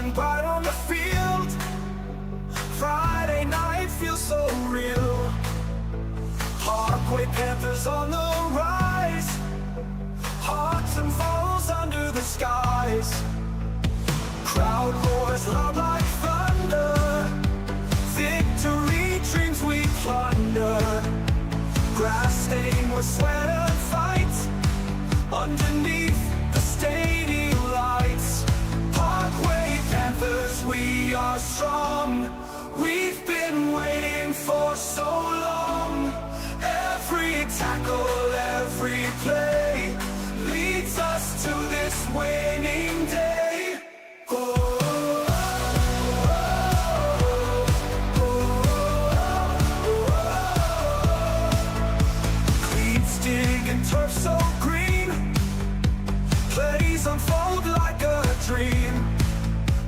shine bright on the field. Friday night feels so real. Parkway Panthers on the rise. Haughton falls under the skies. Crowd roars loud like thunder. Victory dreams we plunder. Grass stained with sweat and fight. Underneath the stadium lights. Parkway Panthers, we are strong. We've been waiting for so long. Every tackle, every play leads us to this winning day. Oh, cleats dig and turf so green. Plays unfold like a dream.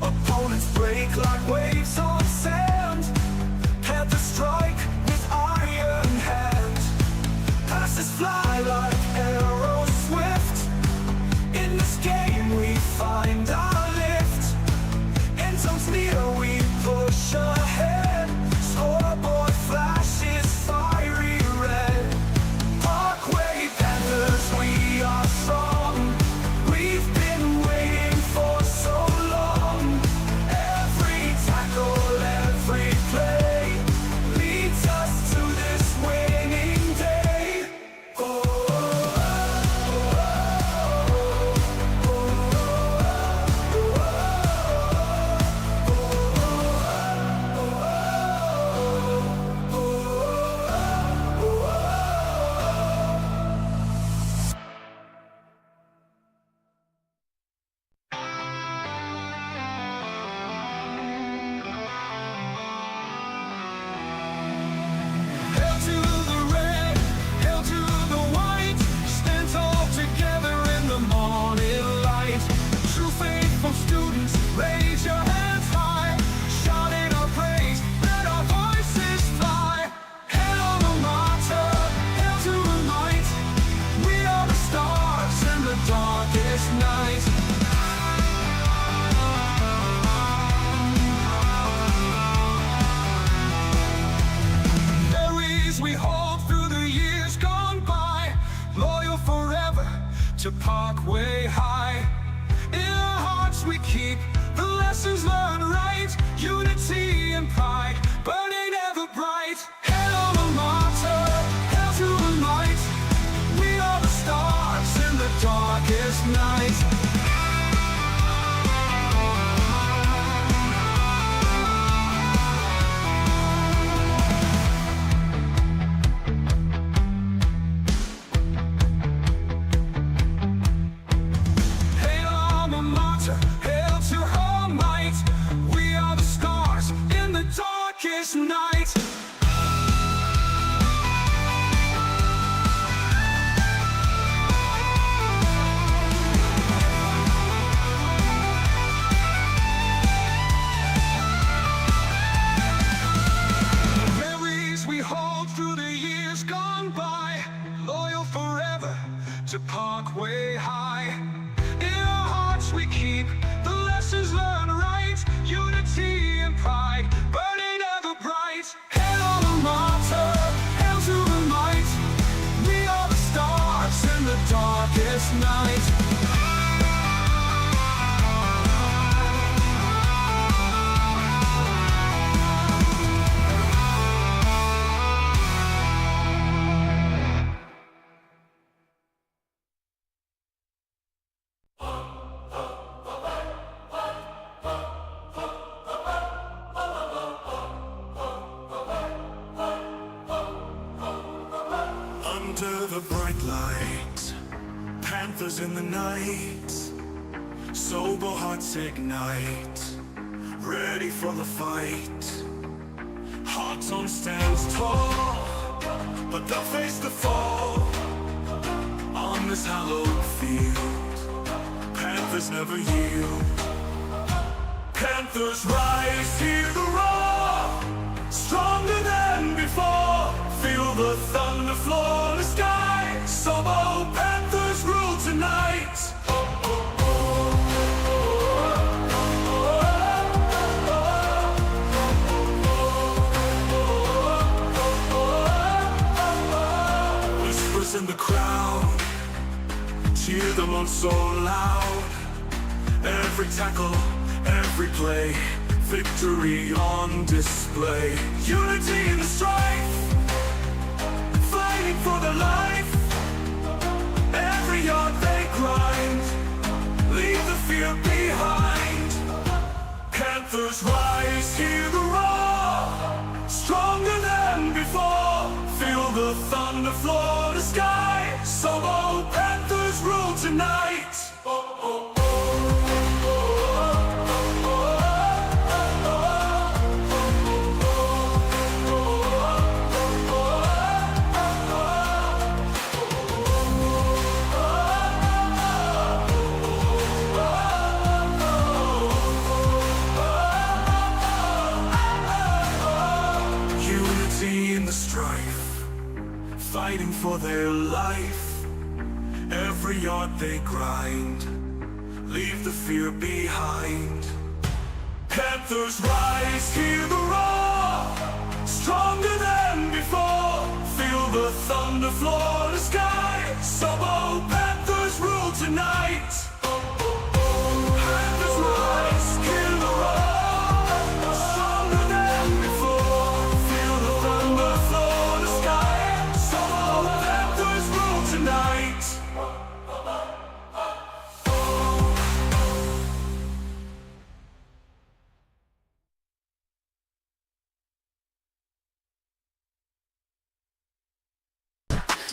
Opponents break like waves on sand. Panthers strike with iron hand. Passes fly like arrows swift. In this game we find our lift. End zones near, we push ahead. Scoreboard flashes fiery red. Parkway Panthers, we are strong. We've been waiting for so long. Every tackle, every play leads us to this winning day. Hail to the red, hail to the white. Stand tall together in the morning light. True faithful students, raise your hands high. Shouting our praise, let our voices fly. Hail alma mater, hail to the light. We are the stars in the darkest night. Memories we hold through the years gone by. Loyal forever to Parkway High. In our hearts we keep the lessons learned right. Unity and pride, burning ever bright. Hail alma mater, hail to the light. We are the stars in the darkest night. Hail alma mater, hail to her might. We are the stars in the darkest night. Memories we hold through the years gone by. Loyal forever to Parkway High. In our hearts we keep the lessons learned right. Unity and pride, burning ever bright. Hail alma mater, hail to the light. We are the stars in the darkest night. Under the bright light, Panthers in the night. Sober hearts ignite, ready for the fight. Haughton stands tall, but they'll face the fall. On this hallowed field, Panthers never yield. Panthers rise, hear the roar. Stronger than before, feel the thunder floor the sky. Sobo Panthers rule tonight. Oh, oh, oh, oh, oh, oh. hear them on so loud. Every tackle, every play, victory on display. Unity in the strife, fighting for their life. Every yard they grind, leave the fear behind. Panthers rise, hear the roar, stronger than before. Feel the thunder floor the sky. So oh, Panthers rule tonight. Oh, oh, oh. Fighting for their life. Every yard they grind, leave the fear behind. Panthers rise, hear the roar, stronger than before. Feel the thunder floor the sky. So oh, Panthers rule tonight. Oh, oh, oh. Panthers rise, hear the roar, stronger than before. Feel the thunder floor the sky. Tonight.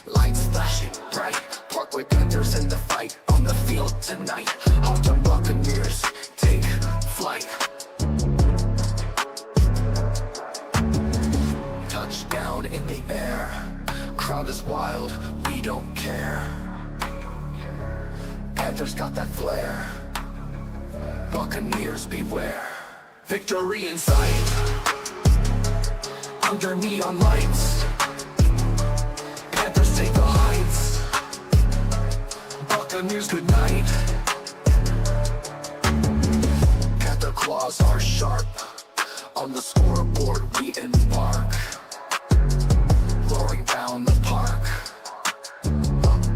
Lights flashing bright, Parkway Panthers in the fight on the field tonight. Haughton Buccaneers take flight. Touchdown in the air, crowd is wild, we don't care. Panthers got that flair, Buccaneers beware. Victory in sight, under neon lights. Panthers take the heights, Buccaneers good night. Panther claws are sharp, on the scoreboard we embark. Roaring down the park,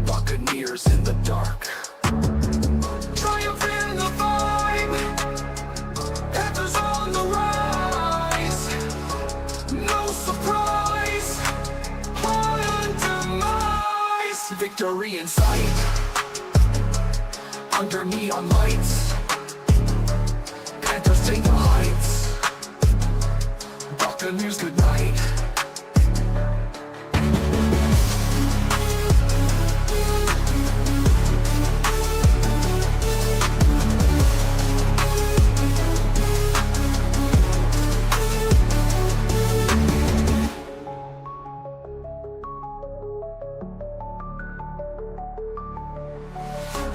Buccaneers in the dark. Triumph in the vibe, Panthers on the rise. No surprise, Haughton demise. Victory in sight, under neon lights. Panthers take the heights, Buccaneers good night.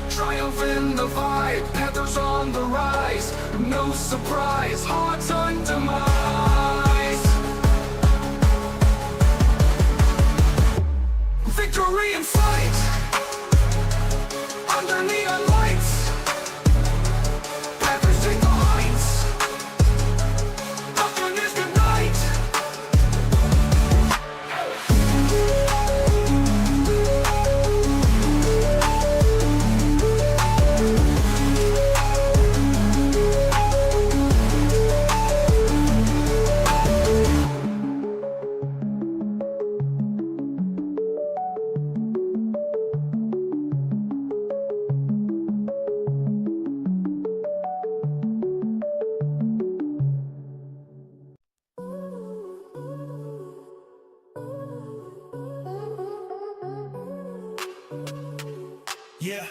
Triumph in the vibe, Panthers on the rise. No surprise, Haughton demise. Victory in sight, under neon lights. Panthers take the heights, Buccaneers good night. Yeah.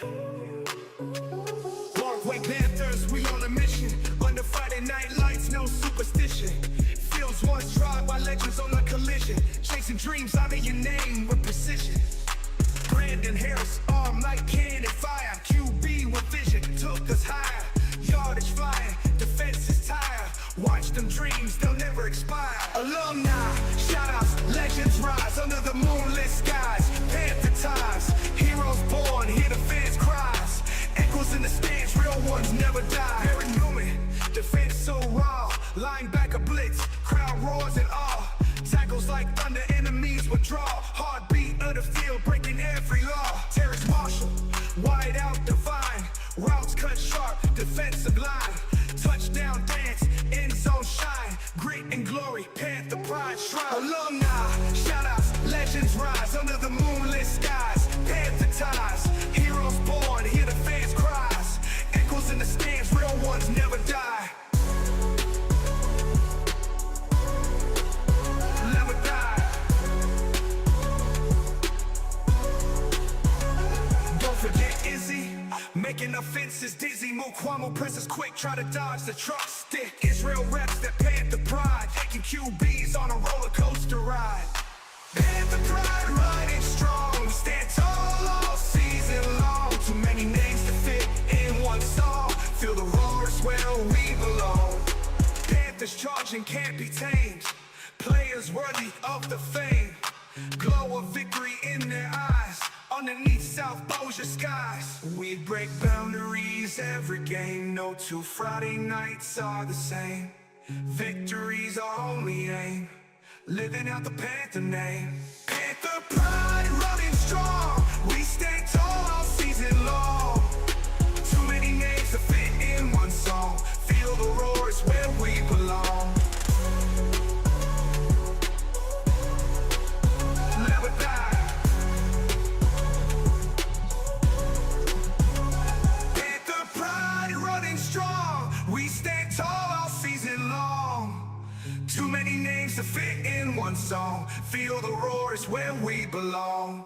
Parkway Panthers, we on a mission. Under Friday night lights, no superstition. Fields once trod by legends on a collision. Chasing dreams out of your name with precision. Brandon Harris, arm like cannon fire. QB with vision, took us higher. Yardage flying, defense is tired. Watch them dreams, they'll never expire. Alumni, shoutouts, legends rise under the moonlit skies. Panther times, heroes born, hear the fans' cries. Echoes in the stands, real ones never die. Very Newman, defense so raw. Linebacker blitz, crowd roars in awe. Tackles like thunder, enemies withdraw. Heartbeat of the field, breaking every law. Terrence Marshall, wide out. defensive line. Touchdown dance, end zone shine. Grit and glory, Panther pride shrine. Alumni, shout-outs, legends rise under the moonlit skies. Panther ties, heroes born, hear the fans' cries. Echoes in the stands, real ones never die. Never die. Don't forget Izzy, making offenses dizzy. Mukwamo presses quick, try to dodge the truck stick. Israel reps that Panther pride, taking QBs on a roller coaster ride. Panther pride riding strong, stand tall all season long. Too many names to fit in one song. Feel the roars where we belong. Panthers charging can't be tamed. Players worthy of the fame. Glow of victory in their eyes. Underneath South Bossier skies, we break boundaries every game. No two Friday nights are the same. Victories our only aim. Living out the Panther name. Panther pride running strong. We stay tall all season long. Too many names to fit in one song. Feel the roars where we belong. Never die. We stand tall all season long. Too many names to fit in one song. Feel the roars where we belong.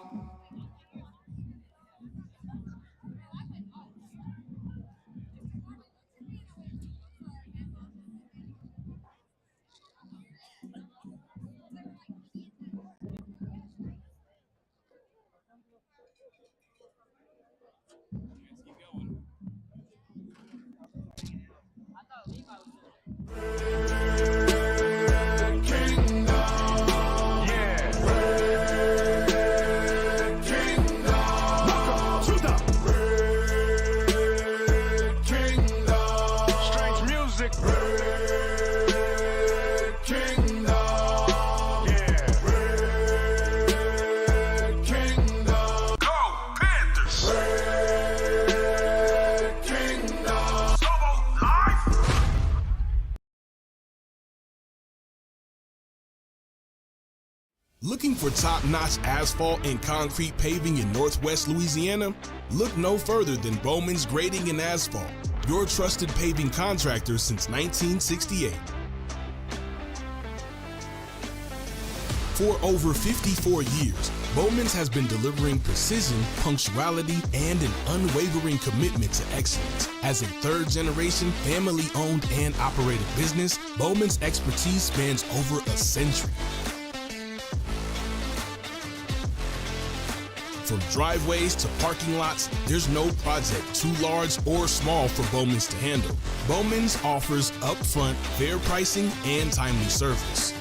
Looking for top-notch asphalt and concrete paving in Northwest Louisiana? Look no further than Bowmans Grading and Asphalt, your trusted paving contractor since 1968. For over 54 years, Bowmans has been delivering precision, punctuality, and an unwavering commitment to excellence. As a third-generation, family-owned and operated business, Bowmans' expertise spans over a century. From driveways to parking lots, there's no project too large or small for Bowmans to handle. Bowmans offers upfront, fair pricing and timely service.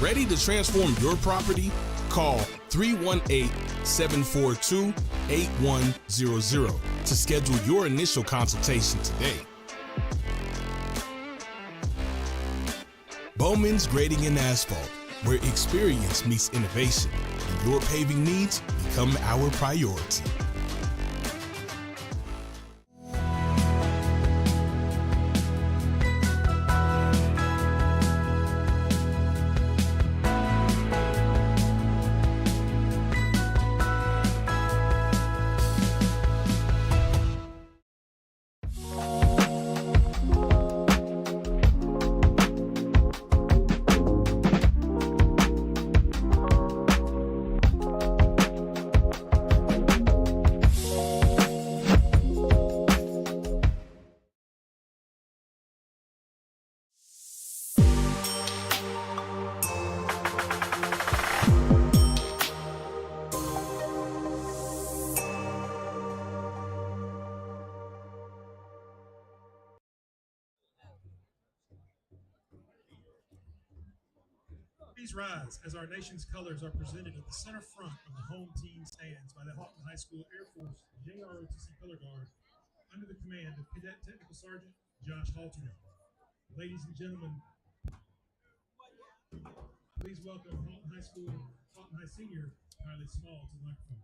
Ready to transform your property? Call 318-742-8100 to schedule your initial consultation today. Bowmans Grading and Asphalt, where experience meets innovation and your paving needs become our priority. Please rise as our nation's colors are presented at the center front of the home team stands by the Haughton High School Air Force JROTC Color Guard under the command of Cadet Technical Sergeant Josh Haughton. Ladies and gentlemen, please welcome Haughton High Senior Riley Small to the microphone.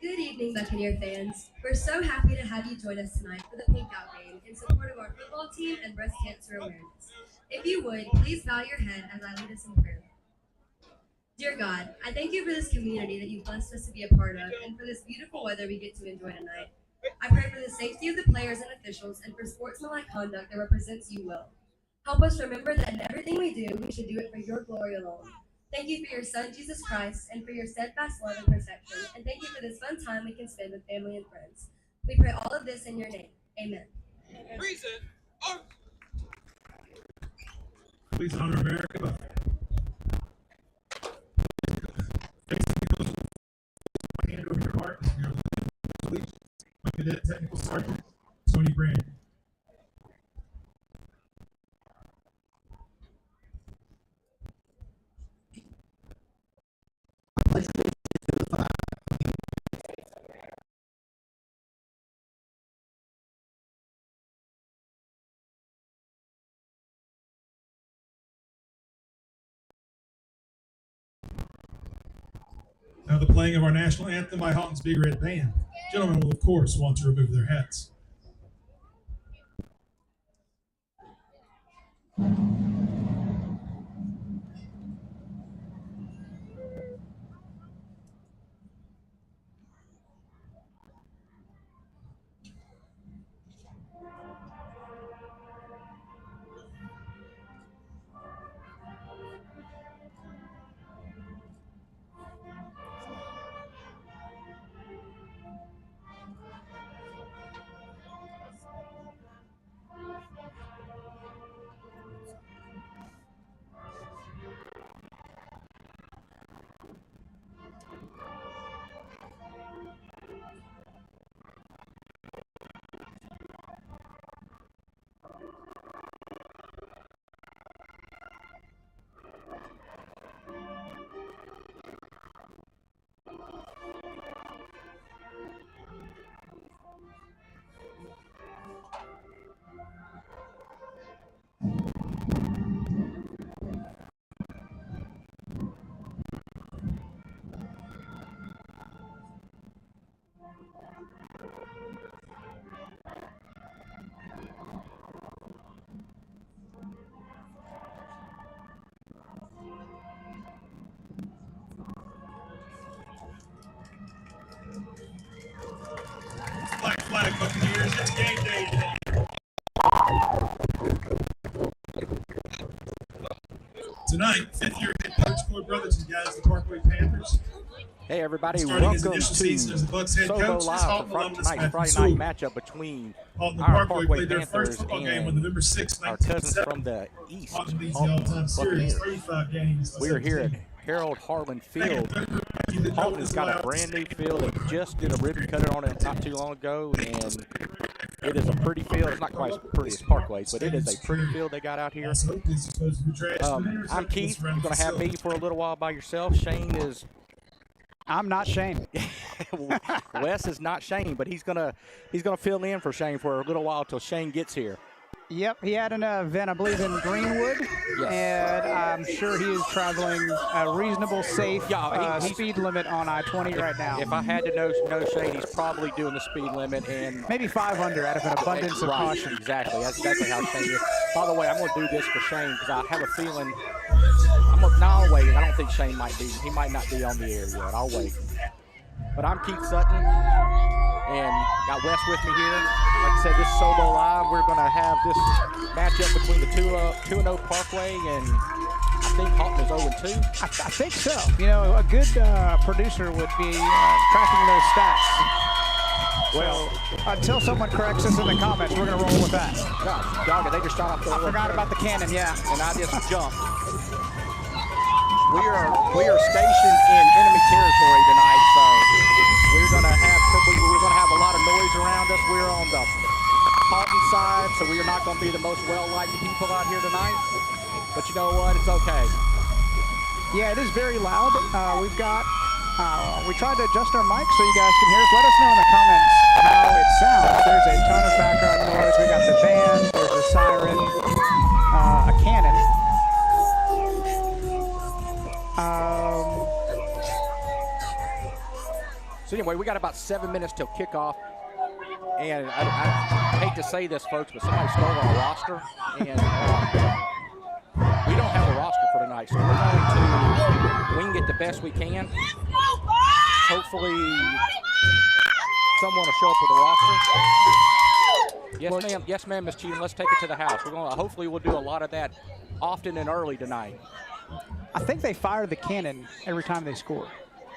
Good evening, Buccaneer fans. We're so happy to have you join us tonight for the Pink Out game in support of our football team and breast cancer awareness. If you would, please bow your head as I lead us in prayer. Dear God, I thank you for this community that you've blessed us to be a part of and for this beautiful weather we get to enjoy tonight. I pray for the safety of the players and officials and for sportsmanlike conduct that represents you well. Help us remember that in everything we do, we should do it for your glory alone. Thank you for your Son, Jesus Christ, and for your steadfast love and protection. And thank you for this fun time we can spend with family and friends. We pray all of this in your name. Amen. Please honor America by hand over your heart as we are leading by Cadet Technical Sergeant Tony Brandon. Now the playing of our national anthem by Haughton's Big Red Band. Gentlemen will, of course, want to remove their hats. Black flag Buccaneers, it's game day today. Tonight, fifth-year head coach Coy Brothers guides the Parkway Panthers. Hey everybody, Starting his welcome initial to season as the Bucs head Sobo coach is Live, Haughton the alumnus tonight's Matthew Friday night Sewell. matchup between Haughton and our Parkway Parkway played their Panthers first football game on and November 6, our cousins 1987. from the East, Haughton leads the Haughton all-time series, Buccaneers. 35 games. to We are here 17. at Harold Harlan Field. Haughton has got a brand new field. They just did a ribbon cutting on it not too long ago, and it is a pretty field. It's not quite as pretty as Parkway's, but it is a pretty field they got out here. I'm Keith. You're going to have me for a little while by yourself. Shane is... I'm not Shane. Wes is not Shane, but he's gonna fill in for Shane for a little while till Shane gets here. Yep, he had an event, I believe, in Greenwood, Yes. and I'm sure he is traveling a reasonable, safe he's- speed limit on I-20 right now. If I had to know Shane, he's probably doing the speed limit and Maybe 500 out of an abundance of right, caution. Exactly. That's exactly how Shane is. By the way, I'm going to do this for Shane because I have a feeling. I'll wait. I don't think Shane might be. He might not be on the air yet. I'll wait. But I'm Keith Sutton, and got Wes with me here. Like I said, this is Sobo Live. We're going to have this matchup between the 2-0 Parkway, and I think Haughton is 0-2. I think so. You know, a good producer would be tracking those stats. Well, until someone corrects us in the comments, we're going to roll with that. Gosh, dog, they just shot off the I forgot about the cannon, yeah. and I just jumped. We are stationed in enemy territory tonight, so we're gonna have a lot of noise around us. We're on the Haughton side, so we are not gonna be the most well-liked people out here tonight. But you know what? It's okay. Yeah, it is very loud. We tried to adjust our mics so you guys can hear us. Let us know in the comments how it sounds. There's a ton of background noise. We got the band, there's a siren, a cannon. So anyway, we got about 7 minutes till kickoff. And I hate to say this, folks, but somebody stole our roster. And we don't have a roster for tonight, so we're going to wing it the best we can. Hopefully, someone will show up with a roster. Yes, ma'am. Yes, ma'am, Miss Cheatham. Let's take it to the house. Hopefully, we'll do a lot of that often and early tonight. I think they fire the cannon every time they score.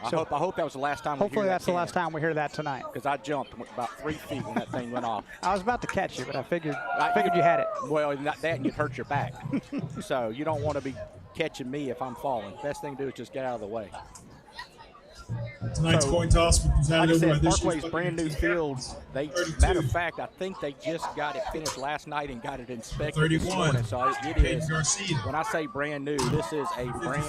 I hope that was the last time. Hopefully, that's the last time we hear that tonight. Because I jumped about 3 feet when that thing went off. I was about to catch you, but I figured you had it. Well, not that, and you'd hurt your back. So you don't want to be catching me if I'm falling. Best thing to do is just get out of the way. Tonight's coin toss was presented over by this Parkway's brand new field. Matter of fact, I think they just got it finished last night and got it inspected this morning. So it is. When I say brand new, this is a brand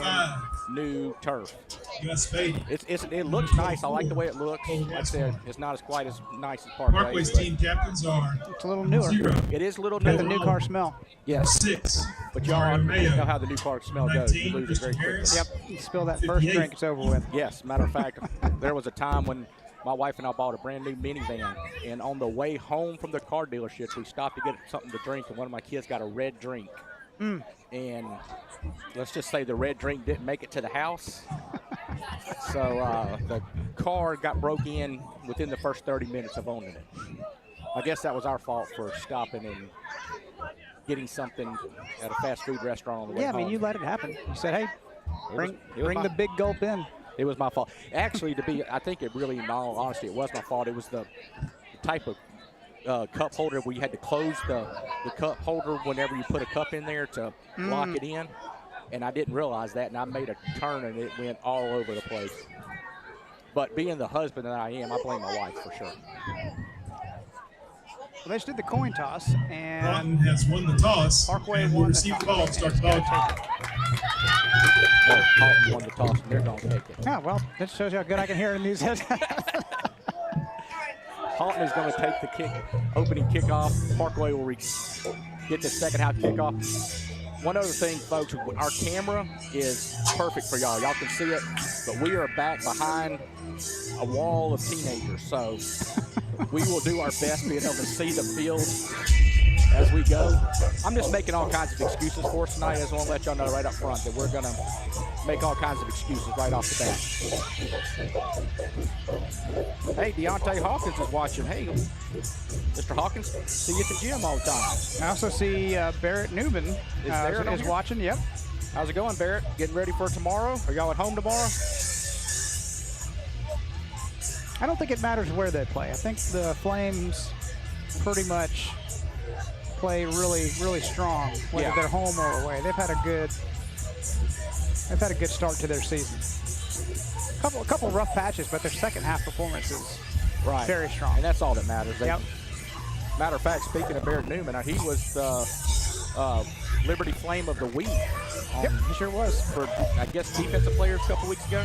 new turf. It looks nice. I like the way it looks. Like I said, it's not quite as nice as Parkway. Parkway's team captains are. It's a little newer. It is a little newer. Got the new car smell. Yes. 6. But y'all know how the new car smell goes. You lose it very quickly. Yep. You spill that first drink, it's over with. Yes. Matter of fact, there was a time when my wife and I bought a brand new minivan, and on the way home from the car dealership, we stopped to get something to drink, and one of my kids got a red drink. And let's just say the red drink didn't make it to the house. So the car got broke in within the first 30 minutes of owning it. I guess that was our fault for stopping and getting something at a fast food restaurant on the way home. Yeah, I mean, you let it happen. You said, hey, bring the big gulp in. It was my fault. Actually, I think it really, in all honesty, it was my fault. It was the type of cup holder where you had to close the cup holder whenever you put a cup in there to lock it in. And I didn't realize that, and I made a turn, and it went all over the place. But being the husband that I am, I blame my wife for sure. Well, they just did the coin toss, and Haughton has won the toss. Parkway and will won receive the ball to start the ball. Well, Haughton won the toss, and they're going to take it. Yeah, well, that shows you how good I can hear in these heads. Haughton is going to take the opening kickoff. Parkway will get the second half kickoff. One other thing, folks, our camera is perfect for y'all. Y'all can see it, but we are back behind a wall of teenagers. So we will do our best being able to see the field as we go. I'm just making all kinds of excuses for us tonight. I just want to let y'all know right up front that we're going to make all kinds of excuses right off the bat. Hey, Deontay Hawkins is watching. Hey, Mr. Hawkins, see you at the gym all the time. I also see Barrett Newman is watching. Yep. How's it going, Barrett? Getting ready for tomorrow? Are y'all at home tomorrow? I don't think it matters where they play. I think the Flames pretty much play really, really strong, whether they're home or away. They've had a good start to their season. A couple rough patches, but their second half performance is very strong. And that's all that matters. Matter of fact, speaking of Barrett Newman, he was the Liberty Flame of the Week. Yep, he sure was. For, I guess, defensive players a couple weeks ago.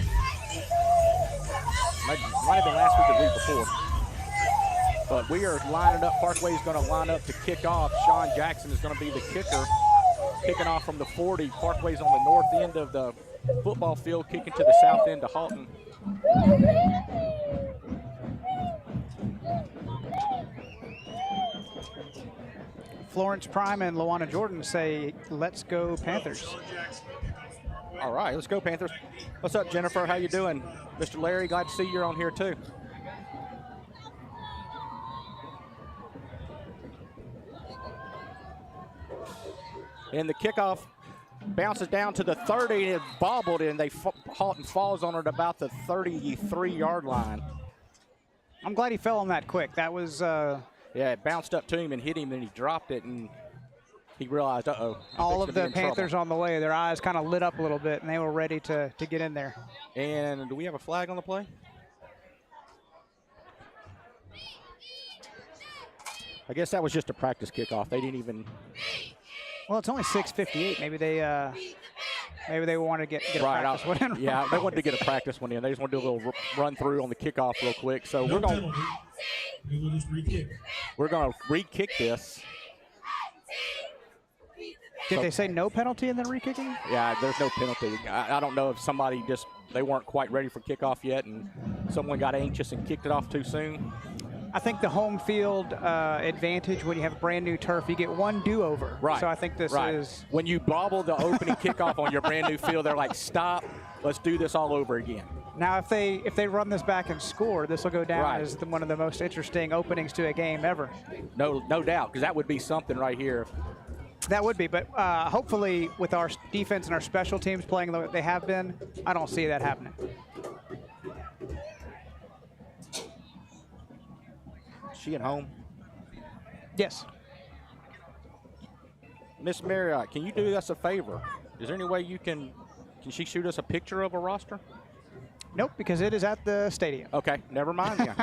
Might have been last week or the week before. But we are lining up. Parkway is going to line up to kick off. Sean Jackson is going to be the kicker, kicking off from the 40. Parkway's on the north end of the football field, kicking to the south end to Haughton. Florence Prime and Luana Jordan say, let's go Panthers. All right, let's go Panthers. What's up, Jennifer? How you doing? Mr. Larry, glad to see you're on here too. And the kickoff bounces down to the 30, and it bobbled, and Haughton falls on it about the 33-yard line. I'm glad he fell on that quick. That was yeah, it bounced up to him and hit him, and he dropped it, and he realized, uh-oh. All of the Panthers on the way, their eyes kind of lit up a little bit, and they were ready to get in there. And do we have a flag on the play? I guess that was just a practice kickoff. They didn't even... Well, it's only 6:58. Maybe they wanted to get a practice one in. Yeah, they wanted to get a practice one in. They just want to do a little run through on the kickoff real quick. So we're going to re-kick this. Did they say no penalty in the re-kicking? Yeah, there's no penalty. I don't know if somebody they weren't quite ready for kickoff yet and someone got anxious and kicked it off too soon. I think the home field advantage when you have brand new turf, you get one do-over. Right. So I think this is. When you bobble the opening kickoff on your brand new field, they're like, stop, let's do this all over again. Now, if they run this back and score, this will go down as one of the most interesting openings to a game ever. No doubt, because that would be something right here. That would be, but hopefully with our defense and our special teams playing the way they have been, I don't see that happening. She at home? Yes. Miss Marriott, can you do us a favor? Is there any way can she shoot us a picture of a roster? Nope, because it is at the stadium. Okay, never mind then.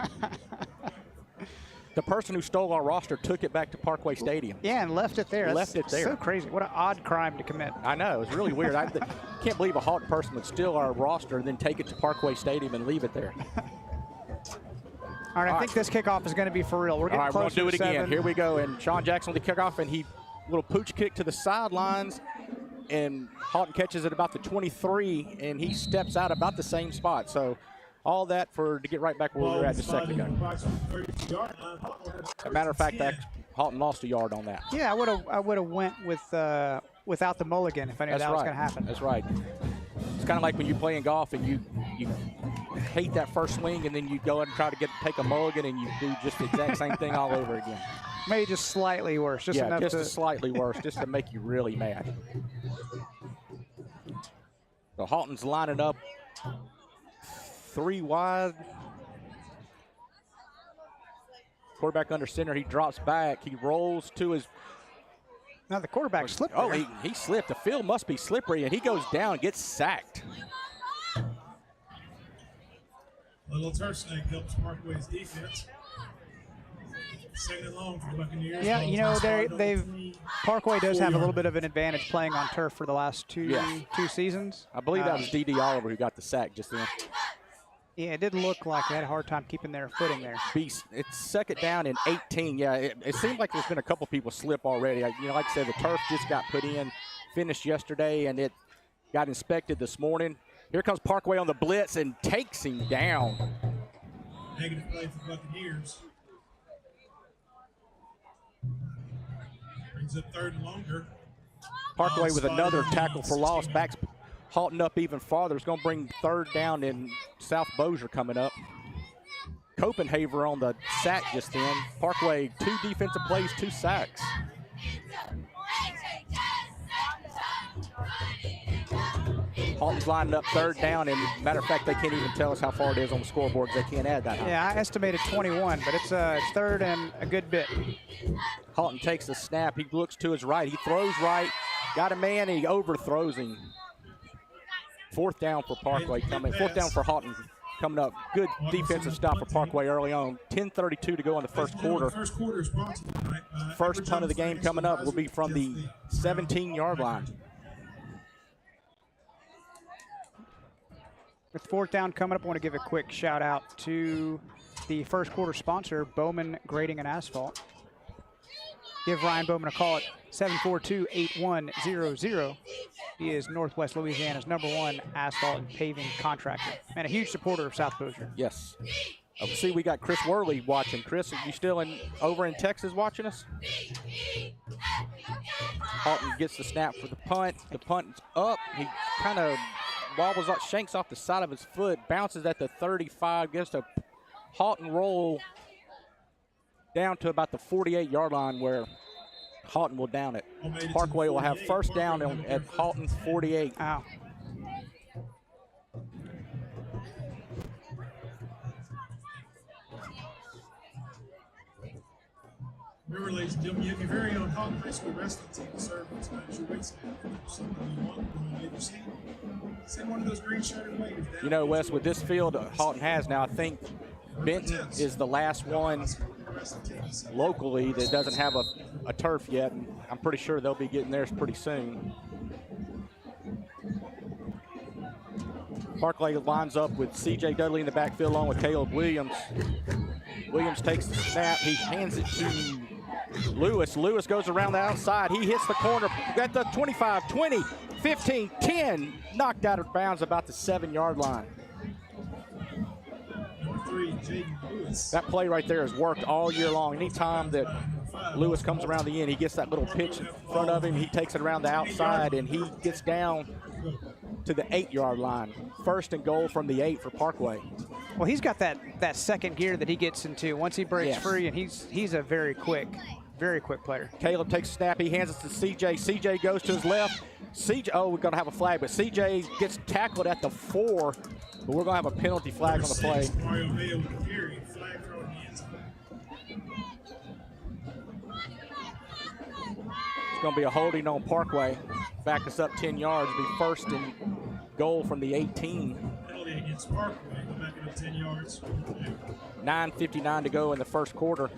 The person who stole our roster took it back to Parkway Stadium. Yeah, and left it there. Left it there. So crazy. What an odd crime to commit. I know. It's really weird. I can't believe a Haughton person would steal our roster and then take it to Parkway Stadium and leave it there. All right, I think this kickoff is going to be for real. We're getting closer to 7. All right, we're going to do it again. Here we go. And Sean Jackson with the kickoff, and he little pooch kick to the sidelines, and Haughton catches it about the 23, and he steps out about the same spot. So all that to get right back where we were at just a second ago. As a matter of fact, Haughton lost a yard on that. Yeah, I would have went with without the mulligan if I knew that was going to happen. That's right. It's kind of like when you play in golf and you hate that first swing, and then you go and try to take a mulligan, and you do just the exact same thing all over again. Maybe just slightly worse. Just enough just slightly worse, just to make you really mad. So Haughton's lining up 3 wide. Quarterback under center. He drops back. He rolls to his. Now the quarterback slipped. Oh, he slipped. The field must be slippery, and he goes down and gets sacked. A little turf snake helps Parkway's defense. Second and long for the Buccaneers. Yeah, you know, Parkway does have a little bit of an advantage playing on turf for the last two seasons. I believe that was D.D. Oliver who got the sack just then. Yeah, it did look like they had a hard time keeping their footing there. It's second down and 18. Yeah, it seems like there's been a couple people slip already. Like I said, the turf just got put in, finished yesterday, and it got inspected this morning. Here comes Parkway on the blitz and takes him down. Negative play for the Buccaneers. Brings up third and longer. Parkway with another tackle for loss. Backs Haughton up even farther. It's going to bring third down in South Bossier coming up. Copenhaver on the sack just then. Parkway, 2 defensive plays, 2 sacks. Haughton's lining up third down, and matter of fact, they can't even tell us how far it is on the scoreboard because they can't add that. Yeah, I estimated 21, but it's third and a good bit. Haughton takes the snap. He looks to his right. He throws right. Got a man, and he overthrows him. Fourth down for Parkway coming. Fourth down for Haughton coming up. Good defensive stop for Parkway early on. 10:32 to go in the first quarter. First punt of the game coming up will be from the 17-yard line. With fourth down coming up, I want to give a quick shout out to the first quarter sponsor, Bowman Grading and Asphalt. Give Ryan Bowman a call at 742-8100. He is Northwest Louisiana's #1 asphalt and paving contractor and a huge supporter of South Bossier. Yes. See, we got Chris Worley watching. Chris, are you still over in Texas watching us? Haughton gets the snap for the punt. The punt's up. He kind of wobbles up, shanks off the side of his foot, bounces at the 35, gets a Haughton roll down to about the 48-yard line where Haughton will down it. Parkway will have first down at Haughton 48. Ow. Remember, ladies and gentlemen, you have your very own Haughton High School wrestling team to serve as your weight staff. If there's something you want, send one of those green shirted waiters down. You know, Wes, with this field Haughton has now, I think Benton is the last one locally that doesn't have a turf yet. And I'm pretty sure they'll be getting theirs pretty soon. Parkway lines up with C.J. Dudley in the backfield along with Caleb Williams. Williams takes the snap. He hands it to Lewis goes around the outside. He hits the corner at the 25, 20, 15, 10. Knocked out of bounds about the 7-yard line. Number 3, Jaden Lewis. That play right there has worked all year long. Anytime that Lewis comes around the end, he gets that little pitch in front of him. He takes it around the outside, and he gets down to the 8-yard line. 1st and goal from the 8 for Parkway. Well, he's got that second gear that he gets into once he breaks free, and he's a very quick player. Caleb takes a snap. He hands it to CJ. CJ goes to his left. CJ, oh, we're going to have a flag, but CJ gets tackled at the 4, but we're going to have a penalty flag on the play. Mario Mayo with the carry, flag thrown in the end zone. It's going to be a holding on Parkway. Back us up 10 yards. Be 1st and goal from the 18. Penalty against Parkway. Go back up 10 yards. 9:59 to go in the 1st quarter.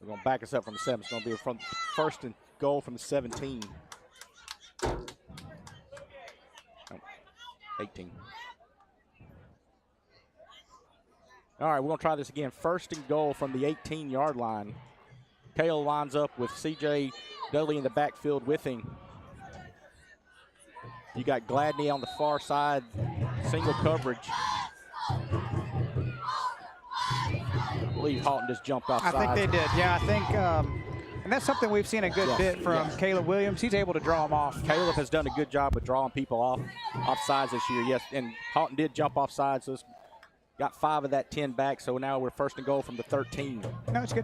We're going to back us up from the 7. It's going to be from 1st and goal from the 17. 18. All right, we're going to try this again. 1st and goal from the 18-yard line. Kale lines up with C.J. Dudley in the backfield with him. You got Gladney on the far side, single coverage. I believe Haughton just jumped offside. I think they did. Yeah, I think, and that's something we've seen a good bit from Caleb Williams. He's able to draw them off. Caleb has done a good job of drawing people off sides this year, yes. And Haughton did jump off sides, so it's got 5 of that 10 back. So now we're 1st and goal from the 13. No, it's good.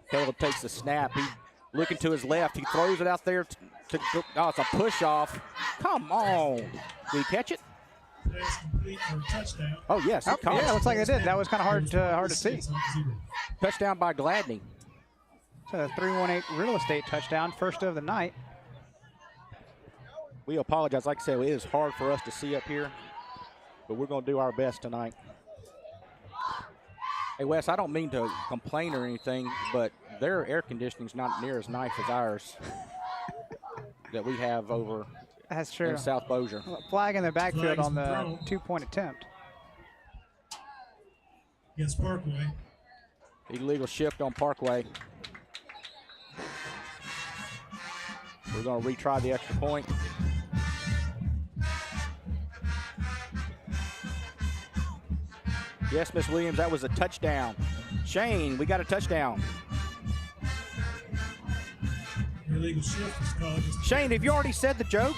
Caleb takes the snap. He looking to his left. He throws it out there oh, it's a push off. Come on. Did he catch it? Pass complete for a touchdown. Oh, yes. He caught it. Yeah, looks like they did. That was kind of hard to see. Touchdown by Gladney. It's a 318 real estate touchdown, 1st of the night. We apologize. Like I said, it is hard for us to see up here, but we're going to do our best tonight. Hey, Wes, I don't mean to complain or anything, but their air conditioning's not near as nice as ours that we have over That's true. in South Bossier. Flag in the backfield Flags on the thrown. 2-point attempt. Against Parkway. Illegal shift on Parkway. We're going to retry the extra point. Yes, Miss Williams, that was a touchdown. Shane, we got a touchdown. Illegal shift is called. Shane, have you already said the joke?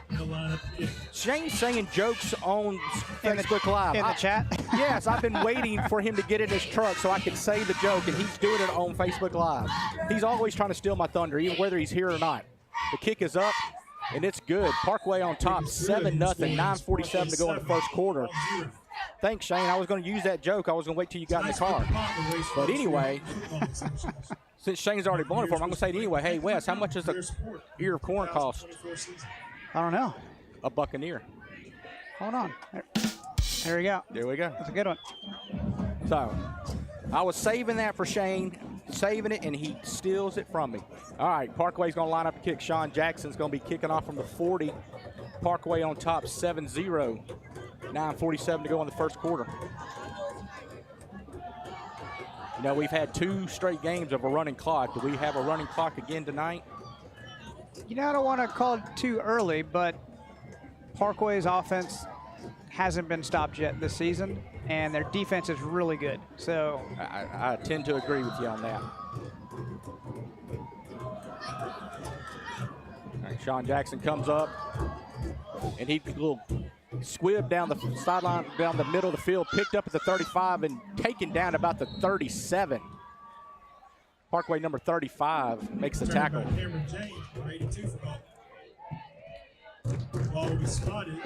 In the lineup kick. Shane's saying jokes on Facebook Live. In the chat? Yes, I've been waiting for him to get in his truck so I could say the joke, and he's doing it on Facebook Live. He's always trying to steal my thunder, even whether he's here or not. The kick is up, and it's good. Parkway on top, 7-0, 9:47 to go in the 1st quarter. Thanks, Shane. I was going to use that joke. I was going to wait till you got in the car. But anyway, since Shane's already blown it for him, I'm going to say it anyway. Hey, Wes, how much does a ear of corn cost? I don't know. A Buccaneer. Hold on. There we go. There we go. That's a good one. So, I was saving that for Shane, saving it, and he steals it from me. All right, Parkway's going to line up to kick. Sean Jackson's going to be kicking off from the 40. Parkway on top, 7-0. 9:47 to go in the 1st quarter. You know, we've had 2 straight games of a running clock. Do we have a running clock again tonight? You know, I don't want to call it too early, but Parkway's offense hasn't been stopped yet this season, and their defense is really good. So I tend to agree with you on that. All right, Sean Jackson comes up, and he little squib down the sideline, down the middle of the field, picked up at the 35 and taken down about the 37. Parkway number 35 makes the tackle. Cameron James, 82 for ball. Ball will be spotted.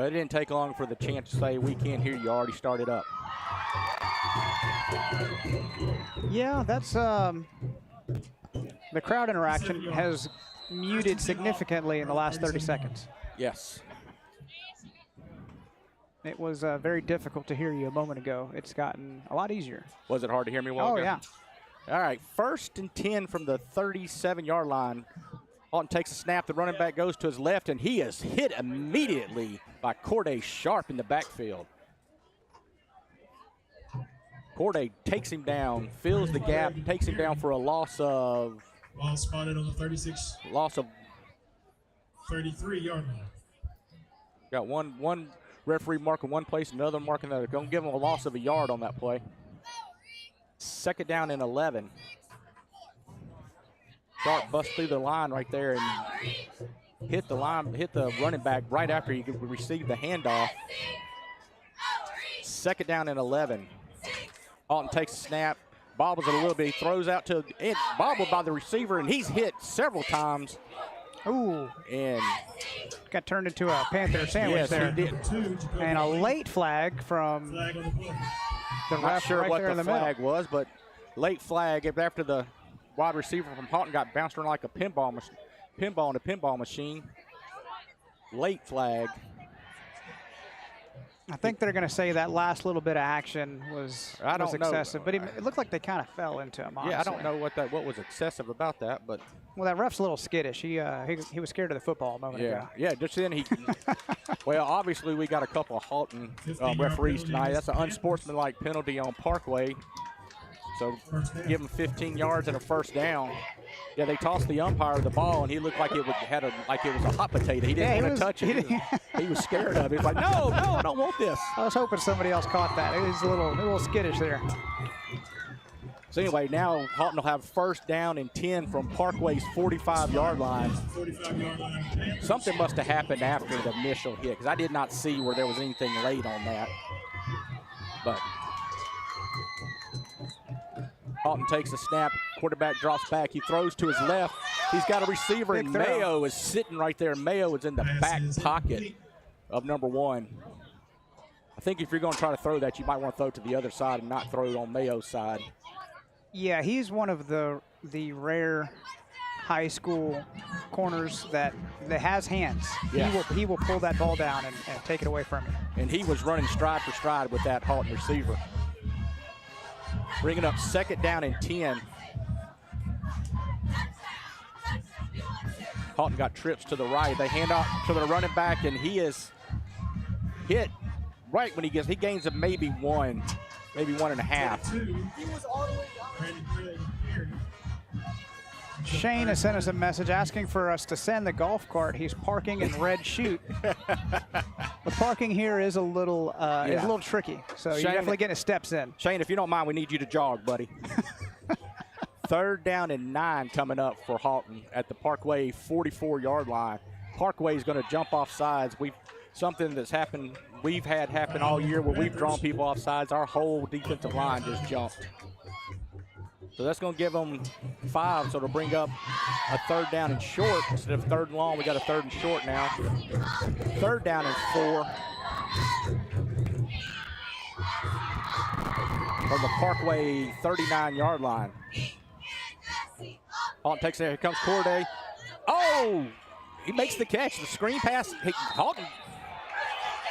Well, it didn't take long for the chance to say, we can't hear you, already started up. Yeah, that's the crowd interaction has muted significantly in the last 30 seconds. Yes. It was very difficult to hear you a moment ago. It's gotten a lot easier. Was it hard to hear me a while ago? Yeah. All right, 1st and 10 from the 37-yard line. Haughton takes a snap. The running back goes to his left, and he is hit immediately by Corday Sharp in the backfield. Corday takes him down, fills the gap, takes him down for a loss of. Ball spotted on the 36. Loss of 33-yard line. Got one referee marking one place, another marking another. Going to give him a loss of a yard on that play. 2nd down and 11. Sharp busts through the line right there and hit the running back right after he received the handoff. 2nd down and 11. Haughton takes a snap, bobbles it a little bit. He throws out to it, bobbled by the receiver, and he's hit several times. Ooh. And got turned into a Panther sandwich yes, there. He did. And a late flag from Flag on the play. the Not ref sure right what there in the the middle. flag was, but late flag after the wide receiver from Haughton got bounced around like a pinball in a pinball machine. Late flag. I think they're going to say that last little bit of action was excessive, but it looked like they kind of fell into him. Honestly. Yeah, I don't know what was excessive about that, but well, that ref's a little skittish. He was scared of the football a moment ago. Yeah, just then he. Well, obviously we got a couple of Haughton referees tonight. That's an unsportsmanlike penalty on Parkway. So give him 15 yards and a 1st down. Yeah, they tossed the umpire the ball, and he looked like it was a hot potato. He didn't want to touch it. He was scared of it. He was like, no, I don't want this. I was hoping somebody else caught that. It was a little skittish there. So anyway, now Haughton will have 1st down and 10 from Parkway's 45-yard line. 45-yard line. Something must have happened after the initial hit, because I did not see where there was anything late on that. But Haughton takes a snap. Quarterback drops back. He throws to his left. He's got a receiver, and Mayo is sitting right there. Mayo is in the back pocket of number 1. I think if you're going to try to throw that, you might want to throw it to the other side and not throw it on Mayo's side. Yeah, he's one of the rare high school corners that has hands. Yeah. He will pull that ball down and take it away from you. And he was running stride for stride with that Haughton receiver. Bringing up 2nd down and 10. Haughton got trips to the right. They hand off to the running back, and he is hit right when he gains a maybe 1, maybe 1.5. Shane has sent us a message asking for us to send the golf cart. He's parking in Red Chute. The parking here is a little tricky, so Shane, you're definitely getting steps in. Shane, if you don't mind, we need you to jog, buddy. 3rd down and 9 coming up for Haughton at the Parkway 44-yard line. Parkway is going to jump off sides. Something that's happened, we've had happen all year where we've drawn people off sides. Our whole defensive line just jumped. So that's going to give them 5, so it'll bring up a 3rd down and short. Instead of 3rd and long, we got a 3rd and short now. 3rd down and 4. From the Parkway 39-yard line. Haughton takes it. Here comes Corday. Oh! He makes the catch. The screen pass. Haughton.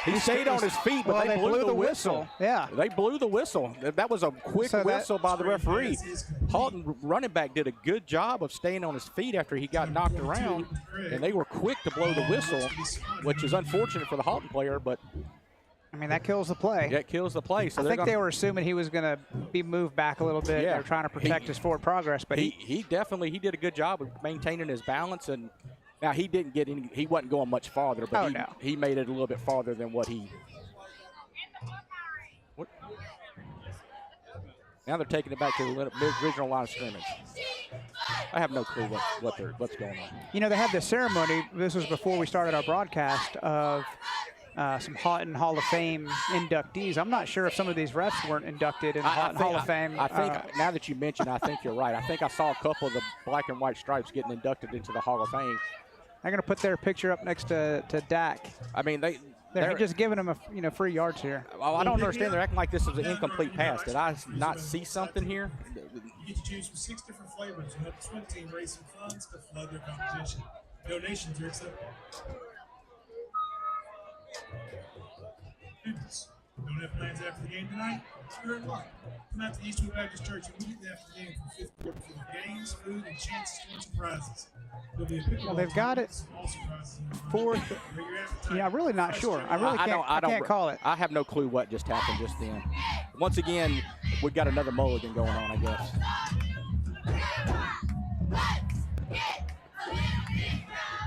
He stayed on his feet, but they blew the whistle. Yeah. They blew the whistle. That was a quick whistle by the referee. Haughton running back did a good job of staying on his feet after he got knocked around, and they were quick to blow the whistle, which is unfortunate for the Haughton player, but I mean, that kills the play. Yeah, it kills the play. So I think they were assuming he was going to be moved back a little bit. Yeah. They were trying to protect his forward progress, but he definitely did a good job of maintaining his balance. And now he didn't get any. He wasn't going much farther, but he made it a little bit farther than what he. Now they're taking it back to the original line of scrimmage. I have no clue what's going on. You know, they had the ceremony. This was before we started our broadcast of some Haughton Hall of Fame inductees. I'm not sure if some of these refs weren't inducted in the Haughton Hall of Fame. I think now that you mention, I think you're right. I think I saw a couple of the black and white stripes getting inducted into the Hall of Fame. They're going to put their picture up next to Dak. I mean, They're just giving them a free yards here. Well, I don't understand. They're acting like this is an incomplete pass. Did I not see something here? You get to choose from 6 different flavors and help the swim team raise some funds to flood their competition. Donations are accepted. Students, don't have plans after the game tonight? You're in luck. Come out to Eastwood Baptist Church immediately after the game for the 5th quarter full of games, food, and chances to win some prizes. Well, they've got it fourth. Yeah, I'm really not sure. I can't call it. I have no clue what just happened just then. Once again, we've got another mulligan going on, I guess.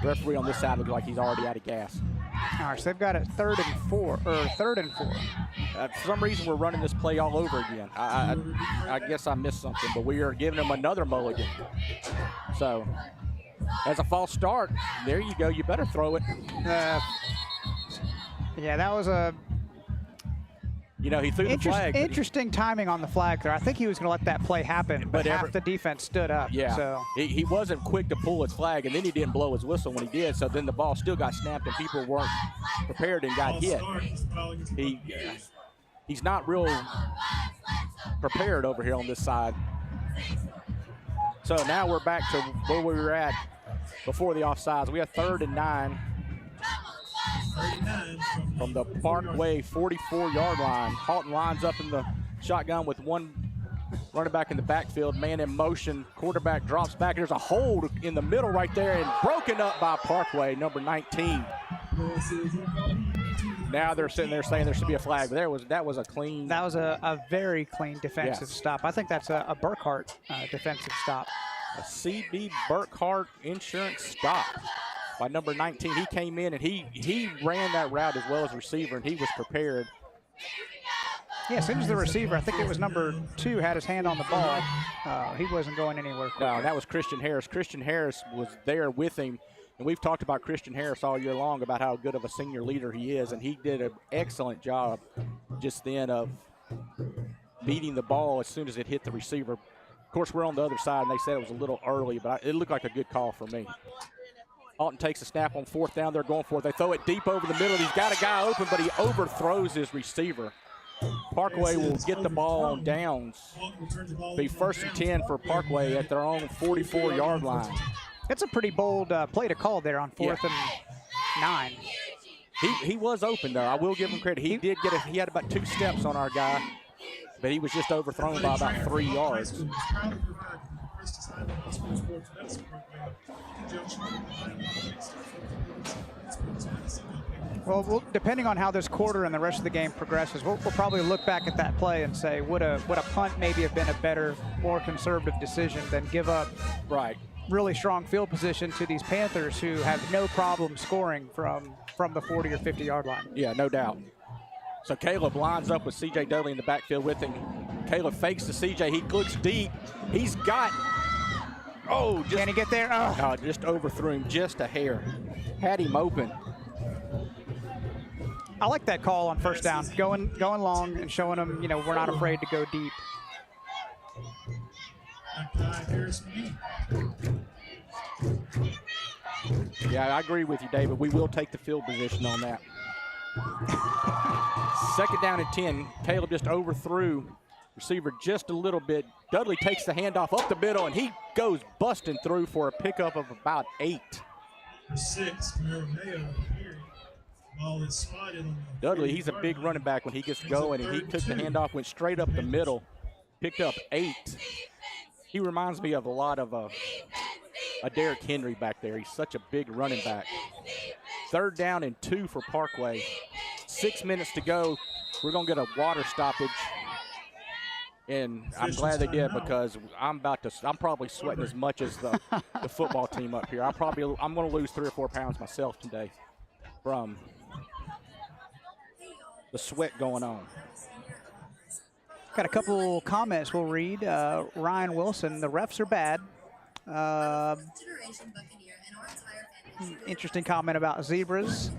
The referee on this side looks like he's already out of gas. All right, so they've got it 3rd and 4. For some reason, we're running this play all over again. I guess I missed something, but we are giving them another mulligan. So, as a false start, there you go. You better throw it. Yeah, that was a You know, he threw the flag. Interesting timing on the flag there. I think he was going to let that play happen, but half the defense stood up. Yeah, so. he wasn't quick to pull his flag, and then he didn't blow his whistle when he did, so then the ball still got snapped, and people weren't prepared and got hit. He's not real prepared over here on this side. So now we're back to where we were at before the offsides. We have 3rd and 9. From the Parkway 44-yard line. Haughton lines up in the shotgun with one running back in the backfield, man in motion. Quarterback drops back. There's a hold in the middle right there and broken up by Parkway, number 19. Now they're sitting there saying there should be a flag. But that was a clean. That was a very clean defensive stop. I think that's a Burkhart defensive stop. A CB Burkhart insurance stop by number 19. He came in and he ran that route as well as receiver, and he was prepared. Yeah, as soon as the receiver, I think it was number 2, had his hand on the ball, he wasn't going anywhere quickly. No, that was Christian Harris. Christian Harris was there with him, and we've talked about Christian Harris all year long about how good of a senior leader he is, and he did an excellent job just then of beating the ball as soon as it hit the receiver. Of course, we're on the other side, and they said it was a little early, but it looked like a good call for me. Haughton takes a snap on 4th down. They're going for it. They throw it deep over the middle. He's got a guy open, but he overthrows his receiver. Parkway will get the ball on downs. Be 1st and 10 for Parkway at their own 44-yard line. It's a pretty bold play to call there on 4th and 9. He was open, though. I will give him credit. He did get he had about 2 steps on our guy, but he was just overthrown by about 3 yards. Well, depending on how this quarter and the rest of the game progresses, we'll probably look back at that play and say, would a punt maybe have been a better, more conservative decision than give up really strong field position to these Panthers who have no problem scoring from the 40 or 50-yard line. Yeah, no doubt. So Caleb lines up with C.J. Dudley in the backfield with him. Caleb fakes to C.J. He looks deep. He's got can he get there? Oh. Just overthrew him just a hair. Had him open. I like that call on 1st down, going long and showing them, we're not afraid to go deep. Yeah, I agree with you, David. We will take the field position on that. 2nd down and 10. Caleb just overthrew receiver just a little bit. Dudley takes the handoff up the middle, and he goes busting through for a pickup of about 8. 6, ball is spotted on the Dudley, he's a big running back when he gets going, and he took the handoff, went straight up the middle, picked up 8. He reminds me of a lot of a Derrick Henry back there. He's such a big running back. 3rd down and 2 for Parkway. 6 minutes to go. We're going to get a water stoppage. And I'm glad they did, because I'm probably sweating as much as the football team up here. I'm going to lose 3 or 4 pounds myself today from the sweat going on. Got a couple comments we'll read. Ryan Wilson, the refs are bad. Interesting comment about zebras.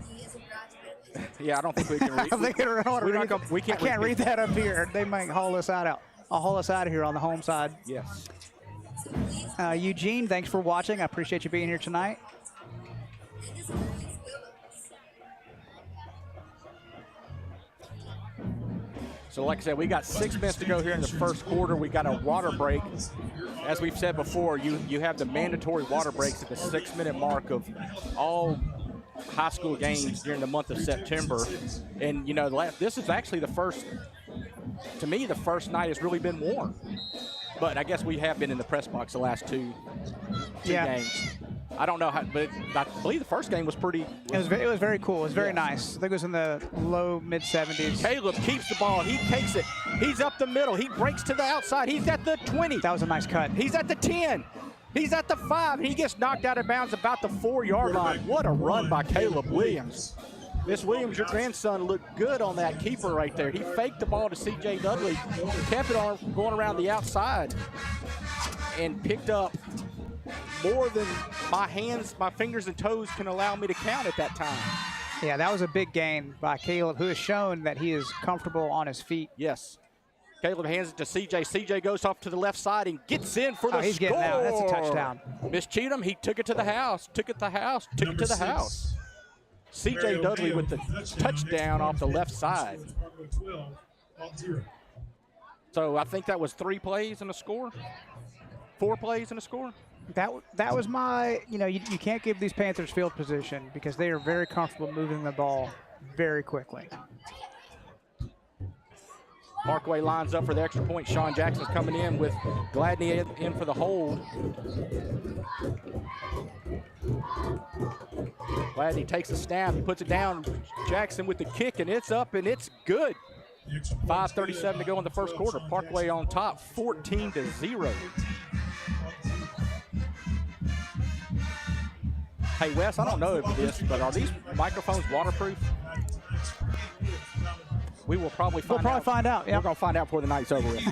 Yeah, I don't think we can read. I can't read that up here. They might haul us out. I'll haul us out of here on the home side. Yes. Eugene, thanks for watching. I appreciate you being here tonight. So like I said, we got 6 minutes to go here in the first quarter. We got a water break. As we've said before, you have the mandatory water breaks at the 6-minute mark of all high school games during the month of September. And, you know, this is actually the first, to me, the first night has really been warm. But I guess we have been in the press box the last two games. I don't know how, but I believe the first game was pretty. It was very cool. It was very nice. I think it was in the low mid-70s. Caleb keeps the ball. He takes it. He's up the middle. He breaks to the outside. He's at the 20. That was a nice cut. He's at the 10. He's at the 5. He gets knocked out of bounds about the 4-yard line. What a run by Caleb Williams. Miss Williams, your grandson, looked good on that keeper right there. He faked the ball to C.J. Dudley, kept it on going around the outside, and picked up more than my hands, my fingers and toes can allow me to count at that time. Yeah, that was a big gain by Caleb, who has shown that he is comfortable on his feet. Yes. Caleb hands it to C.J. C.J. goes off to the left side and gets in for the he's score. Getting out. That's a touchdown. Miss Cheatham, he took it to the house, took it to the house. C.J. Dudley with the touchdown off the left side. So I think that was 3 plays and a score? 4 plays and a score? That was my, you know, you can't give these Panthers field position because they are very comfortable moving the ball very quickly. Parkway lines up for the extra point. Sean Jackson's coming in with Gladney in for the hold. Gladney takes a snap, he puts it down. Jackson with the kick, and it's up, and it's good. 5:37 to go in the first quarter. Parkway on top, 14-0. Hey, Wes, I don't know this, but are these microphones waterproof? We will probably find out. Find out. Yeah. We're going to find out before the night's over with.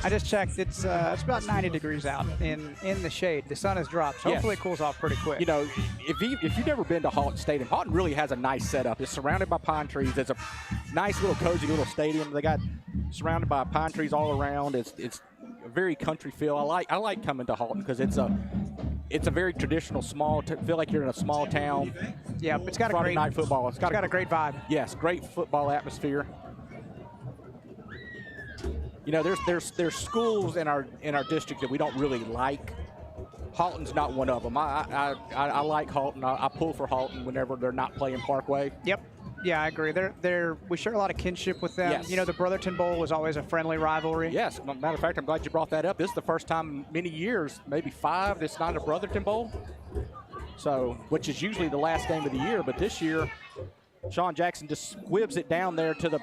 I just checked. It's about 90 degrees out in the shade. The sun has dropped. So hopefully it cools off pretty quick. You know, if you've never been to Haughton Stadium, Haughton really has a nice setup. It's surrounded by pine trees. It's a nice little cozy little stadium. They got surrounded by pine trees all around. It's a very country feel. I like coming to Haughton because it's a very traditional feel like you're in a small town. Yeah, it's got Friday a great night football. It's got a great vibe. Yes, great football atmosphere. You know, there's schools in our district that we don't really like. Haughton's not one of them. I like Haughton. I pull for Haughton whenever they're not playing Parkway. Yep. Yeah, I agree. We share a lot of kinship with them. Yes. You know, the Brotherton Bowl was always a friendly rivalry. Yes. Matter of fact, I'm glad you brought that up. This is the first time in many years, maybe 5, that's not a Brotherton Bowl. So, which is usually the last game of the year, but this year, Sean Jackson just squibs it down there to the,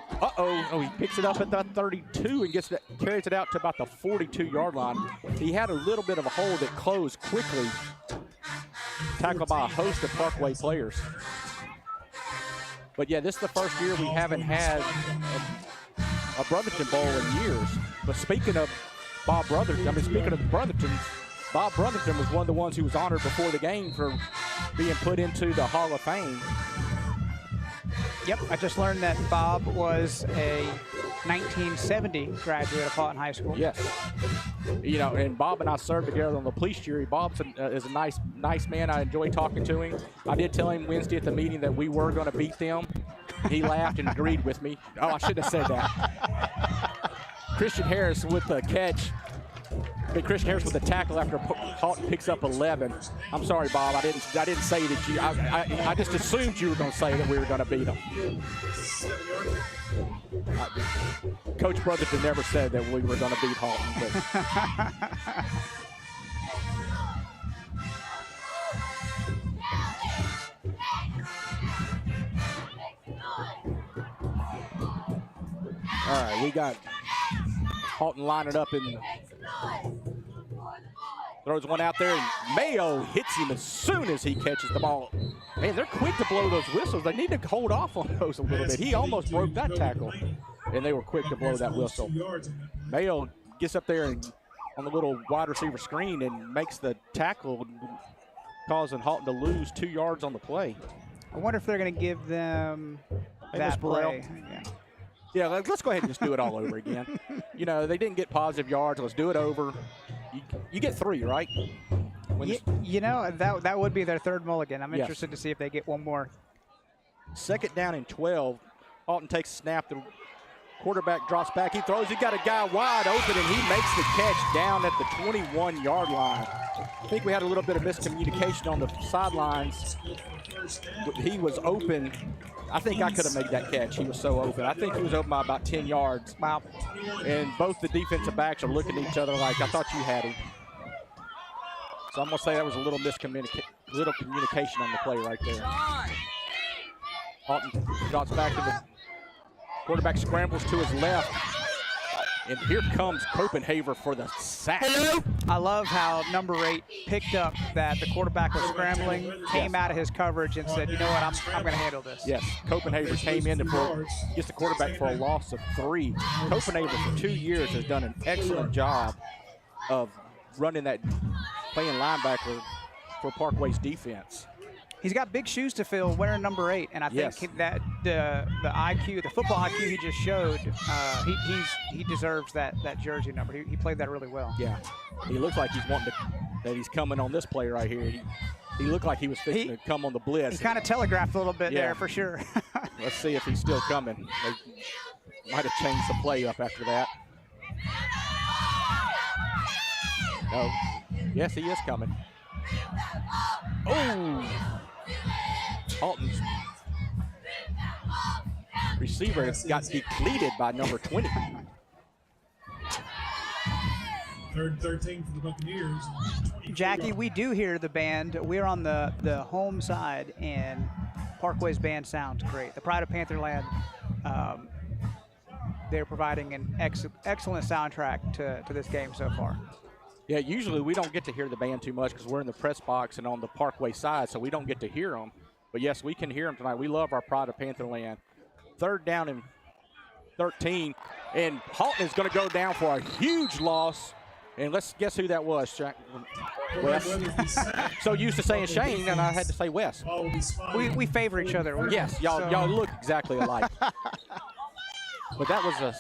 he picks it up at the 32 and carries it out to about the 42-yard line. He had a little bit of a hole that closed quickly, tackled by a host of Parkway players. But yeah, this is the first year we haven't had a Brotherton Bowl in years. But speaking of the Brothertons, Bob Brotherton was one of the ones who was honored before the game for being put into the Hall of Fame. Yep, I just learned that Bob was a 1970 graduate of Haughton High School. Yes. You know, and Bob and I served together on the police jury. Bob is a nice man. I enjoy talking to him. I did tell him Wednesday at the meeting that we were going to beat them. He laughed and agreed with me. Oh, I shouldn't have said that. Christian Harris with the catch. Christian Harris with the tackle after Haughton picks up 11. I'm sorry, Bob. I didn't say that you. I just assumed you were going to say that we were going to beat them. Coach Brotherton never said that we were going to beat Haughton. All right, we got Haughton lining up and throws one out there, and Mayo hits him as soon as he catches the ball. Man, they're quick to blow those whistles. They need to hold off on those a little bit. He almost broke that tackle, and they were quick to blow that whistle. Mayo gets up there and on the little wide receiver screen and makes the tackle, causing Haughton to lose 2 yards on the play. I wonder if they're going to give them that play. Yeah, let's go ahead and just do it all over again. You know, they didn't get positive yards. Let's do it over. You get 3, right? You know, that would be their third mulligan. I'm interested to see if they get one more. 2nd down and 12. Haughton takes a snap. The quarterback drops back. He throws. He got a guy wide open, and he makes the catch down at the 21-yard line. I think we had a little bit of miscommunication on the sidelines. He was open. I think I could have made that catch. He was so open. I think he was open by about 10 yards. Wow. And both the defensive backs are looking at each other like, I thought you had him. So I'm going to say that was a little communication on the play right there. Haughton drops back to the quarterback, scrambles to his left. And here comes Copenhagen for the sack. I love how number 8 picked up that the quarterback was scrambling, came out of his coverage, and said, you know what, I'm going to handle this. Yes, Copenhagen came in to gets the quarterback for a loss of 3. Copenhagen for 2 years has done an excellent job of running that, playing linebacker for Parkway's defense. He's got big shoes to fill wearing number 8, and I think that the IQ, the football IQ he just showed, he deserves that jersey number. He played that really well. Yeah, he looks like he's wanting to, that he's coming on this play right here. He looked like he was fixing to come on the blitz. He kind of telegraphed a little bit there for sure. Let's see if he's still coming. They might have changed the play up after that. No, yes, he is coming. Oh! Haughton's receiver got depleted by number 20. 3rd and 13 for the Buccaneers. Jackie, we do hear the band. We're on the home side, and Parkway's band sounds great. The Pride of Pantherland, they're providing an excellent soundtrack to this game so far. Yeah, usually we don't get to hear the band too much because we're in the press box and on the Parkway side, so we don't get to hear them. But yes, we can hear them tonight. We love our Pride of Pantherland. 3rd down and 13, and Haughton is going to go down for a huge loss. And let's guess who that was, Wes. So used to saying Shane, and I had to say Wes. We favor each other. Yes, y'all look exactly alike. But that was a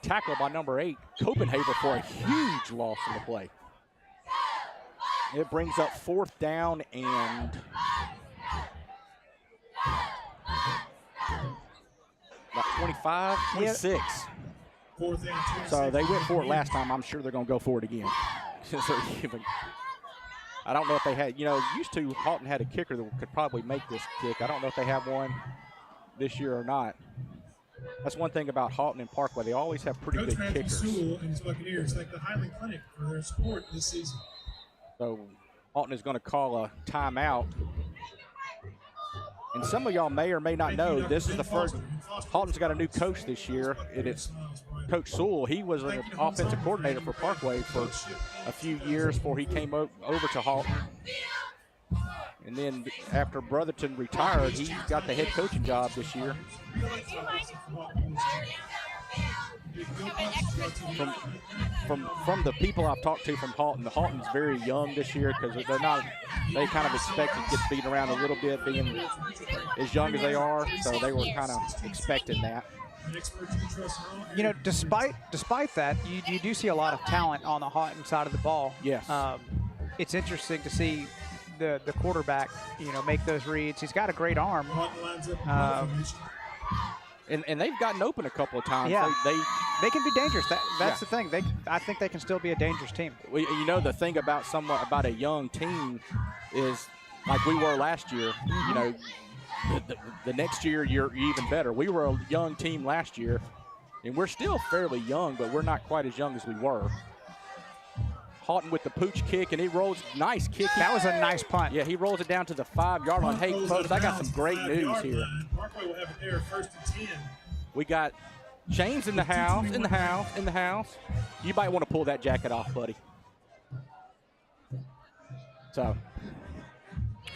tackle by number 8, Copenhagen, for a huge loss in the play. It brings up 4th down and about 25, 26. So they went for it last time. I'm sure they're going to go for it again. I don't know if they had, used to, Haughton had a kicker that could probably make this kick. I don't know if they have one this year or not. That's one thing about Haughton and Parkway. They always have pretty good kickers. Sewell and his Buccaneers thank the Highland Clinic for their support this season. So Haughton is going to call a timeout. And some of y'all may or may not know, this is the first. Haughton's got a new coach this year, and it's Coach Sewell. He was an offensive coordinator for Parkway for a few years before he came over to Haughton. And then after Brotherton retired, he got the head coaching job this year. From the people I've talked to from Haughton, the Haughton's very young this year because they kind of expect to get beat around a little bit being as young as they are, so they were kind of expecting that. Despite that, you do see a lot of talent on the Haughton side of the ball. Yes. It's interesting to see the quarterback, make those reads. He's got a great arm. And they've gotten open a couple of times. Yeah, they can be dangerous. That's the thing. I think they can still be a dangerous team. The thing about a young team is like we were last year. The next year you're even better. We were a young team last year, and we're still fairly young, but we're not quite as young as we were. Haughton with the pooch kick, and he rolls, nice kick. That was a nice punt. Yeah, he rolls it down to the 5-yard line. Hey, folks, I got some great news here. Parkway will have it there, 1st and 10. We got Shane's in the house, in the house. You might want to pull that jacket off, buddy. So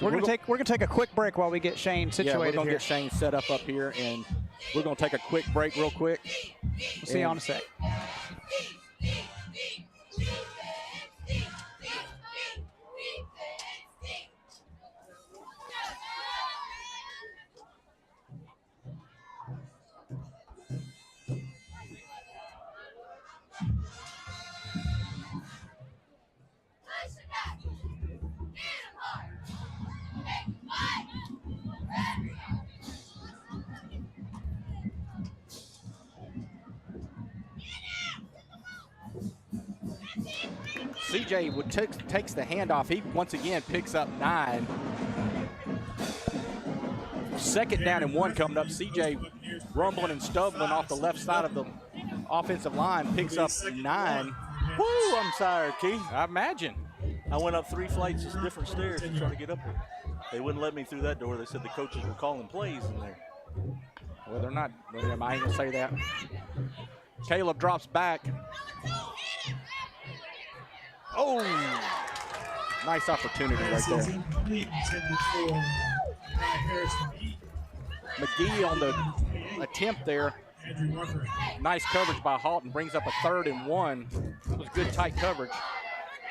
we're gonna take a quick break while we get Shane situated. Yeah, we're gonna get Shane set up here, and we're gonna take a quick break, real quick. We'll see you in a sec. CJ takes the handoff. He once again picks up 9. Second down and 1 coming up. CJ rumbling and stumbling off the left side of the offensive line, picks up 9. Woo, I'm tired, Keith. I imagine. I went up 3 flights of different stairs to try to get up here. They wouldn't let me through that door. They said the coaches were calling plays in there. Well, they're not. Well, I ain't gonna say that. Caleb drops back. Oh, nice opportunity right there. McGee on the attempt there. Nice coverage by Haughton, brings up a 3rd and 1. It was good tight coverage.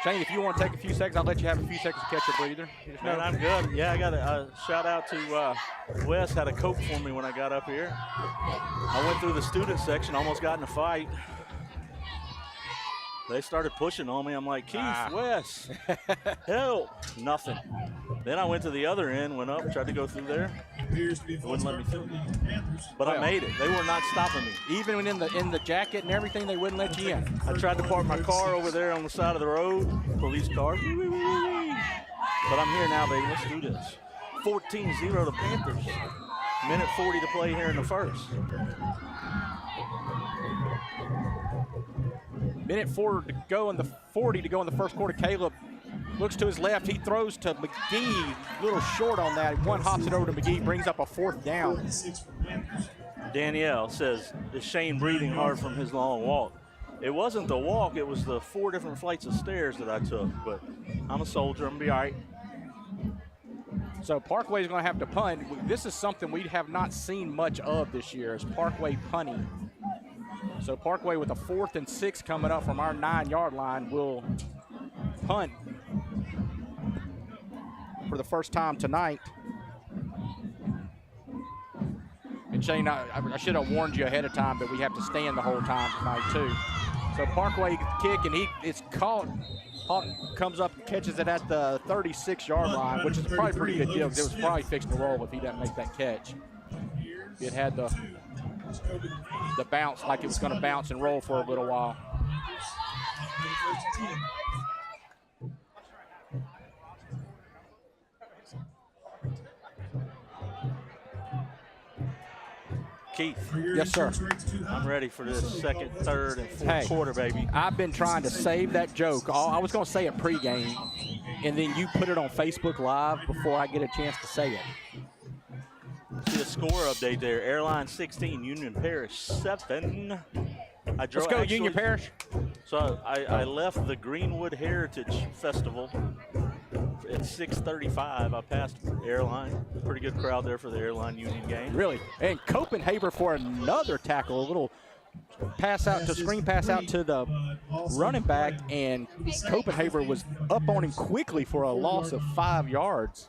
Shane, if you want to take a few seconds, I'll let you have a few seconds to catch a breather. Man, I'm good. Yeah, I got a shout out to Wes, had a Coke for me when I got up here. I went through the student section, almost got in a fight. They started pushing on me. I'm like, Keith, Wes, help. Nothing. Then I went to the other end, went up, tried to go through there. Wouldn't let me through. But I made it. They were not stopping me. Even in the jacket and everything, they wouldn't let you in. I tried to park my car over there on the side of the road, police car. But I'm here now, baby. Let's do this. 14-0 the Panthers. Minute 40 to play here in the first. Minute 40 to go in the first quarter. Caleb looks to his left. He throws to McGee. A little short on that. One hops it over to McGee, brings up a 4th down. Danielle says, is Shane breathing hard from his long walk? It wasn't the walk. It was the 4 different flights of stairs that I took. But I'm a soldier. I'm going to be all right. So Parkway's going to have to punt. This is something we have not seen much of this year, is Parkway punting. So Parkway with a 4th and 6 coming up from our 9-yard line will punt for the first time tonight. And Shane, I should have warned you ahead of time that we have to stand the whole time tonight too. So Parkway kick, and it's caught. Haughton comes up and catches it at the 36-yard line, which is probably a pretty good deal because it was probably fixing to roll if he doesn't make that catch. It had the bounce like it was going to bounce and roll for a little while. Keith. Yes, sir. I'm ready for this 2nd, 3rd, and 4th quarter, baby. I've been trying to save that joke. I was going to say it pregame, and then you put it on Facebook Live before I get a chance to say it. See a score update there. Airline 16, Union Parish 7. Let's go, Union Parish. So I left the Greenwood Heritage Festival at 6:35. I passed Airline. Pretty good crowd there for the Airline Union game. Really? And Copenhagen for another tackle, a little screen pass out to the running back, and Copenhagen was up on him quickly for a loss of 5 yards.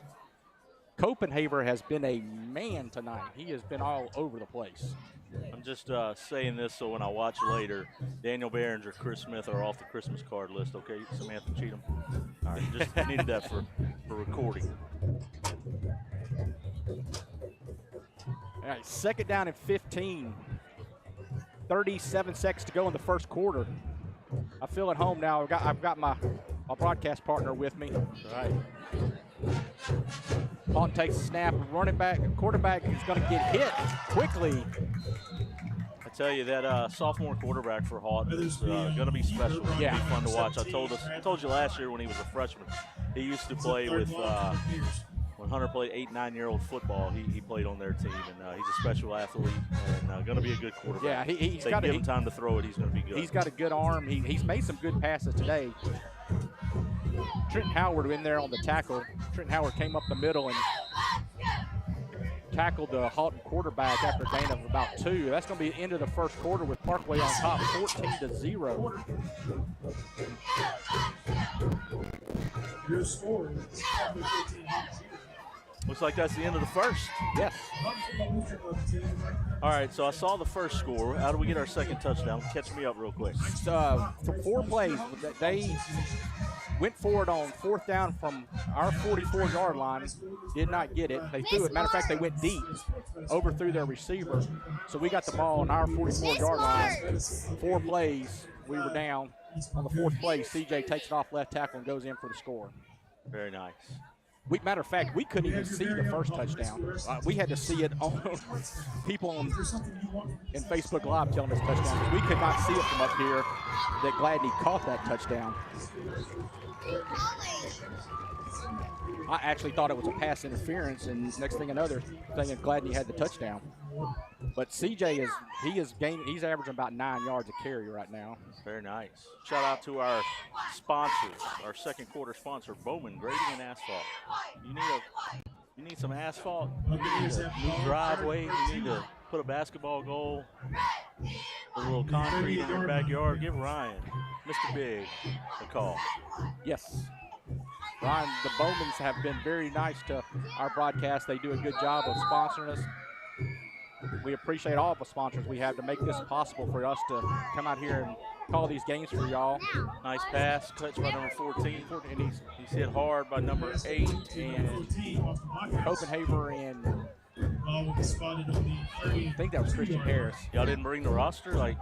Copenhagen has been a man tonight. He has been all over the place. I'm just saying this so when I watch later, Daniel Behrens or Chris Smith are off the Christmas card list, okay? Samantha Cheatham. All right, just needed that for recording. All right, 2nd down and 15. 37 seconds to go in the first quarter. I feel at home now. I've got my broadcast partner with me. All right. Haughton takes a snap. Quarterback is going to get hit quickly. I tell you, that sophomore quarterback for Haughton is going to be special. Yeah, be fun to watch. I told you last year when he was a freshman, he used to play with when Hunter played 8-, 9-year-old football. He played on their team, and he's a special athlete and going to be a good quarterback. Yeah, he's got give him time to throw it. He's going to be good. He's got a good arm. He's made some good passes today. Trenton Howard in there on the tackle. Trenton Howard came up the middle and tackled the Haughton quarterback after a gain of about 2. That's going to be the end of the first quarter with Parkway on top, 14-0. Your score is 15. Looks like that's the end of the first. Yes. All right, so I saw the first score. How do we get our second touchdown? Catch me up real quick. For 4 plays, they went forward on 4th down from our 44-yard line, did not get it. They threw it. Matter of fact, they went deep, overthrew their receiver. So we got the ball on our 44-yard line. 4 plays, we were down. On the fourth play, CJ takes it off left tackle and goes in for the score. Very nice. Matter of fact, we couldn't even see the first touchdown. We had to see it on people in Facebook Live telling us touchdown. We could not see it from up here that Gladney caught that touchdown. I actually thought it was a pass interference, and next thing another thing, Gladney had the touchdown. But CJ he's averaging about 9 yards a carry right now. Very nice. Shout out to our sponsors, our second quarter sponsor, Bowman Grading and Asphalt. You need some asphalt, you need a new driveway, you need to put a basketball goal, a little concrete in your backyard. Give Ryan, Mr. Big, a call. Yes. Ryan, the Bowmans have been very nice to our broadcast. They do a good job of sponsoring us. We appreciate all of the sponsors we have to make this possible for us to come out here and call these games for y'all. Nice pass, clutch by number 14, and he's hit hard by number 8, and Copenhagen and I think that was Christian Harris. Y'all didn't bring the roster? Like,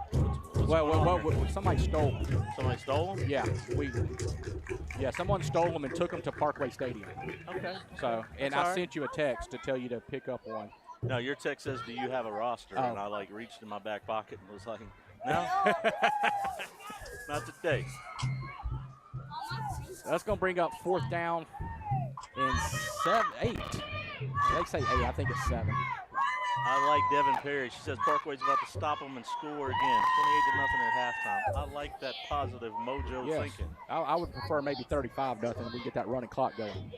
well, somebody stole them. Somebody stole them? Yeah, someone stole them and took them to Parkway Stadium. Okay. So, and I sent you a text to tell you to pick up one. No, your text says, do you have a roster? Oh. And I reached in my back pocket and was like, no, not today. That's going to bring up fourth down and 8. They say 8, I think it's 7. I like Devin Perry. She says Parkway's about to stop them and score again. 28-0 at halftime. I like that positive mojo thinking. I would prefer maybe 35-0. We get that running clock going.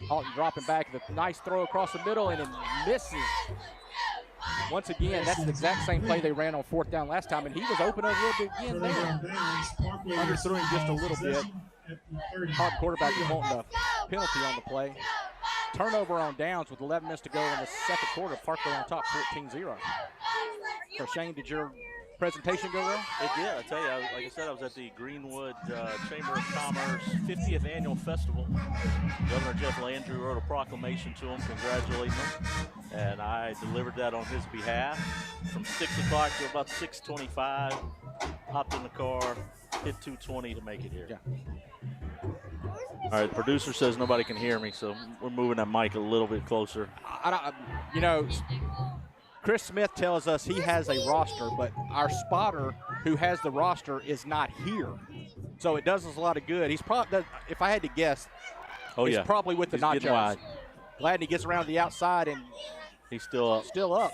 Haughton dropping back, the nice throw across the middle, and it misses. Once again, that's the exact same play they ran on fourth down last time, and he was open a little bit again there. Underthrew him just a little bit. Haughton quarterback is wanting a penalty on the play. Turnover on downs with 11 minutes to go in the second quarter. Parkway on top, 14-0. So Shane, did your presentation go well? It did. I tell you, like I said, I was at the Greenwood Chamber of Commerce 50th Annual Festival. Governor Jeff Landry wrote a proclamation to him congratulating him, and I delivered that on his behalf. From 6 o'clock to about 6:25, hopped in the car, hit 220 to make it here. Yeah. All right, the producer says nobody can hear me, so we're moving that mic a little bit closer. Chris Smith tells us he has a roster, but our spotter who has the roster is not here. So it does us a lot of good. He's probably, if I had to guess, he's probably with the nachos. Gladney gets around the outside and he's still up. Still up.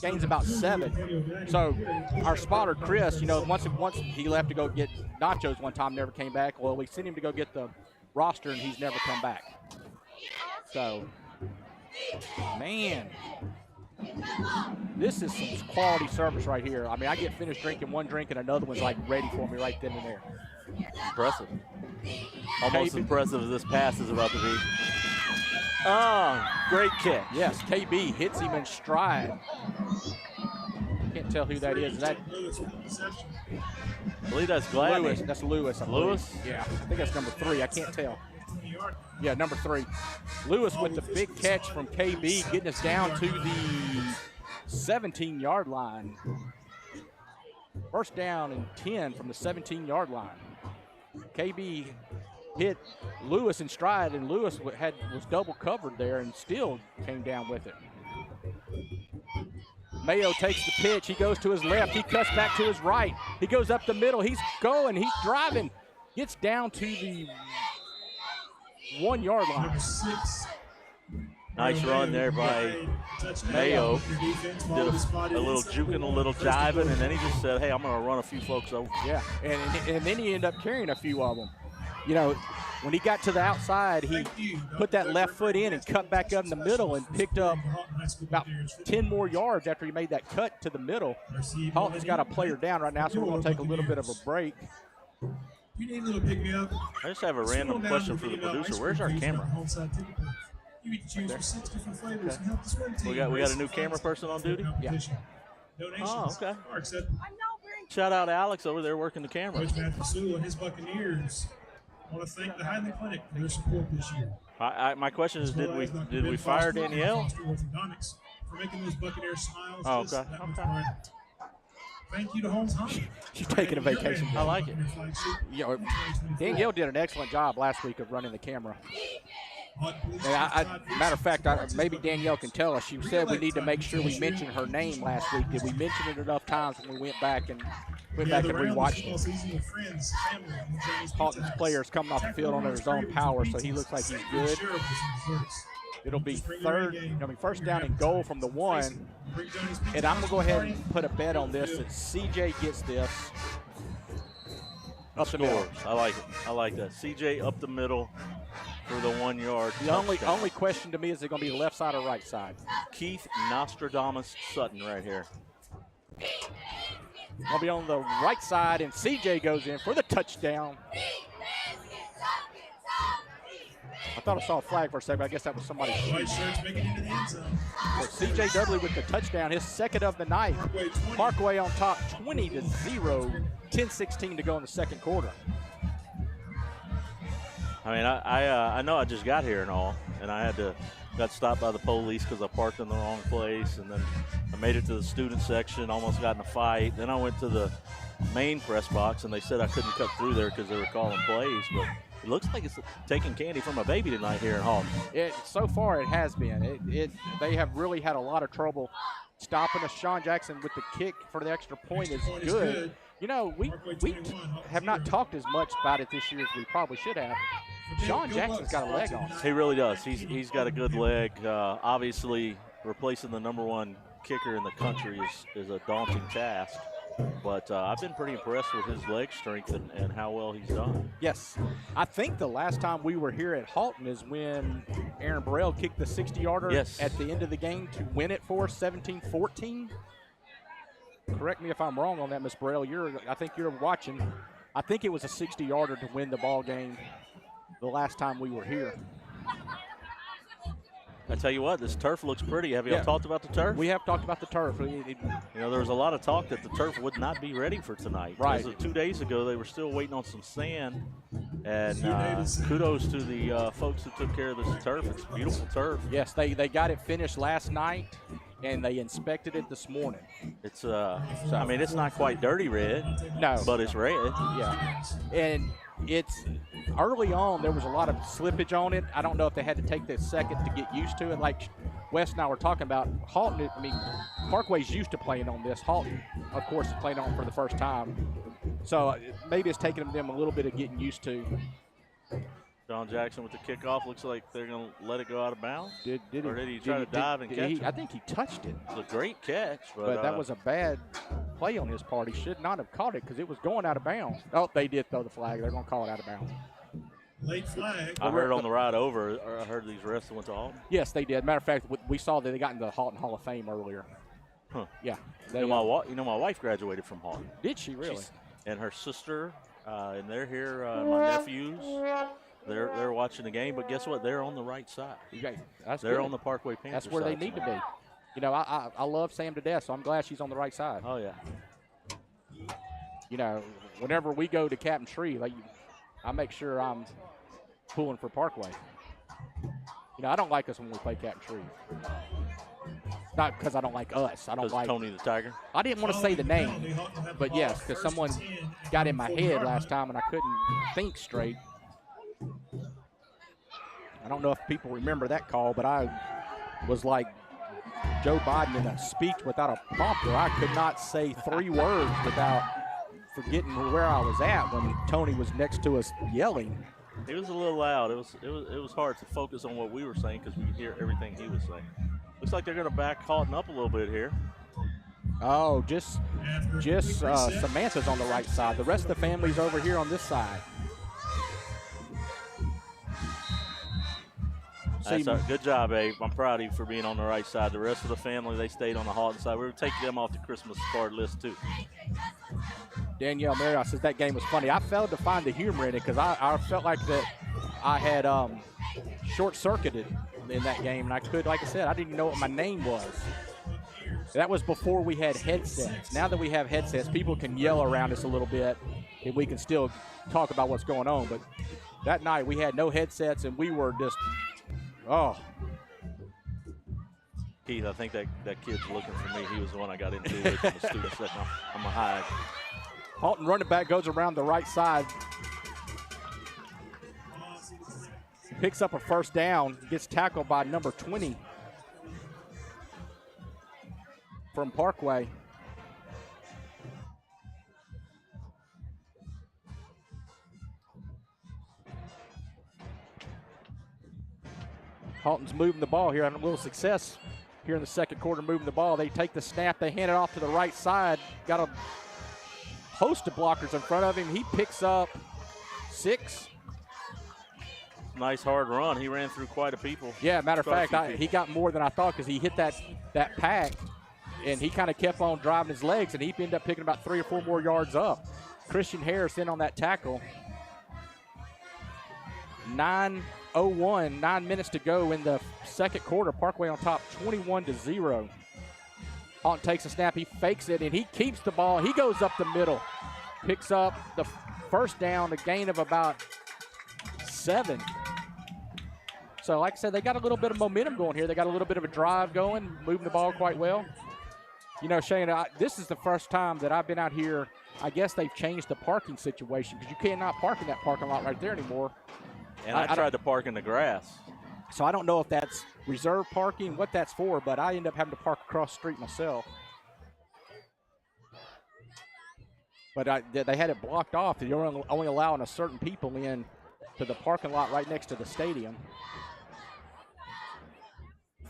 Gains about 7. So our spotter, Chris, once he left to go get nachos one time, never came back. Well, we sent him to go get the roster, and he's never come back. So, man, this is some quality service right here. I mean, I get finished drinking one drink, and another one's ready for me right then and there. Impressive. Almost impressive as this pass is about to be. Oh, great catch. Yes, KB hits him in stride. Can't tell who that is. Is that I believe that's Gladney. Lewis. That's Lewis. Lewis? Yeah, I think that's number 3. I can't tell. Yeah, number 3. Lewis with the big catch from KB, getting us down to the 17-yard line. First down and 10 from the 17-yard line. KB hit Lewis in stride, and Lewis was double covered there and still came down with it. Mayo takes the pitch. He goes to his left. He cuts back to his right. He goes up the middle. He's going. He's driving. Gets down to the 1-yard line. Nice run there by Mayo. Did a little juking, a little jiving, and then he just said, hey, I'm going to run a few folks over. Yeah, and then he ended up carrying a few of them. When he got to the outside, he put that left foot in and cut back up in the middle and picked up about 10 more yards after he made that cut to the middle. Haughton's got a player down right now, so we're going to take a little bit of a break. I just have a random question for the producer. Where's our camera? We got a new camera person on duty? Yeah. Oh, okay. Shout out to Alex over there working the camera. Coach Matthew Sewell and his Buccaneers want to thank the Highland Clinic for their support this year. My question is, did we fire Danielle? For making those Buccaneers smiles. Oh, okay. Thank you to Holmes Honda. She's taking a vacation. I like it. You know, Danielle did an excellent job last week of running the camera. And matter of fact, maybe Danielle can tell us. She said we need to make sure we mention her name last week. Did we mention it enough times when we went back and rewatched it? Haughton's players coming off the field on his own power, so he looks like he's good. It'll be first down and goal from the 1. And I'm going to go ahead and put a bet on this that CJ gets this up the middle. I like it. I like that. CJ up the middle for the 1 yard. The only question to me is it going to be the left side or right side? Keith Nostradamus Sutton right here. I'll be on the right side, and CJ goes in for the touchdown. I thought I saw a flag for a second, but I guess that was somebody shooting. CJ Dudley with the touchdown, his second of the night. Parkway on top, 20-0, 10-16 to go in the second quarter. I mean, I know I just got here and all, and I got stopped by the police because I parked in the wrong place, and then I made it to the student section, almost got in a fight. Then I went to the main press box, and they said I couldn't cut through there because they were calling plays, but it looks like it's taking candy from a baby tonight here in Haughton. So far it has been. They have really had a lot of trouble stopping us. Sean Jackson with the kick for the extra point is good. You know, we have not talked as much about it this year as we probably should have. Sean Jackson's got a leg on him. He really does. He's got a good leg. Obviously, replacing the #1 kicker in the country is a daunting task. But I've been pretty impressed with his leg strength and how well he's done. Yes. I think the last time we were here at Haughton is when Aaron Burrell kicked the 60-yarder at the end of the game to win it for us, 17-14. Correct me if I'm wrong on that, Miss Burrell. I think you're watching. I think it was a 60-yarder to win the ball game the last time we were here. I tell you what, this turf looks pretty. Have y'all talked about the turf? We have talked about the turf. You know, there was a lot of talk that the turf would not be ready for tonight. Right. As of 2 days ago, they were still waiting on some sand. And kudos to the folks who took care of this turf. It's beautiful turf. Yes, they got it finished last night, and they inspected it this morning. It's I mean, it's not quite dirty red. No. But it's red. Yeah. And it's early on, there was a lot of slippage on it. I don't know if they had to take this second to get used to it. Like Wes and I were talking about, Haughton, I mean, Parkway's used to playing on this. Haughton, of course, is playing on it for the first time. So maybe it's taking them a little bit of getting used to. John Jackson with the kickoff. Looks like they're going to let it go out of bounds. Did he try to dive and catch it? I think he touched it. It was a great catch. But that was a bad play on his part. He should not have caught it because it was going out of bounds. Oh, they did throw the flag. They're going to call it out of bounds. Late flag. I heard on the ride over, I heard these refs went to Haughton. Yes, they did. Matter of fact, we saw that they got into the Haughton Hall of Fame earlier. Huh. Yeah. You know, my wife graduated from Haughton. Did she really? And her sister, and they're here, my nephews. They're watching the game, but guess what? They're on the right side. They're on the Parkway Panthers. That's where they need to be. You know, I love Sam to death, so I'm glad she's on the right side. Oh, yeah. You know, whenever we go to Captain Tree, I make sure I'm pulling for Parkway. You know, I don't like us when we play Captain Tree. Not because I don't like us. I don't like Tony the Tiger. I didn't want to say the name, but yes, because someone got in my head last time and I couldn't think straight. I don't know if people remember that call, but I was like Joe Biden in a speech without a prompter. I could not say 3 words without forgetting where I was at when Tony was next to us yelling. It was a little loud. It was hard to focus on what we were saying because we could hear everything he was saying. Looks like they're going to back Haughton up a little bit here. Oh, just Samantha's on the right side. The rest of the family's over here on this side. Good job, Abe. I'm proud of you for being on the right side. The rest of the family, they stayed on the Haughton side. We were taking them off the Christmas card list, too. Danielle Marriott says that game was funny. I failed to find the humor in it because I felt like that I had short-circuited in that game, and I could, like I said, I didn't even know what my name was. That was before we had headsets. Now that we have headsets, people can yell around us a little bit, and we can still talk about what's going on. But that night we had no headsets, and we were just, Keith, I think that kid's looking for me. He was the one I got into with from the student section. I'm a hide. Haughton running back goes around the right side. Picks up a first down, gets tackled by number 20 from Parkway. Haughton's moving the ball here, having a little success here in the second quarter moving the ball. They take the snap, they hand it off to the right side. Got a host of blockers in front of him. He picks up 6. Nice hard run. He ran through quite a people. Yeah, matter of fact, he got more than I thought because he hit that pack, and he kind of kept on driving his legs, and he ended up picking about 3 or 4 more yards up. Christian Harris in on that tackle. 9:01, 9 minutes to go in the second quarter. Parkway on top, 21-0. Haughton takes a snap, he fakes it, and he keeps the ball. He goes up the middle, picks up the first down, a gain of about 7. So, like I said, they got a little bit of momentum going here. They got a little bit of a drive going, moving the ball quite well. You know, Shane, this is the first time that I've been out here. I guess they've changed the parking situation because you cannot park in that parking lot right there anymore. And I tried to park in the grass. So I don't know if that's reserved parking, what that's for, but I end up having to park across the street myself. But they had it blocked off. They're only allowing a certain people in to the parking lot right next to the stadium.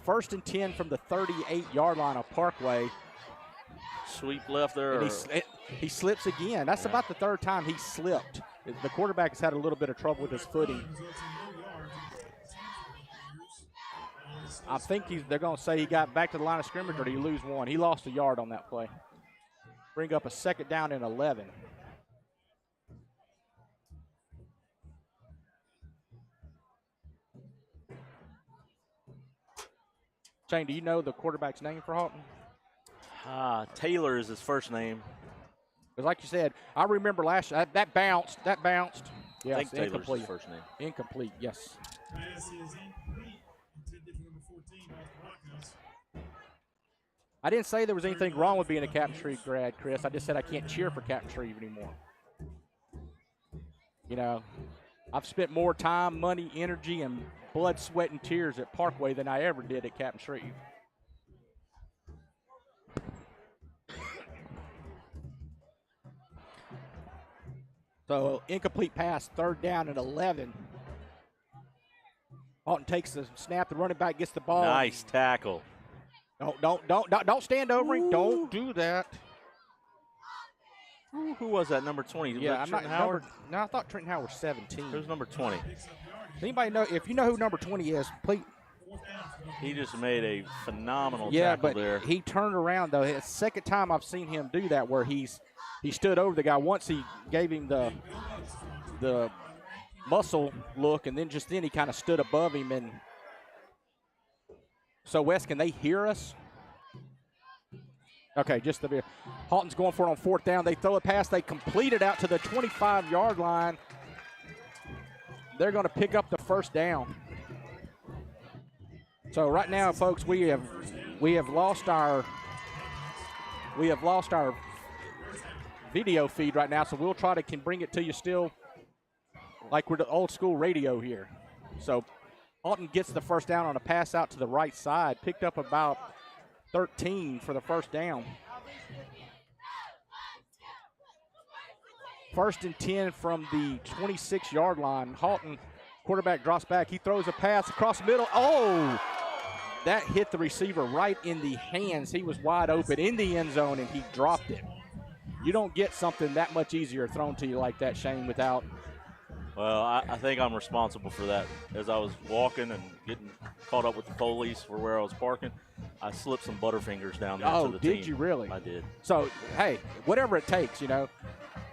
First and 10 from the 38-yard line of Parkway. Sweep left there. And he slips again. That's about the 3rd time he slipped. The quarterback has had a little bit of trouble with his footing. I think they're going to say he got back to the line of scrimmage, or did he lose 1? He lost a yard on that play. Bring up a 2nd down and 11. Shane, do you know the quarterback's name for Haughton? Taylor is his first name. Because like you said, I remember last year, that bounced. Yes, I think Taylor's incomplete. his first name. Incomplete, yes. Pass is incomplete. Intended for number 14, Broncos. I didn't say there was anything wrong with being a Captain Shreve grad, Chris. I just said I can't cheer for Captain Shreve anymore. You know, I've spent more time, money, energy, and blood, sweat, and tears at Parkway than I ever did at Captain Shreve. So, incomplete pass, 3rd down and 11. Haughton takes the snap, the running back gets the ball. Nice tackle. Don't stand over him. Don't do that. Who was that, number 20? Yeah, I'm not Howard? No, I thought Trenton Howard was 17. Who's number 20? Does anybody know? If you know who number 20 is, please. He just made a phenomenal Yeah, tackle but there. he turned around, though. It's the 2nd time I've seen him do that where he stood over the guy. Once he gave him the muscle look, and then he kind of stood above him. And so, Wes, can they hear us? Okay, just the Haughton's going for it on 4th down. They throw it past. They complete it out to the 25-yard line. They're going to pick up the first down. So right now, folks, we have lost our video feed right now. So we'll try to bring it to you still like we're the old school radio here. So Haughton gets the first down on a pass out to the right side. Picked up about 13 for the first down. 1st and 10 from the 26-yard line. Haughton, quarterback drops back. He throws a pass across the middle. Oh, that hit the receiver right in the hands. He was wide open in the end zone, and he dropped it. You don't get something that much easier thrown to you like that, Shane, without. Well, I think I'm responsible for that. As I was walking and getting caught up with the police for where I was parking, I slipped some Butterfingers down there to the team. Oh, did you really? I did. So, hey, whatever it takes, you know.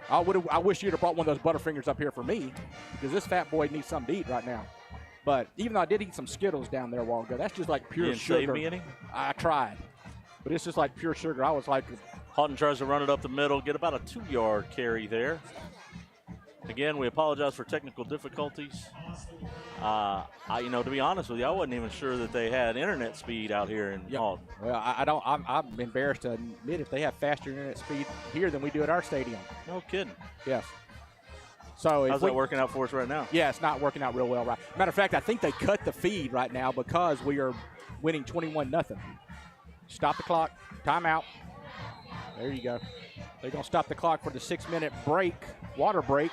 I wish you'd have brought one of those Butterfingers up here for me, because this fat boy needs something to eat right now. But even though I did eat some Skittles down there a while ago, that's just like pure You didn't sugar. save me any? I tried, but it's just like pure sugar. I was like, Haughton tries to run it up the middle, get about a 2-yard carry there. Again, we apologize for technical difficulties. To be honest with you, I wasn't even sure that they had internet speed out here in Haughton. Well, I'm embarrassed to admit if they have faster internet speed here than we do at our stadium. No kidding. Yes. So how's that working out for us right now? Yeah, it's not working out real well. Right. Matter of fact, I think they cut the feed right now because we are winning 21-0. Stop the clock. Timeout. There you go. They're going to stop the clock for the 6-minute break, water break.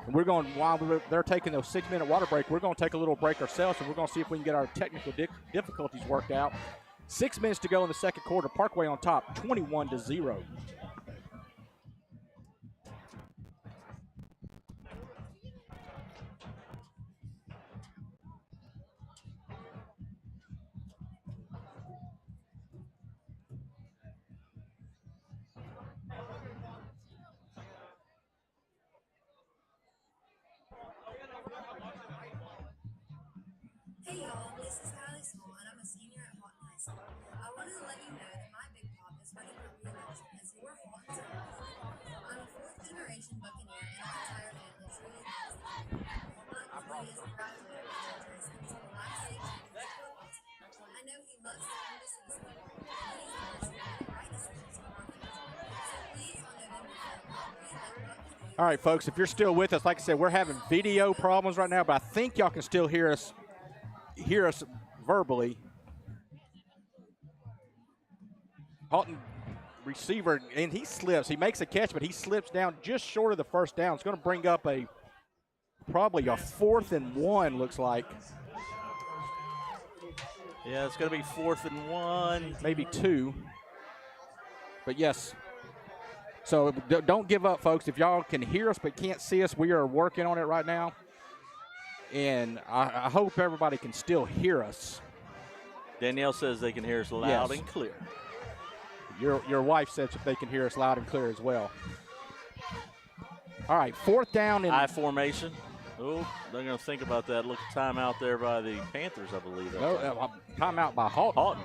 And we're going, while they're taking those 6-minute water break, we're going to take a little break ourselves, and we're going to see if we can get our technical difficulties worked out. 6 minutes to go in the second quarter. Parkway on top, 21-0. Hey y'all, this is Kylie Small and I'm a senior at Haughton High School. I wanted to let you know that my big pop is running for re-election as your Haughton town president. I'm a fourth-generation Buccaneer and our entire family truly loves the game. My boy is a graduate of Georgia until the last 6 years of football team. I know he loves to come to see some football, and he's the person who made the right decisions for our future. So please, on November 5th, operate like Buccaneers. All right, folks, if you're still with us, like I said, we're having video problems right now, but I think y'all can still hear us verbally. Haughton receiver, and he slips. He makes a catch, but he slips down just short of the first down. It's going to bring up probably a 4th and 1, looks like. Yeah, it's going to be 4th and 1. Maybe 2. But yes. So don't give up, folks. If y'all can hear us but can't see us, we are working on it right now. And I hope everybody can still hear us. Danielle says they can hear us loud and clear. Your wife says if they can hear us loud and clear as well. All right, 4th down in I formation. Oh, they're going to think about that. Look, timeout there by the Panthers, I believe. No, timeout by Haughton. Haughton.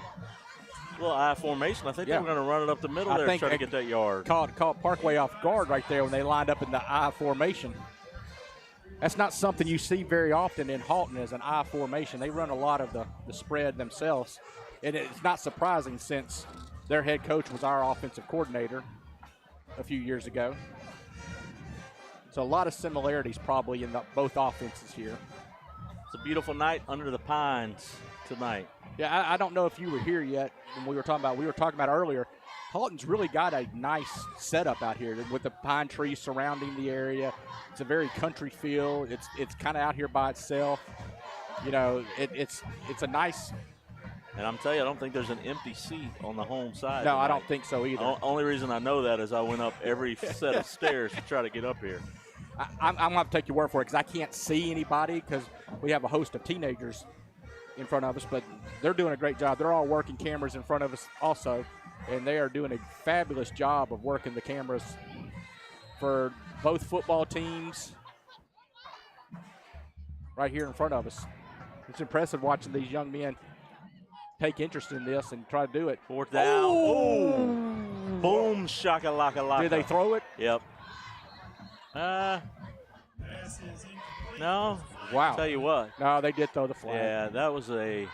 Well, I formation. I think they were going to run it up the middle there, try to get that yard. Caught Parkway off guard right there when they lined up in the I formation. That's not something you see very often in Haughton as an I formation. They run a lot of the spread themselves. And it's not surprising since their head coach was our offensive coordinator a few years ago. So a lot of similarities probably in both offenses here. It's a beautiful night under the pines tonight. Yeah, I don't know if you were here yet when we were talking about earlier. Haughton's really got a nice setup out here with the pine trees surrounding the area. It's a very country feel. It's kind of out here by itself. You know, it's a nice. And I'm telling you, I don't think there's an empty seat on the home side. No, tonight. I don't think so either. Only reason I know that is I went up every set of stairs to try to get up here. I'm going to have to take your word for it because I can't see anybody because we have a host of teenagers in front of us, but they're doing a great job. They're all working cameras in front of us also, and they are doing a fabulous job of working the cameras for both football teams right here in front of us. It's impressive watching these young men take interest in this and try to do it. 4th down. Oh! Boom, shaka-laka-laka. Did they throw it? Yep. No. Wow. Tell you what. No, they did throw the flag. Yeah, that was a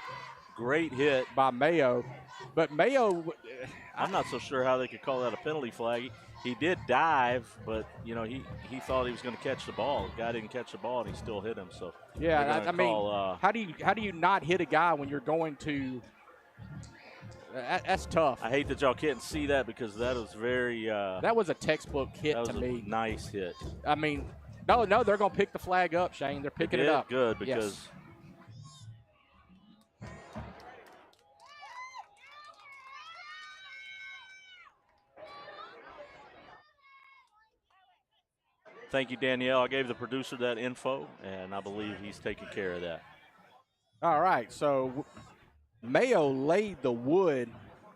great hit by Mayo. But Mayo, I'm not so sure how they could call that a penalty flag. He did dive, but you know he thought he was going to catch the ball. The guy didn't catch the ball, and he still hit him. So yeah, I mean, how do you not hit a guy when you're going to? That's tough. I hate that y'all can't see that because that was very. That was a textbook hit to me. That was a nice hit. I mean, no, they're going to pick the flag up, Shane. They're picking it up. Good because. Yes. Thank you, Danielle. I gave the producer that info, and I believe he's taking care of that. All right, so Mayo laid the wood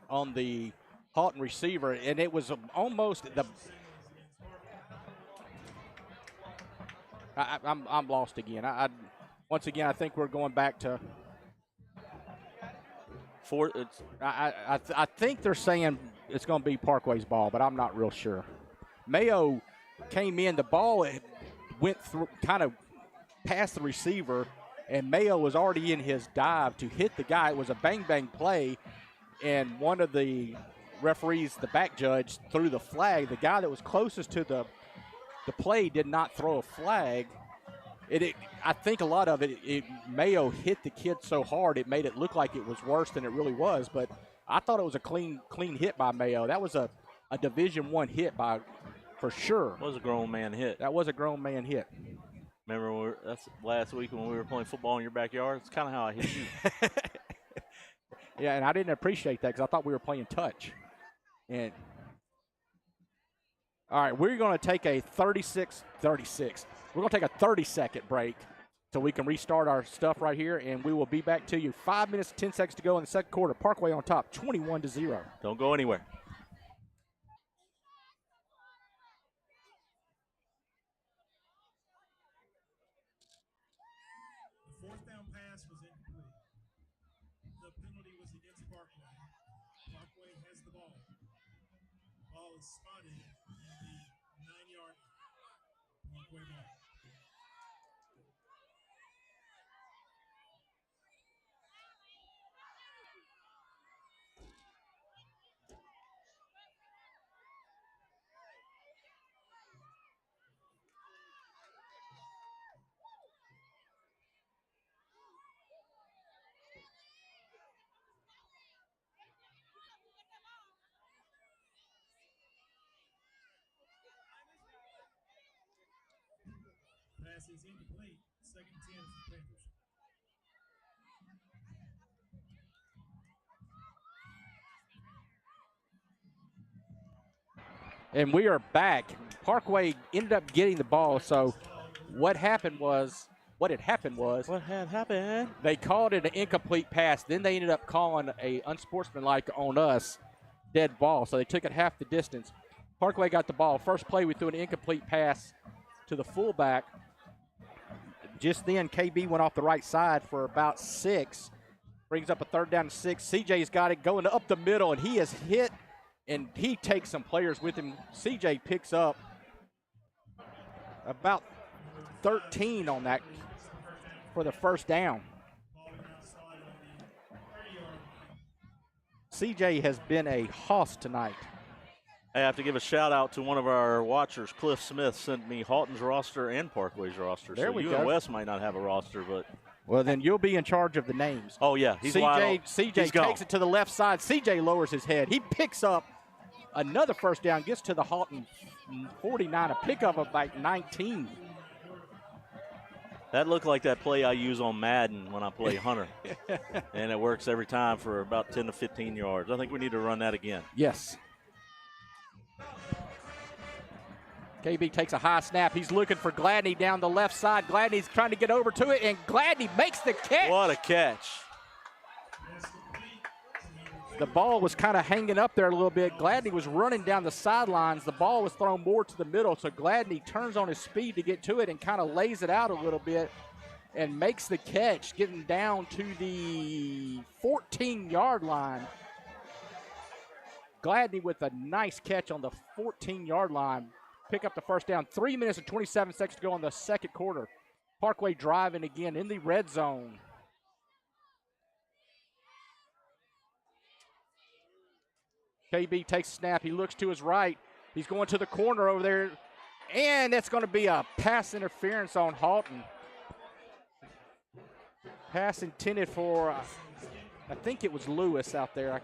on the Haughton receiver, and it was almost the – I'm lost again. Once again, I think we're going back to – I think they're saying it's going to be Parkway's ball, but I'm not real sure. Mayo – came in, the ball went through, kind of past the receiver, and Mayo was already in his dive to hit the guy. It was a bang-bang play, and one of the referees, the back judge, threw the flag. The guy that was closest to the play did not throw a flag. I think a lot of it, Mayo hit the kid so hard it made it look like it was worse than it really was, but I thought it was a clean hit by Mayo. That was a Division I hit for sure. It was a grown man hit. That was a grown man hit. Remember, that's last week when we were playing football in your backyard? It's kind of how I hit you. Yeah, and I didn't appreciate that because I thought we were playing touch. And all right, we're going to take a 36. We're going to take a 30-second break so we can restart our stuff right here, and we will be back to you. 5 minutes, 10 seconds to go in the second quarter. Parkway on top, 21-0. Don't go anywhere. The fourth down pass was incomplete. The penalty was against Parkway. Parkway has the ball. The ball is spotted in the 9-yard line. Parkway ball. Pass is incomplete. Second 10 for the Panthers. And we are back. Parkway ended up getting the ball, so what had happened was they called it an incomplete pass. Then they ended up calling a unsportsmanlike on us dead ball, so they took it half the distance. Parkway got the ball. First play, we threw an incomplete pass to the fullback. Just then, KB went off the right side for about 6. Brings up a third down and 6. CJ's got it going up the middle, and he is hit, and he takes some players with him. CJ picks up about 13 on that for the first down. CJ has been a hoss tonight. I have to give a shout out to one of our watchers, Cliff Smith, sent me Haughton's roster and Parkway's roster. There so we you go. and Wes might not have a roster, but Well, then you'll be in charge of the names. oh yeah, he's wide open. CJ He's gone. takes it to the left side. CJ lowers his head. He picks up another first down, gets to the Haughton 49, a pickup of like 19. That looked like that play I use on Madden when I play Hunter, and it works every time for about 10 to 15 yards. I think we need to run that again. Yes. KB takes a high snap. He's looking for Gladney down the left side. Gladney's trying to get over to it, and Gladney makes the catch. What a catch. The ball was kind of hanging up there a little bit. Gladney was running down the sidelines. The ball was thrown more to the middle, so Gladney turns on his speed to get to it and kind of lays it out a little bit and makes the catch, getting down to the 14-yard line. Gladney with a nice catch on the 14-yard line. Pick up the first down. 3 minutes and 27 seconds to go in the second quarter. Parkway driving again in the red zone. KB takes a snap. He looks to his right. He's going to the corner over there. And that's going to be a pass interference on Haughton. Pass intended for, I think it was Lewis out there.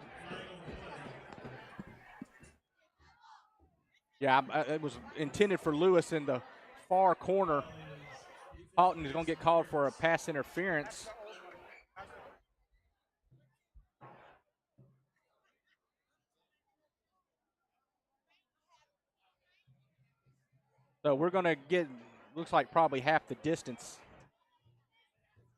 Yeah, it was intended for Lewis in the far corner. Haughton is going to get called for a pass interference. So we're going to get, looks like probably half the distance.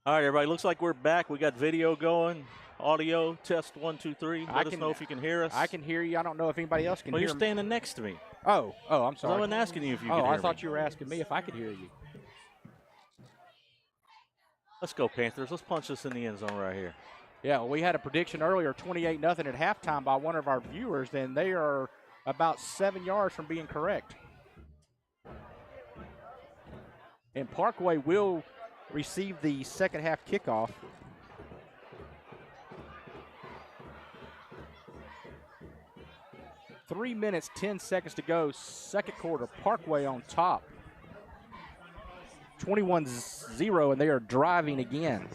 All right, everybody, looks like we're back. We got video going, audio, test 1, 2, 3. Let us know if you can hear us. I can hear you. I don't know if anybody else can Well, hear you're me. standing next to me. Oh, I'm So sorry. I wasn't asking you if you could Oh, hear I thought me. you were asking me if I could hear you. Let's go, Panthers. Let's punch this in the end zone right here. Yeah, well, we had a prediction earlier, 28-0 at halftime by one of our viewers, and they are about 7 yards from being correct. And Parkway will receive the second half kickoff. Three minutes, 10 seconds to go. Second quarter, Parkway on top. 21-0, and they are driving again.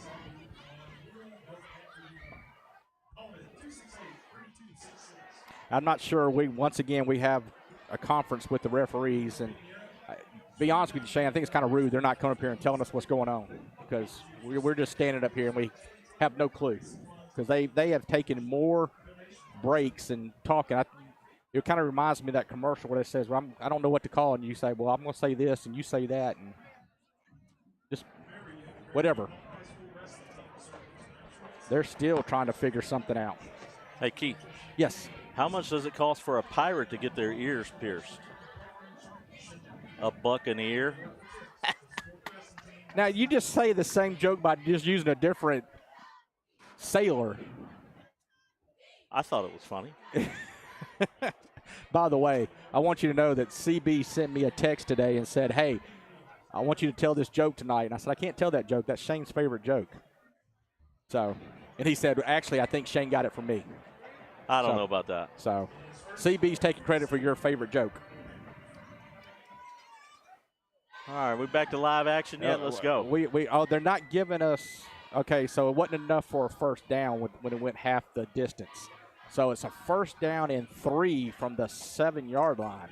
I'm not sure. Once again, we have a conference with the referees, and be honest with you, Shane, I think it's kind of rude. They're not coming up here and telling us what's going on, because we're just standing up here and we have no clue, because they have taken more breaks and talking. It kind of reminds me of that commercial where it says, well, I don't know what to call, and you say, well, I'm going to say this, and you say that, and just whatever. They're still trying to figure something out. Hey, Keith. Yes. How much does it cost for a pirate to get their ears pierced? $1 an ear? Now, you just say the same joke by just using a different sailor. I thought it was funny. By the way, I want you to know that CB sent me a text today and said, hey, I want you to tell this joke tonight. And I said, I can't tell that joke. That's Shane's favorite joke. So, and he said, actually, I think Shane got it from me. I don't know about that. So, CB's taking credit for your favorite joke. All right, we back to live action yet? Let's go. They're not giving us, okay, so it wasn't enough for a first down when it went half the distance. So it's a first down and 3 from the 7-yard line.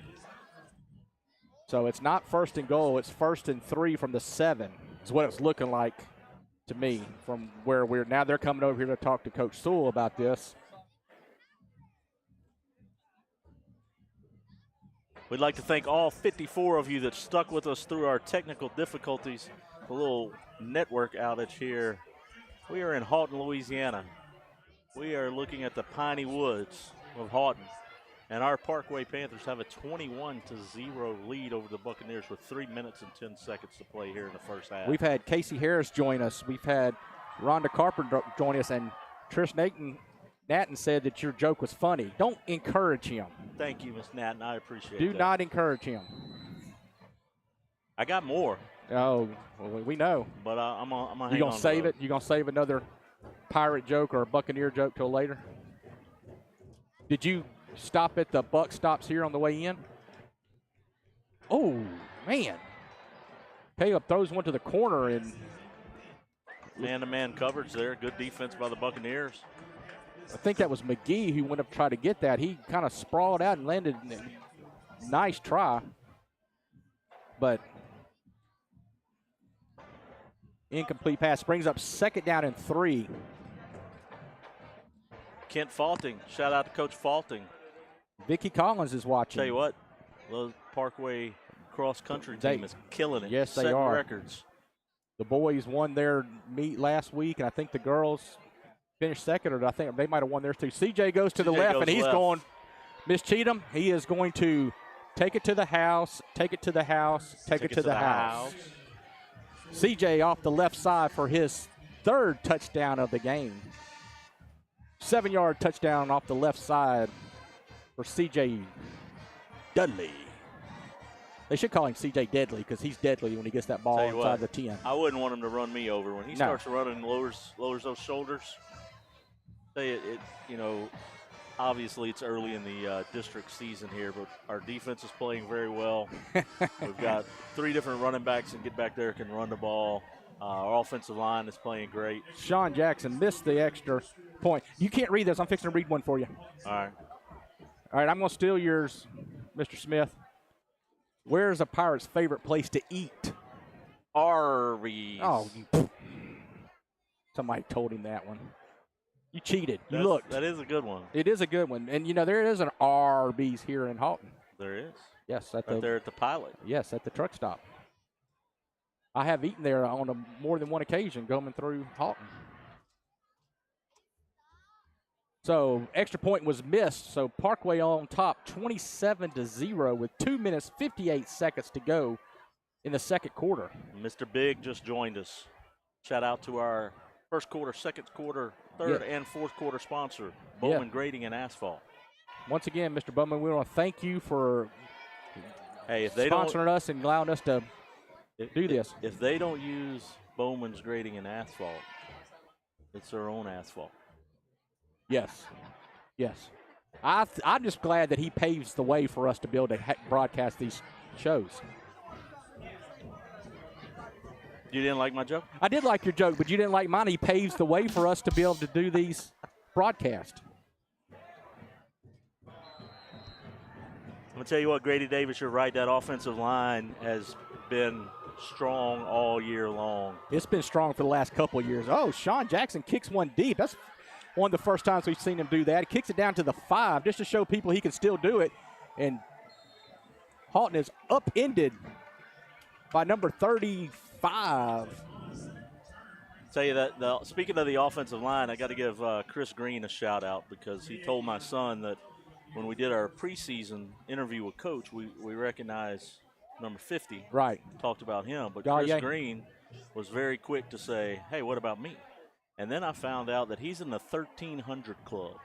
So it's not first and goal, it's first and 3 from the 7 is what it's looking like to me from where now they're coming over here to talk to Coach Sewell about this. We'd like to thank all 54 of you that stuck with us through our technical difficulties, a little network outage here. We are in Haughton, Louisiana. We are looking at the piney woods of Haughton, and our Parkway Panthers have a 21-0 lead over the Buccaneers with 3 minutes and 10 seconds to play here in the first half. We've had Casey Harris join us. We've had Rhonda Carpenter join us, and Trish Natton said that your joke was funny. Don't encourage him. Thank you, Miss Natton. I appreciate Do that. not encourage him. I got more. Oh, well, we know. But I'm going to hang on. You going to save it? You going to save another pirate joke or a Buccaneer joke till later? Did you stop at the buck stops here on the way in? Oh, man. Caleb throws one to the corner, and man-to-man coverage there. Good defense by the Buccaneers. I think that was McGee who went up to try to get that. He kind of sprawled out and landed. Nice try. But incomplete pass brings up second down and 3. Kent Faulting. Shout out to Coach Faulting. Vicky Collins is watching. Tell you what, the Parkway cross-country team is killing it. Yes, they setting are. records. The boys won their meet last week, and I think the girls finished second, or I think they might have won theirs too. CJ goes to the left, and he's going, Miss Cheatham, he is going to take it to the house, take it to the house, take it to the house. CJ off the left side for his 3rd touchdown of the game. 7-yard touchdown off the left side for CJ Dudley. They should call him CJ Deadly because he's deadly when he gets that ball inside the 10. I wouldn't want him to run me over. When he starts running, lowers those shoulders. Obviously it's early in the district season here, but our defense is playing very well. We've got 3 different running backs that get back there can run the ball. Our offensive line is playing great. Sean Jackson missed the extra point. You can't read this. I'm fixing to read one for you. All right, I'm going to steal yours, Mr. Smith. Where's a Pirate's favorite place to eat? Arby's. Oh, somebody told him that one. You cheated. You looked. That is a good one. It is a good one. And, there is an Arby's here in Haughton. There is. Yes. There at the Pilot. Yes, at the truck stop. I have eaten there on more than one occasion going through Haughton. So, extra point was missed. So, Parkway on top, 27-0 with 2 minutes, 58 seconds to go in the second quarter. Mr. Big just joined us. Shout out to our first quarter, second quarter, third, and fourth quarter sponsor, Bowman Grading and Asphalt. Once again, Mr. Bowman, we want to thank you for if they sponsoring us and allowing us to do this. If they don't use Bowmans Grading and Asphalt. It's their own asphalt. Yes. Yes. I'm just glad that he paves the way for us to be able to broadcast these shows. You didn't like my joke? I did like your joke, but you didn't like mine. He paves the way for us to be able to do these broadcasts. I'm going to tell you what, Grady Davis, you're right. That offensive line has been strong all year long. It's been strong for the last couple of years. Oh, Sean Jackson kicks one deep. That's one of the first times we've seen him do that. He kicks it down to the 5 just to show people he can still do it. And Haughton is upended by number 35. Tell you that, speaking of the offensive line, I got to give Chris Green a shout out because he told my son that when we did our preseason interview with Coach, we recognized number 50. Right. Talked about him. But Oh, Chris yeah. Green was very quick to say, hey, what about me? And then I found out that he's in the 1,300 club.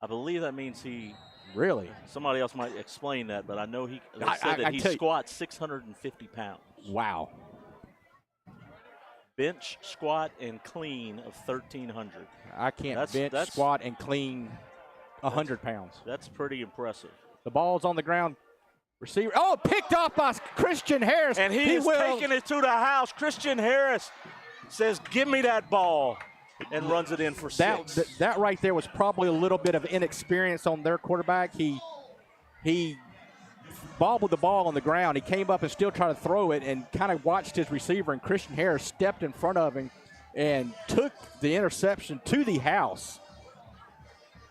I believe that means he – Really? Somebody else might explain that, but I know he he tell you- squats 650 pounds. Wow. Bench, squat, and clean of 1,300. I can't bench, squat, and clean 100 pounds. That's pretty impressive. The ball's on the ground. Receiver. Oh, picked off by Christian Harris. And he's taking it to the house. Christian Harris says, give me that ball, and runs it in for 6. That right there was probably a little bit of inexperience on their quarterback. He bobbled the ball on the ground. He came up and still tried to throw it and kind of watched his receiver, and Christian Harris stepped in front of him and took the interception to the house.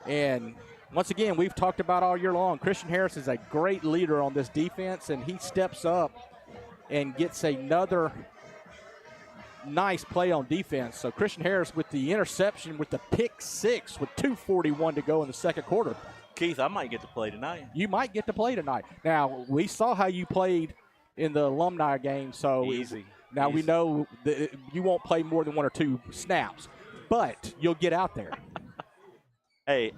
And once again, we've talked about all year long, Christian Harris is a great leader on this defense, and he steps up and gets another nice play on defense. So Christian Harris with the interception, with the pick 6, with 2:41 to go in the second quarter. Keith, I might get to play tonight. You might get to play tonight. Now, we saw how you played in the alumni game, so Easy. Now Easy. we know that you won't play more than 1 or 2 snaps, but you'll get out there. Hey,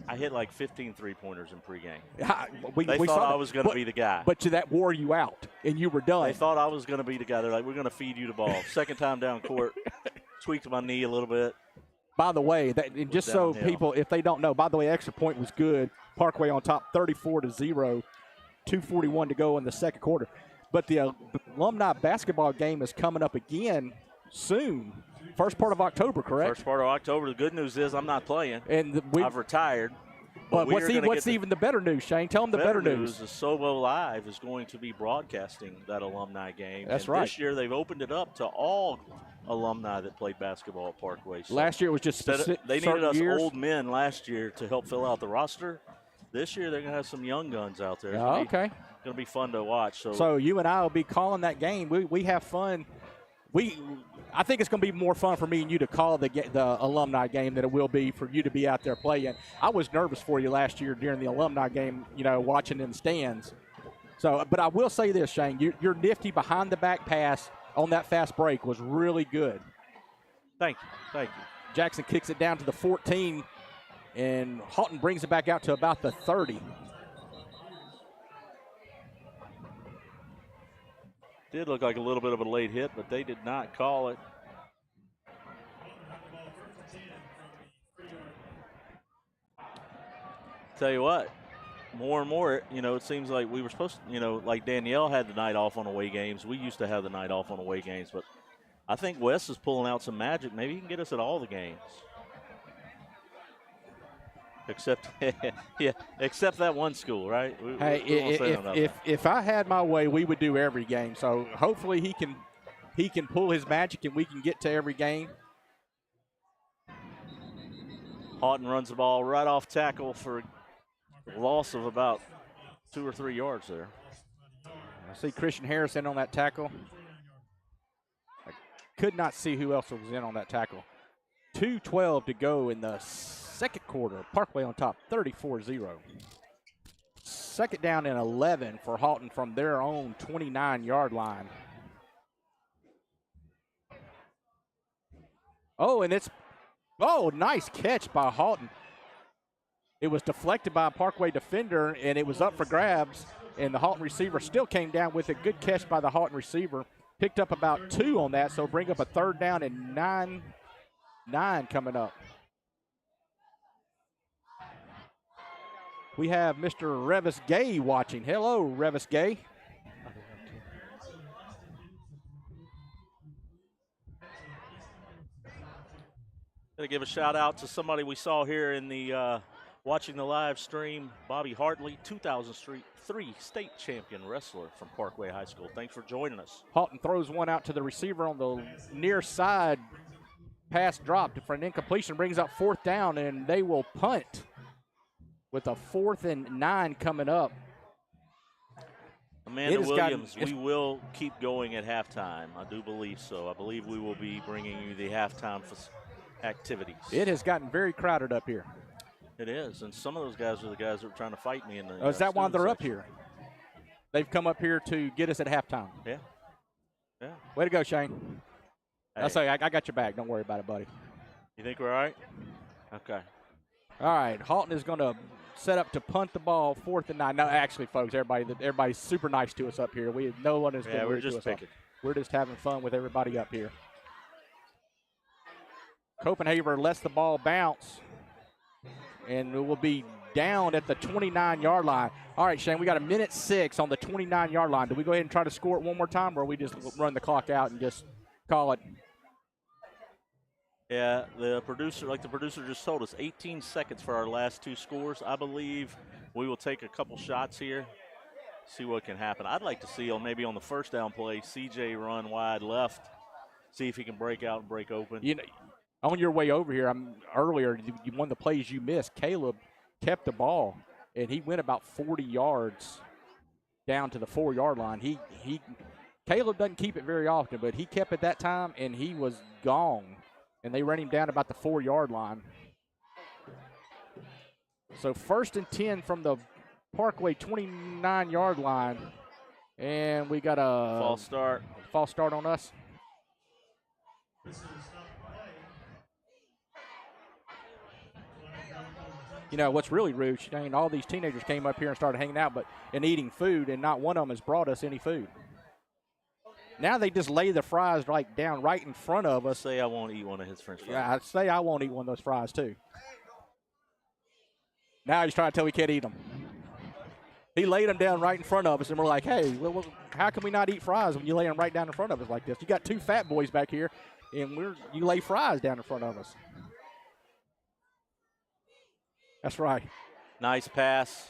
I hit like 15 three-pointers in pregame. We They thought saw I that. was going to be the guy. But that wore you out, and you were done. They thought I was going to be the guy. They're like, we're going to feed you the ball. Second time down court, tweaked my knee a little bit. By the way, and just so Downhill. people, if they don't know, by the way, extra point was good. Parkway on top, 34-0, 2:41 to go in the second quarter. But the alumni basketball game is coming up again soon. First part of October, correct? First part of October. The good news is I'm not playing. And I've retired. But we are gonna what's get even the better news, Shane? Tell them the better news. is Sobo Live is going to be broadcasting that alumni game. That's and right. This year they've opened it up to all alumni that played basketball at Parkway. So Last year it was just they needed us years. old men last year to help fill out the roster. This year they're going to have some young guns out there. Oh, okay. It's going to be fun to watch. So you and I will be calling that game. We have fun. I think it's going to be more fun for me and you to call the alumni game than it will be for you to be out there playing. I was nervous for you last year during the alumni game, watching in the stands. So, but I will say this, Shane, your nifty behind the back pass on that fast break was really good. Thank you. Jackson kicks it down to the 14, and Haughton brings it back out to about the 30. Did look like a little bit of a late hit, but they did not call it. Tell you what, more and more, it seems like we were supposed to, like Danielle had the night off on away games. We used to have the night off on away games, but I think Wes is pulling out some magic. Maybe he can get us at all the games. Except that one school, right? If I had my way, we would do every game. So hopefully he can pull his magic and we can get to every game. Haughton runs the ball right off tackle for a loss of about 2 or 3 yards there. I see Christian Harris in on that tackle. I could not see who else was in on that tackle. 2:12 to go in the second quarter. Parkway on top, 34-0. Second down and 11 for Haughton from their own 29-yard line. Nice catch by Haughton. It was deflected by a Parkway defender, and it was up for grabs, and the Haughton receiver still came down with a good catch by the Haughton receiver. Picked up about 2 on that, so bring up a 3rd down and 9 coming up. We have Mr. Revis Gay watching. Hello, Revis Gay. Gonna give a shout out to somebody we saw here in the watching the live stream, Bobby Hartley, 2003 state champion wrestler from Parkway High School. Thanks for joining us. Haughton throws one out to the receiver on the near side. Pass dropped for an incompletion, brings up 4th down, and they will punt with a 4th and 9 coming up. Amanda Williams, we will keep going at halftime. I do believe so. I believe we will be bringing you the halftime activities. It has gotten very crowded up here. It is, and some of those guys are the guys that are trying to fight me in the. Is that why they're up here? They've come up here to get us at halftime. Yeah. Yeah. Way to go, Shane. Hey. I'll say I got your back. Don't worry about it, buddy. You think we're all right? Okay. All right. Haughton is going to set up to punt the ball, 4th and 9. No, actually, folks, everybody's super nice to us up here. No one has been rude to us. We're just having fun with everybody up here. Copenhagen lets the ball bounce, and it will be down at the 29-yard line. All right, Shane, we got 1:06 on the 29-yard line. Do we go ahead and try to score it one more time, or we just run the clock out and just call it? Yeah, the producer just told us, 18 seconds for our last 2 scores. I believe we will take a couple shots here, see what can happen. I'd like to see maybe on the first down play, CJ run wide left, see if he can break out and break open. You know, on your way over here, earlier, one of the plays you missed, Caleb kept the ball, and he went about 40 yards down to the 4-yard line. Caleb doesn't keep it very often, but he kept it that time, and he was gone. And they ran him down about the 4-yard line. So 1st and 10 from the Parkway 29-yard line, and we got a false start on us. You know, what's really rude, Shane, all these teenagers came up here and started hanging out and eating food, and not one of them has brought us any food. Now they just lay the fries down right in front of us. Say I won't eat one of his French fries. Yeah, I'd say I won't eat one of those fries, too. Now he's trying to tell me he can't eat them. He laid them down right in front of us, and we're like, hey, how can we not eat fries when you lay them right down in front of us like this? You got 2 fat boys back here, and you lay fries down in front of us. That's right. Nice pass.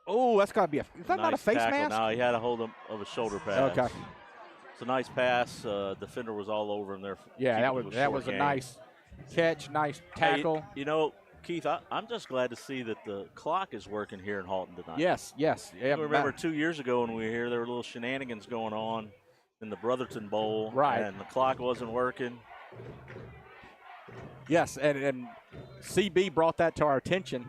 Oh, that's got to be is that not a face tackle. mask? No, he had a hold of a shoulder pass. Okay. It's a nice pass. Defender was all over him there. Yeah, that was a nice catch, nice tackle. Hey, you know, Keith, I'm just glad to see that the clock is working here in Haughton tonight. Yes. Yeah, I remember 2 years ago when we were here, there were little shenanigans going on in the Brotherton Bowl. Right. And the clock wasn't working. Yes, and CB brought that to our attention.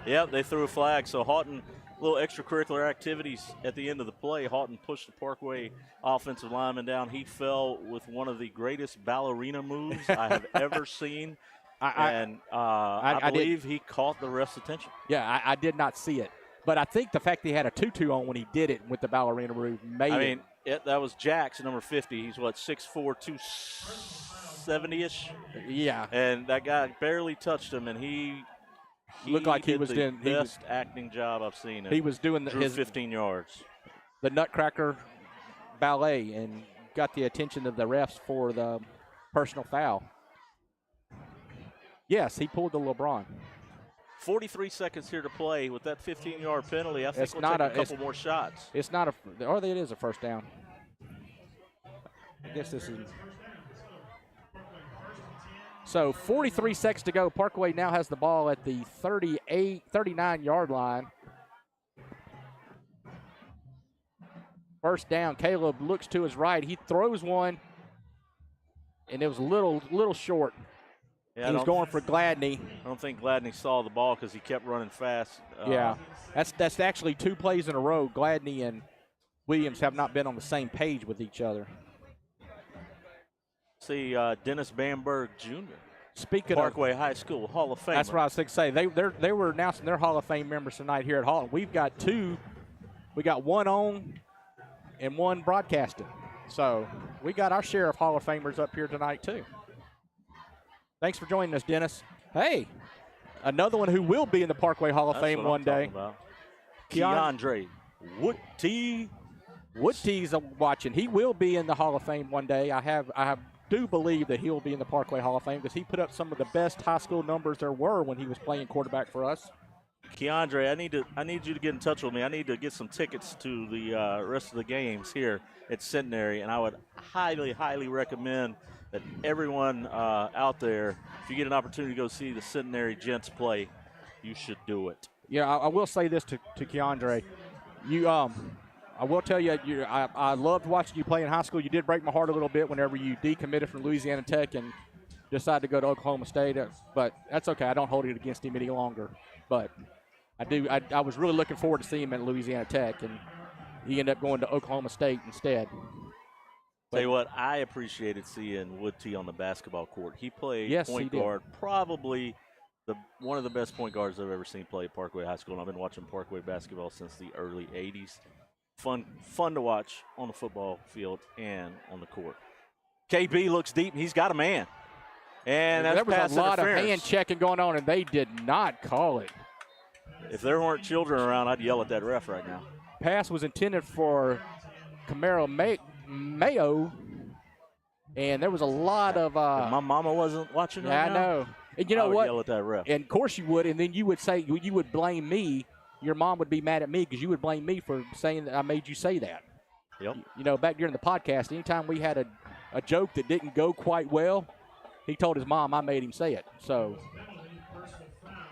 Yep, they threw a flag. So Haughton, little extracurricular activities at the end of the play. Haughton pushed the Parkway offensive lineman down. He fell with one of the greatest ballerina moves I have ever seen. I believe he caught the ref's attention. Yeah, I did not see it. But I think the fact that he had a tutu on when he did it with the ballerina move made that was Jack's number 50. He's 6'4", 270-ish. Yeah. And that guy barely touched him, and he looked like he was doing the best acting job I've seen. He was doing his 15 yards. The Nutcracker ballet and got the attention of the refs for the personal foul. Yes, he pulled the LeBron. 43 seconds here to play with that 15-yard penalty. I think it's we'll not take a couple more shots. It's not it is a first down. I guess this is. So 43 seconds to go. Parkway now has the ball at the 39-yard line. First down. Caleb looks to his right. He throws one, and it was a little short. Yeah, he was going for Gladney. I don't think Gladney saw the ball because he kept running fast. Yeah, that's actually 2 plays in a row. Gladney and Williams have not been on the same page with each other. See, Dennis Bamberg Jr. Speaking Parkway High School Hall of Fame. That's what I was going to say. They were announcing their Hall of Fame members tonight here at Haughton. We've got 2. We got one on and one broadcasting. So we got our share of Hall of Famers up here tonight, too. Thanks for joining us, Dennis. Hey, another one who will be in the Parkway Hall of Fame one day. Keandre Woodty. Woodty's watching. He will be in the Hall of Fame one day. I do believe that he will be in the Parkway Hall of Fame because he put up some of the best high school numbers there were when he was playing quarterback for us. Keandre, I need you to get in touch with me. I need to get some tickets to the rest of the games here at Centenary, and I would highly, highly recommend that everyone out there, if you get an opportunity to go see the Centenary Gents play, you should do it. Yeah, I will say this to Keandre. I will tell you, I loved watching you play in high school. You did break my heart a little bit whenever you decommitted from Louisiana Tech and decided to go to Oklahoma State. But that's okay. I don't hold it against him any longer. But I was really looking forward to seeing him at Louisiana Tech, and he ended up going to Oklahoma State instead. Tell you what, I appreciated seeing Woodty on the basketball court. He played point guard, probably one of the best point guards I've ever seen play at Parkway High School. And I've been watching Parkway basketball since the early 80s. Fun to watch on the football field and on the court. KB looks deep. He's got a man. And that's there was pass a lot of interference. hand checking going on, and they did not call it. If there weren't children around, I'd yell at that ref right now. Pass was intended for Camaro Mayo, and there was a lot of my mama wasn't watching yeah, right I now, know. And you know I would what? yell at that ref. And of course you would, and then you would blame me. Your mom would be mad at me because you would blame me for saying that I made you say that. Yep. You know, back during the podcast, anytime we had a joke that didn't go quite well, he told his mom I made him say it. So,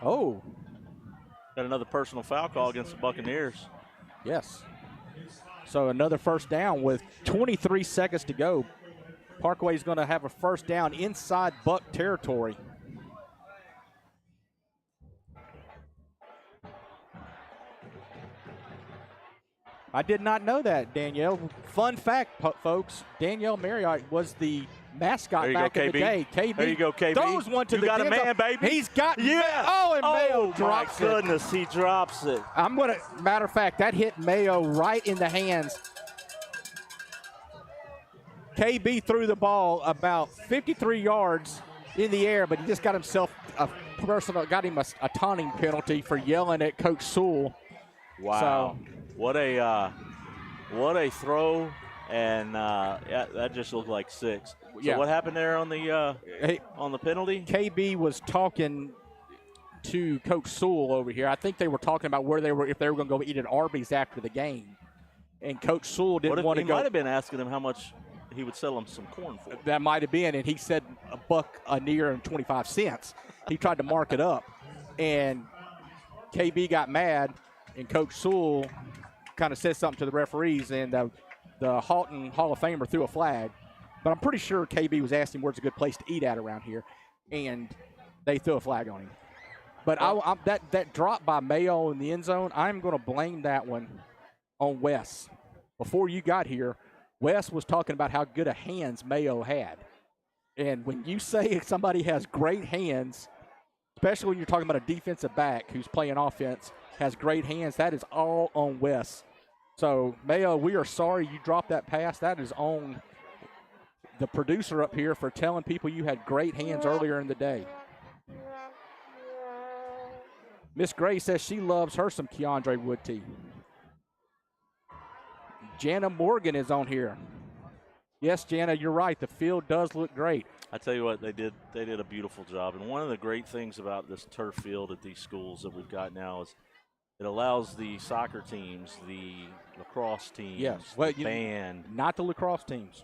got another personal foul call against the Buccaneers. Yes. So another first down with 23 seconds to go. Parkway's going to have a first down inside Buck territory. I did not know that, Danielle. Fun fact, folks, Danielle Marriott was the mascot back in the day. KB. There you go, KB. Throws one to you the got a end man, zone. baby. He's got yeah. and Mayo drops it. Oh, my goodness, he drops it. Matter of fact, that hit Mayo right in the hands. KB threw the ball about 53 yards in the air, but he just got himself got him a taunting penalty for yelling at Coach Sewell. Wow. So, what a throw, and that just looked like 6. So what happened there on the penalty? KB was talking to Coach Sewell over here. I think they were talking about if they were going to go eat at Arby's after the game, and Coach Sewell didn't want to go. He might have been asking him how much he would sell him some corn for. That might have been, and he said $1 a near and 25 cents. He tried to mark it up, and KB got mad, and Coach Sewell kind of said something to the referees, and the Haughton Hall of Famer threw a flag. But I'm pretty sure KB was asking where's a good place to eat at around here, and they threw a flag on him. But that drop by Mayo in the end zone, I'm going to blame that one on Wes. Before you got here, Wes was talking about how good of hands Mayo had. And when you say somebody has great hands, especially when you're talking about a defensive back who's playing offense, has great hands, that is all on Wes. So, Mayo, we are sorry you dropped that pass. That is on the producer up here for telling people you had great hands earlier in the day. Miss Gray says she loves her some Keandre Woodty. Jana Morgan is on here. Yes, Jana, you're right. The field does look great. I tell you what, they did a beautiful job. And one of the great things about this turf field at these schools that we've got now is it allows the soccer teams, the lacrosse teams, the band. Not the lacrosse teams.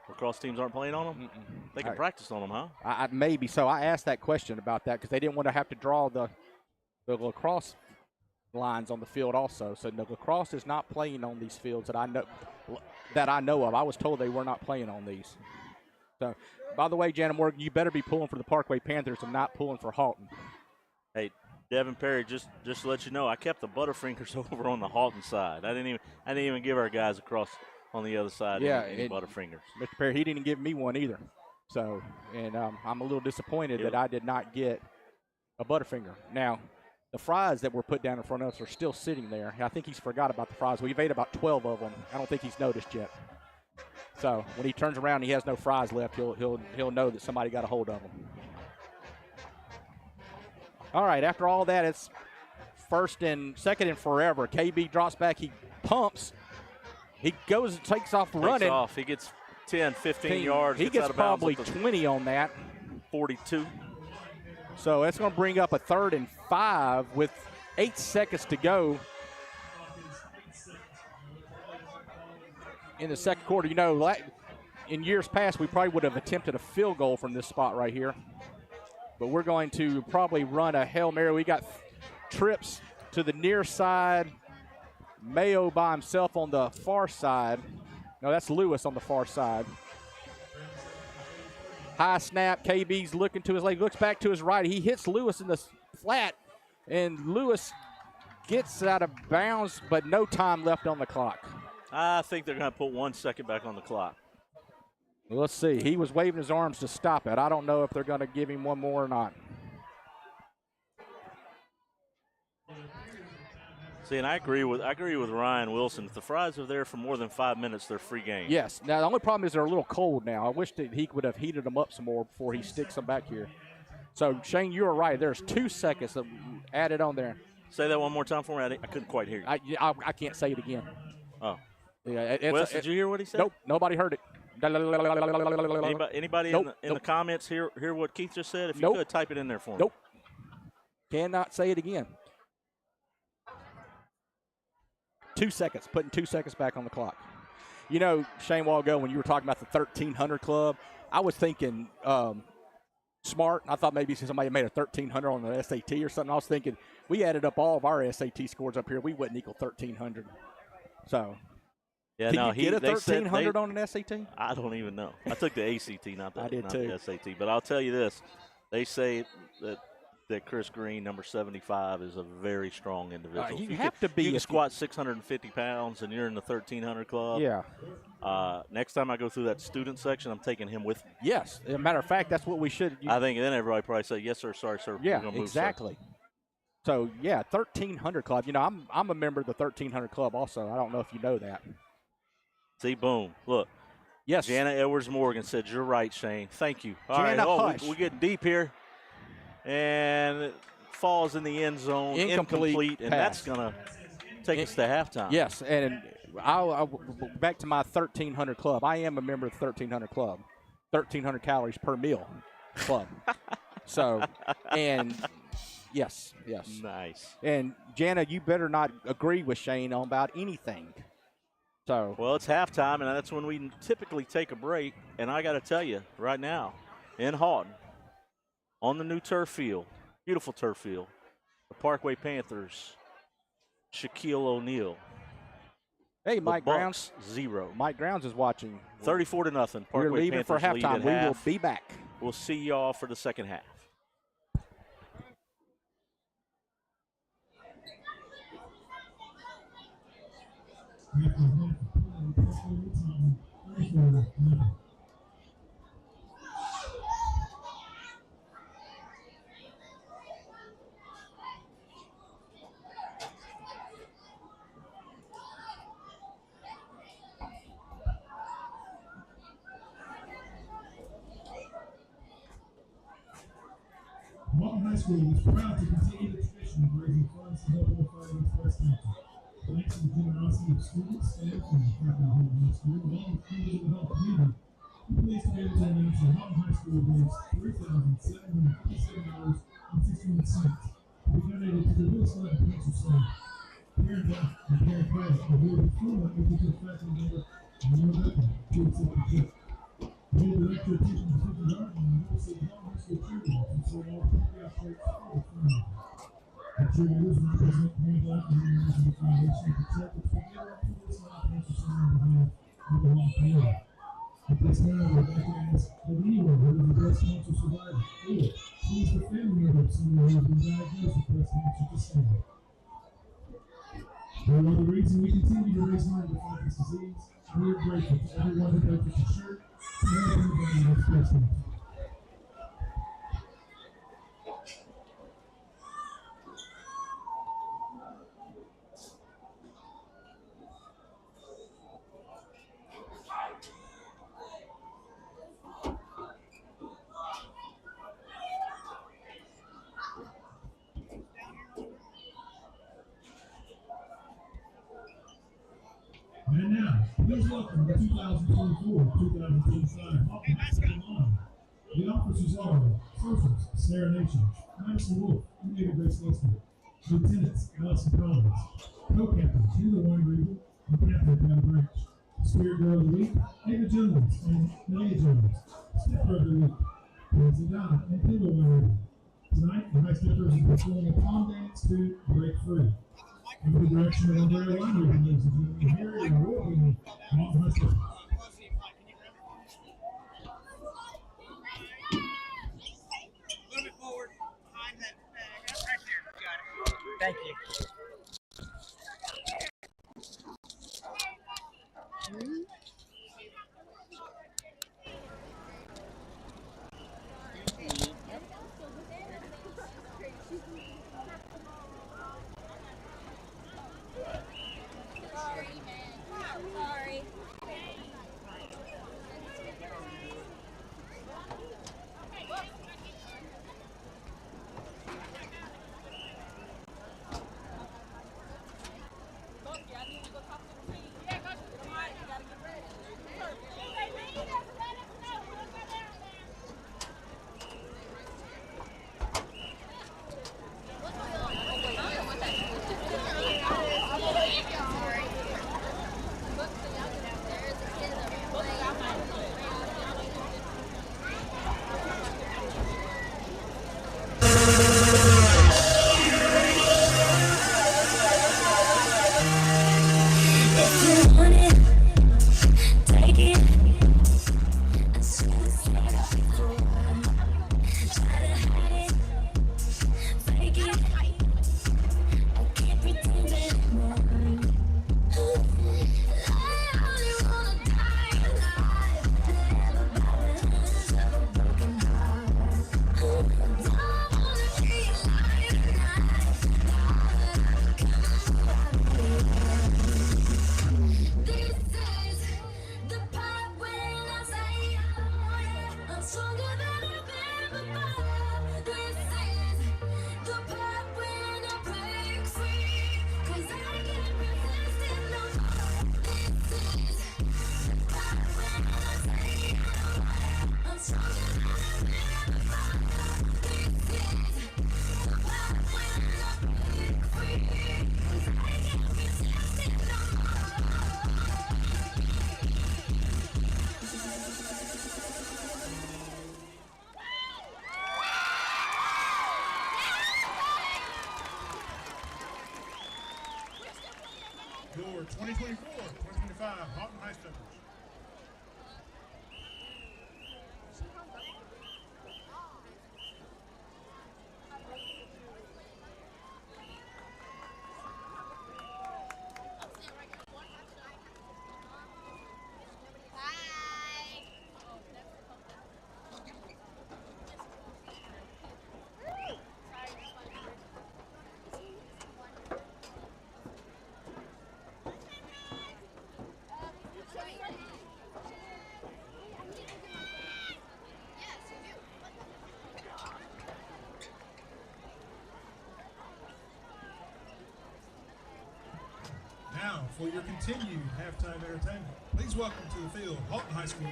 Lacrosse teams aren't playing on them? They can practice on them, huh? Maybe so. I asked that question about that because they didn't want to have to draw the lacrosse lines on the field also. So the lacrosse is not playing on these fields that I know of. I was told they were not playing on these. So, by the way, Jana Morgan, you better be pulling for the Parkway Panthers and not pulling for Haughton. Hey, Devin Perry, just to let you know, I kept the Butterfingers over on the Haughton side. I didn't even give our guys across on the other side any Butterfingers. Mr. Perry, he didn't give me one either. So, and I'm a little disappointed that I did not get a Butterfinger. Now, The fries that were put down in front of us are still sitting there. I think he's forgot about the fries. We've ate about 12 of them. I don't think he's noticed yet. So when he turns around and he has no fries left, he'll know that somebody got a hold of them. All right, after all that, it's second and forever. KB drops back. He pumps. He goes and takes off running. He gets 10, 15 yards. He gets probably 20 on that. 42. So that's going to bring up a 3rd and 5 with 8 seconds to go in the second quarter. You know, in years past, we probably would have attempted a field goal from this spot right here. But we're going to probably run a Hail Mary. We got trips to the near side. Mayo by himself on the far side. No, that's Lewis on the far side. High snap. KB's looking to his leg. Looks back to his right. He hits Lewis in the flat, and Lewis gets out of bounds, but no time left on the clock. I think they're going to put 1 second back on the clock. Well, let's see. He was waving his arms to stop it. I don't know if they're going to give him one more or not. See, and I agree with Ryan Wilson. If the fries are there for more than 5 minutes, they're free game. Yes. Now, the only problem is they're a little cold now. I wish that he would have heated them up some more before he sticks them back here. So, Shane, you were right. There's 2 seconds added on there. Say that one more time for me. I couldn't quite hear you. I can't say it again. Oh. Yeah, Wes, did you hear what he said? Nope. Nobody heard it. Anybody in the comments hear what Keith just said? If you could, type it in there for me. Nope. Cannot say it again. 2 seconds, putting 2 seconds back on the clock. You know, Shane, a while ago when you were talking about the 1300 club, I was thinking smart. I thought maybe somebody made a 1300 on the SAT or something. I was thinking we added up all of our SAT scores up here. We wouldn't equal 1300. So, yeah, can you get a 1300 on an SAT? I don't even know. I took the ACT, not the SAT. But I'll tell you this. They say that Chris Green, number 75, is a very strong individual. You have to be. You can squat 650 pounds, and you're in the 1300 club. Yeah. Next time I go through that student section, I'm taking him with me. Yes. As a matter of fact, that's what we should. I think then everybody probably say, yes, sir, sorry, sir. Yeah, we're gonna move, exactly. Sir. So, yeah, 1300 club. You know, I'm a member of the 1300 club also. I don't know if you know that. See, boom. Look. Yes. Jana Edwards-Morgan said, you're right, Shane. Thank you. All Jana, right. We get deep here. And it falls in the end zone, incomplete, and that's going to take us to halftime. Yes, and I'll back to my 1300 club. I am a member of the 1300 club, 1300 calories per meal club. So, and yes. Nice. And Jana, you better not agree with Shane on about anything. So, well, it's halftime, and that's when we typically take a break. And I got to tell you, right now, in Haughton, on the new turf field, beautiful turf field, the Parkway Panthers, Shaquille O'Neal. Hey, Mike Grounds. 0. Mike Grounds is watching. 34-0. Parkway We're leaving Panthers for halftime. We will be back. We'll see y'all for the second half. Haughton High School is proud to continue the tradition of raising funds to help all fighting breast cancer. Thanks to the generosity of students, staff, and the faculty of Haughton High School, along with members of the health community, we're pleased to be able to announce that Haughton High School raised $3,757.61 to be donated to the Woodlawn Cancer Center. Karen Duff and Karen Craig are here with full members of the faculty member and Laura Beckman, Field Secretary. We would like to attention to Fifty Yard and the University of Haughton High School cheerleaders and so all appropriate plates for the family. The cheerleaders represent Grand Black and the University Foundation to protect and forgive our previous non-cancer center on behalf of the Haughton community. At this time, I would like to ask that anyone who is a breast cancer survivor or please the family member of someone who has been diagnosed with breast cancer to stand. For no other reason, we continue to raise money to fight this disease. We are grateful to everyone who purchased a shirt and everybody who has breast cancer. Please welcome the 2024-2025 Haughton High School line. The officers are Sources, Sarah Nation, Madison Wolf, and David Grace Lester. Lieutenants, Allison Collins. Co-captains, Sheila Weinberger and Catherine Brown Branch. Spirit Girl of the Week, Ava Jones and Renee Jones. Stepper of the Week, Lindsay Donna and Kendall Weinberger. Tonight, the High Steppers are performing a palm dance to Break Free. Under the direction of Andrea Weinberger, ladies and gentlemen, here is our award-winning Haughton High Steppers. Thank you. Sorry. Your 2024-2025 Haughton High Steppers. Now, for your continued halftime entertainment, please welcome to the field Haughton High School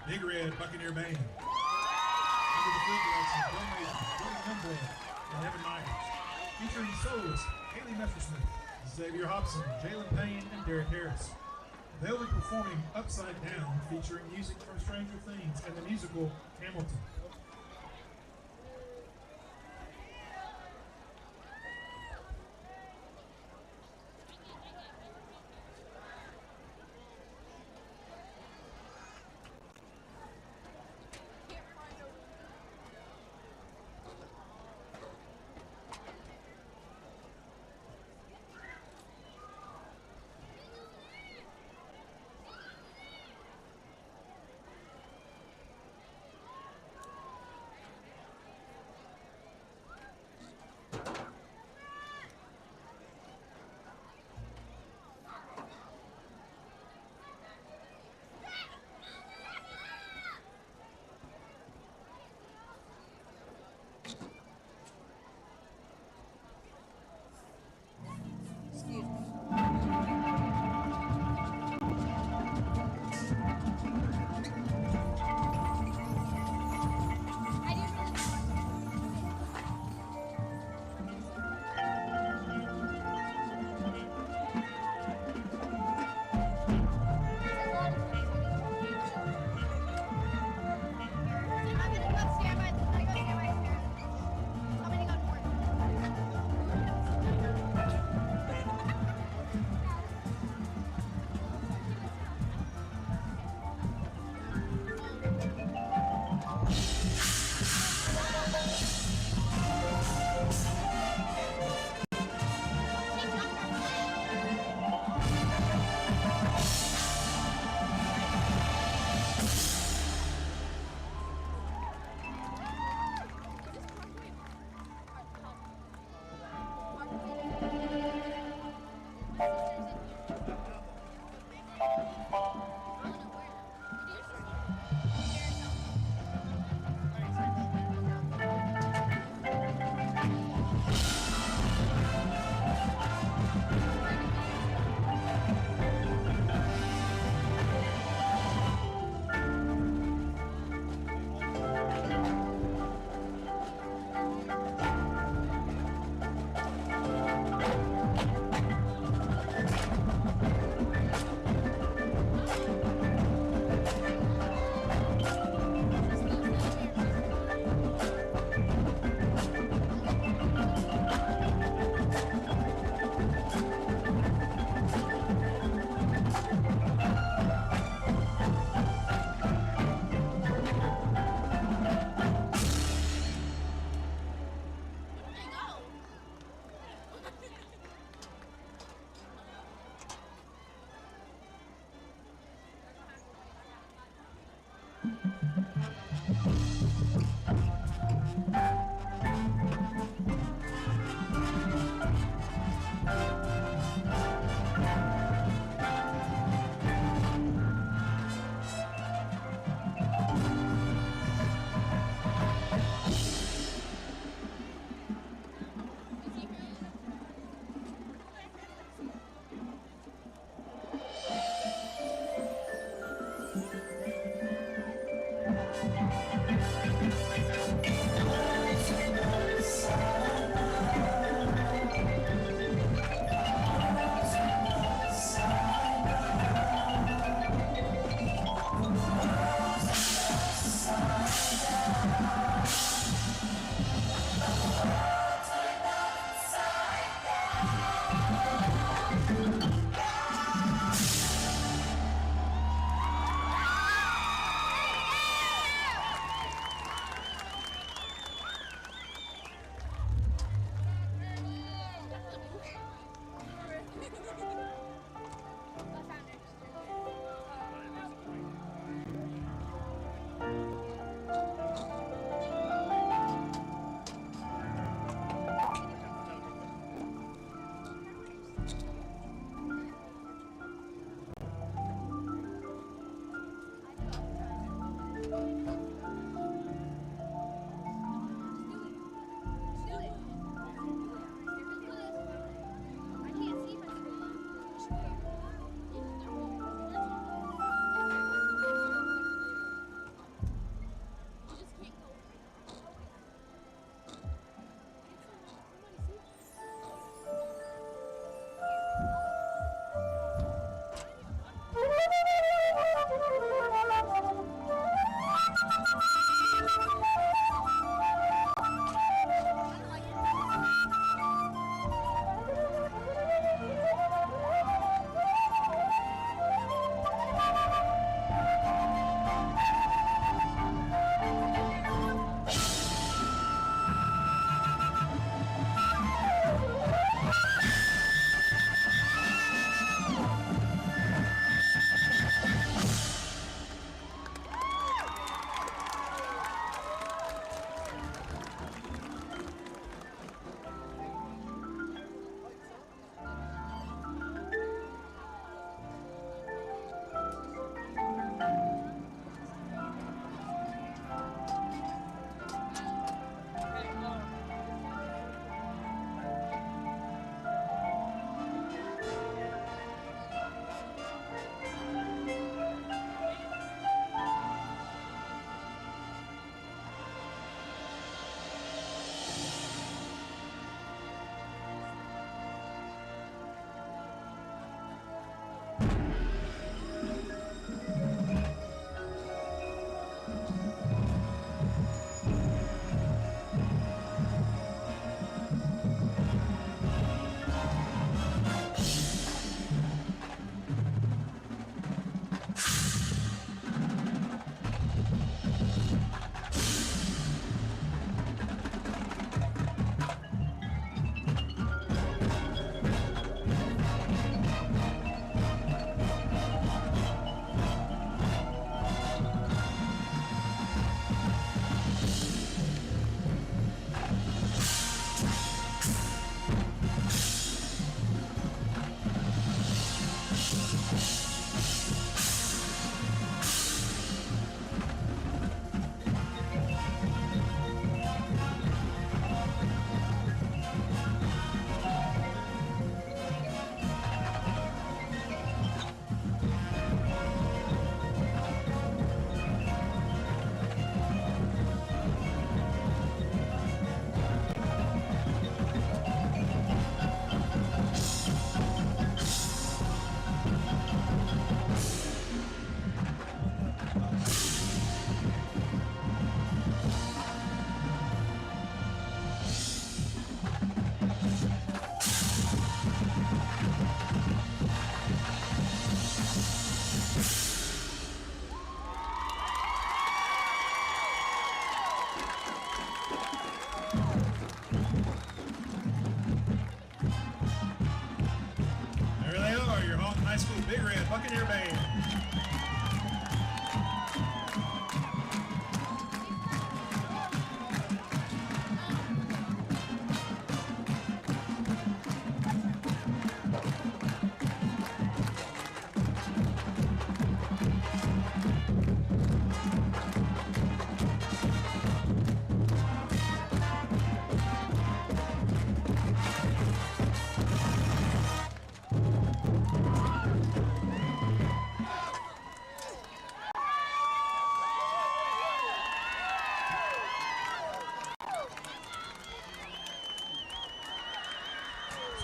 Big Red Buccaneer Band. Under the field direction of Bill Mason, Billy Lindblad, and Evan Myers. Featuring soloists Haley Messersmith, Xavier Hobson, Jalen Payne, and Derek Harris. They'll be performing Upside Down, featuring music from Stranger Things and the musical Hamilton. other end, Buccaneer Band.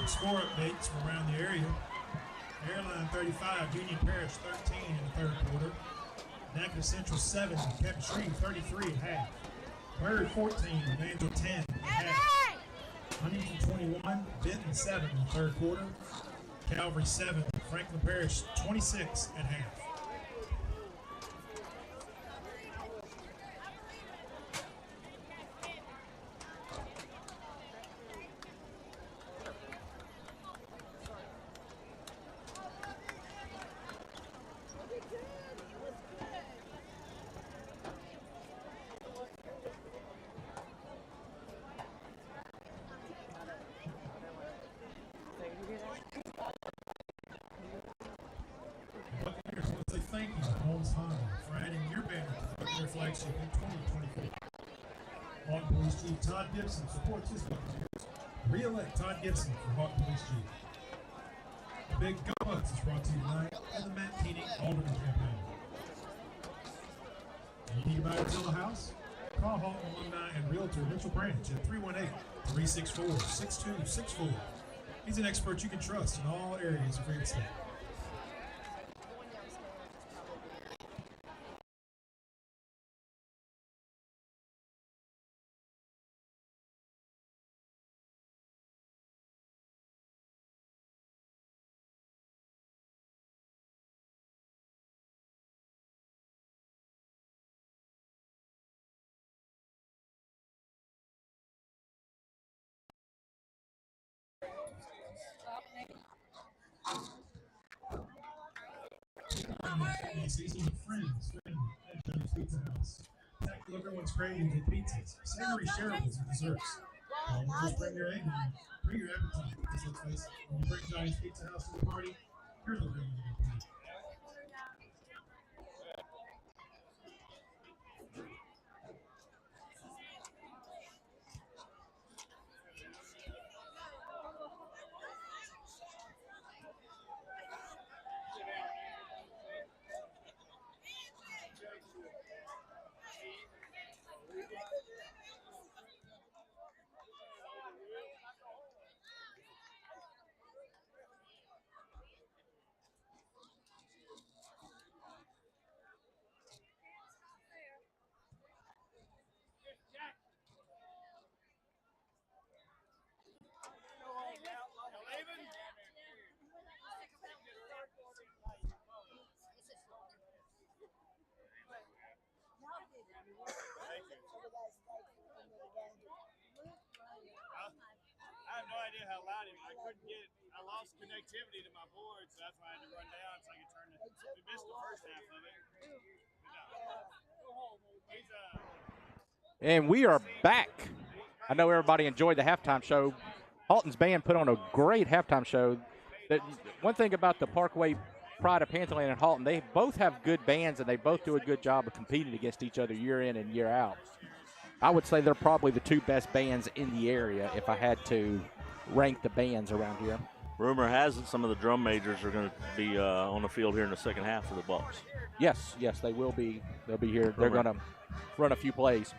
Score updates from around the area. Airline 35, Union Parish 13 in the third quarter. Natchitoches Central 7, Captain Street 33 at half. Prairie 14, Evangel 10 at half. Huntington 21, Benton 7 in the third quarter. Calvary 7, Franklin Parish 26 at half. Buccaneers want to say thank you to Holmes Honda for adding your banner to the Buccaneer flagship in 2024. Haughton Police Chief Todd Gibson supports his Buccaneers. Re-elect Todd Gibson for Haughton Police Chief. The Big Go Bucks is brought to you tonight and the Matt Keeney Alderman campaign. You need to buy or sell a house? Call Haughton alumni and realtor Mitchell Branch at 318-364-6264. He's an expert you can trust in all areas of real estate. Season with friends, family, and Johnny's Pizza House. Tackle everyone's cravings with pizzas, savory shareables, and desserts. Just bring your egg and bring your appetite. Because let's face it, when you bring Johnny's Pizza House to the party, you're the real MVP. I have no idea how loud he was. I couldn't get it. I lost connectivity to my board, so that's why I had to run down so I could turn it. We missed the first half of it. And we are back. I know everybody enjoyed the halftime show. Haughton's band put on a great halftime show. One thing about the Parkway Pride of Pantherland and Haughton, they both have good bands, and they both do a good job of competing against each other year in and year out. I would say they're probably the two best bands in the area if I had to rank the bands around here. Rumor has it some of the drum majors are going to be on the field here in the second half for the Bucks. Yes, they will be. They'll be here. They're going to run a few plays.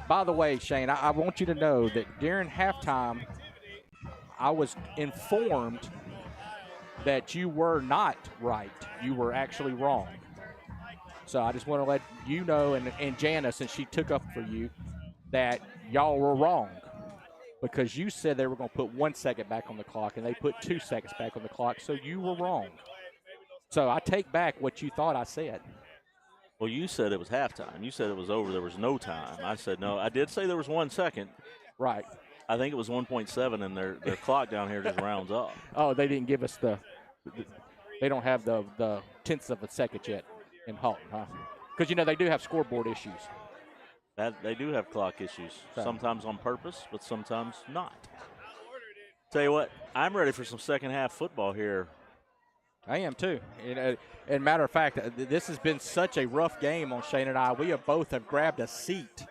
By the way, Shane, I want you to know that during halftime, I was informed that you were not right. You were actually wrong. So I just want to let you know, and Jana, since she took up for you, that y'all were wrong, because you said they were going to put 1 second back on the clock, and they put 2 seconds back on the clock, so you were wrong. So I take back what you thought I said. Well, you said it was halftime. You said it was over. There was no time. I said no. I did say there was 1 second. Right. I think it was 1.7, and their clock down here just rounds up. Oh, they didn't give us They don't have the tenths of a second yet in Haughton, huh? Because, they do have scoreboard issues. They do have clock issues, So. sometimes on purpose, but sometimes not. Tell you what, I'm ready for some second half football here. I am too. And matter of fact, this has been such a rough game on Shane and I. We both have grabbed a seat.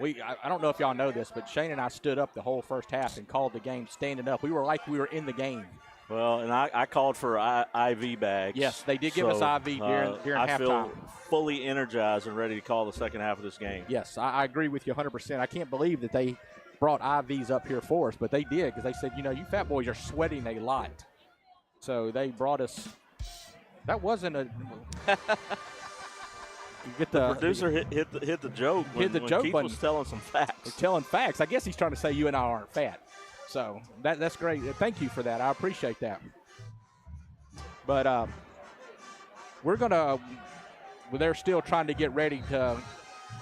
I don't know if y'all know this, but Shane and I stood up the whole first half and called the game standing up. We were like we were in the game. Well, and I called for IV bags. Yes, they did give us IV during halftime. I feel fully energized and ready to call the second half of this game. Yes, I agree with you 100%. I can't believe that they brought IVs up here for us, but they did because they said, you fat boys are sweating a lot. So they brought us. That wasn't a. The producer hit the joke. Hit the joke Keith button. was telling some facts. He's telling facts. I guess he's trying to say you and I aren't fat. So that's great. Thank you for that. I appreciate that. But we're going to – they're still trying to get ready to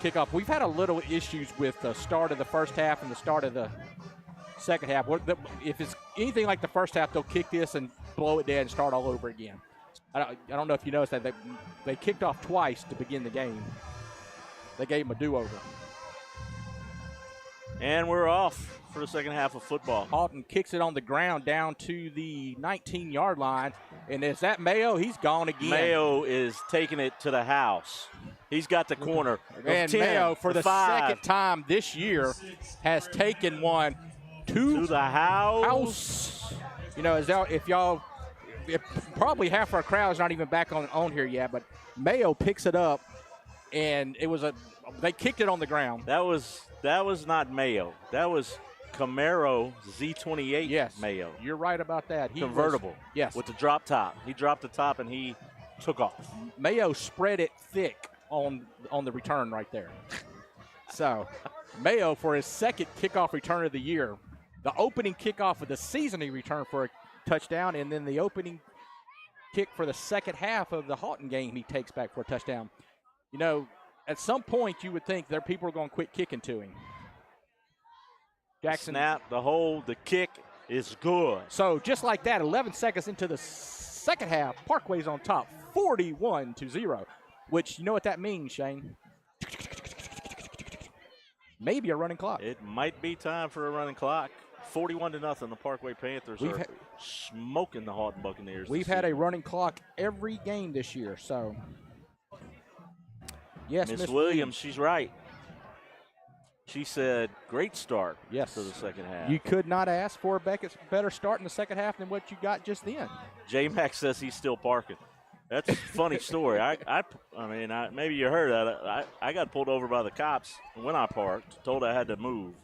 kick off. We've had a little issues with the start of the first half and the start of the second half. If it's anything like the first half, they'll kick this and blow it dead and start all over again. I don't know if you noticed that. They kicked off twice to begin the game. They gave them a do-over. And we're off for the second half of football. Haughton kicks it on the ground down to the 19-yard line. And is that Mayo? He's gone again. Mayo is taking it to the house. He's got the corner. And 10, Mayo, for the 5. second time this year, has taken one to the house. If probably half our crowd is not even back on here yet, but Mayo picks it up, and they kicked it on the ground. That was not Mayo. That was Camaro Z28. Yes, Mayo. You're right about that. Convertible. Yes, with the drop top. He dropped the top and he took off. Mayo spread it thick on the return right there. So Mayo, for his second kickoff return of the year, the opening kickoff of the season, he returned for a touchdown, and then the opening kick for the second half of the Haughton game he takes back for a touchdown. At some point you would think there people are going to quit kicking to him. Jackson. Snap, the kick is good. So just like that, 11 seconds into the second half, Parkway's on top, 41-0, which you know what that means, Shane? Maybe a running clock. It might be time for a running clock. 41-0. The Parkway Panthers are smoking the Haughton Buccaneers. We've had a running clock every game this year, so yes, Miss Williams, she's right. She said, great start to the second half. You could not ask for a better start in the second half than what you got just then. J-Mac says he's still parking. That's a funny story. Maybe you heard that. I got pulled over by the cops when I parked, told I had to move.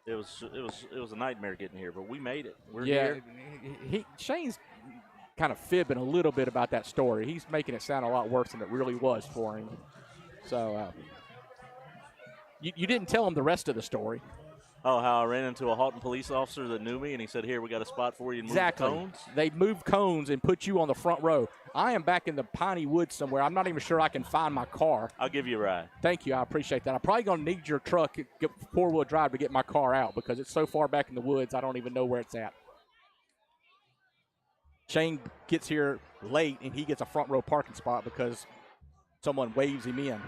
It was a nightmare getting here, but we made it. We're here. Shane's kind of fibbing a little bit about that story. He's making it sound a lot worse than it really was for him. So you didn't tell him the rest of the story. Oh, how I ran into a Haughton police officer that knew me, and he said, here, we got a spot for you to move the cones. They moved cones and put you on the front row. I am back in the piney woods somewhere. I'm not even sure I can find my car. I'll give you a ride. Thank you. I appreciate that. I'm probably going to need your truck, four-wheel drive, to get my car out because it's so far back in the woods, I don't even know where it's at. Shane gets here late, and he gets a front row parking spot because someone waves him in.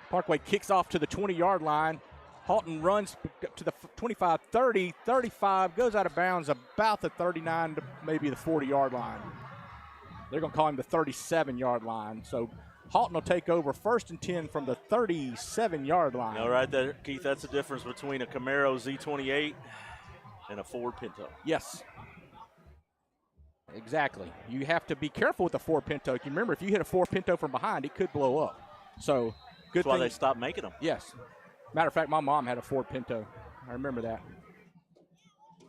Parkway kicks off to the 20-yard line. Haughton runs to the 25, 30, 35, goes out of bounds about the 39 to maybe the 40-yard line. They're going to call him the 37-yard line. So Haughton will take over 1st and 10 from the 37-yard line. All right there, Keith, that's the difference between a Camaro Z28 and a Ford Pinto. Yes. Exactly. You have to be careful with the Ford Pinto. You remember, if you hit a Ford Pinto from behind, it could blow up. So good That's why they stopped making them. Yes. Matter of fact, my mom had a Ford Pinto. I remember that.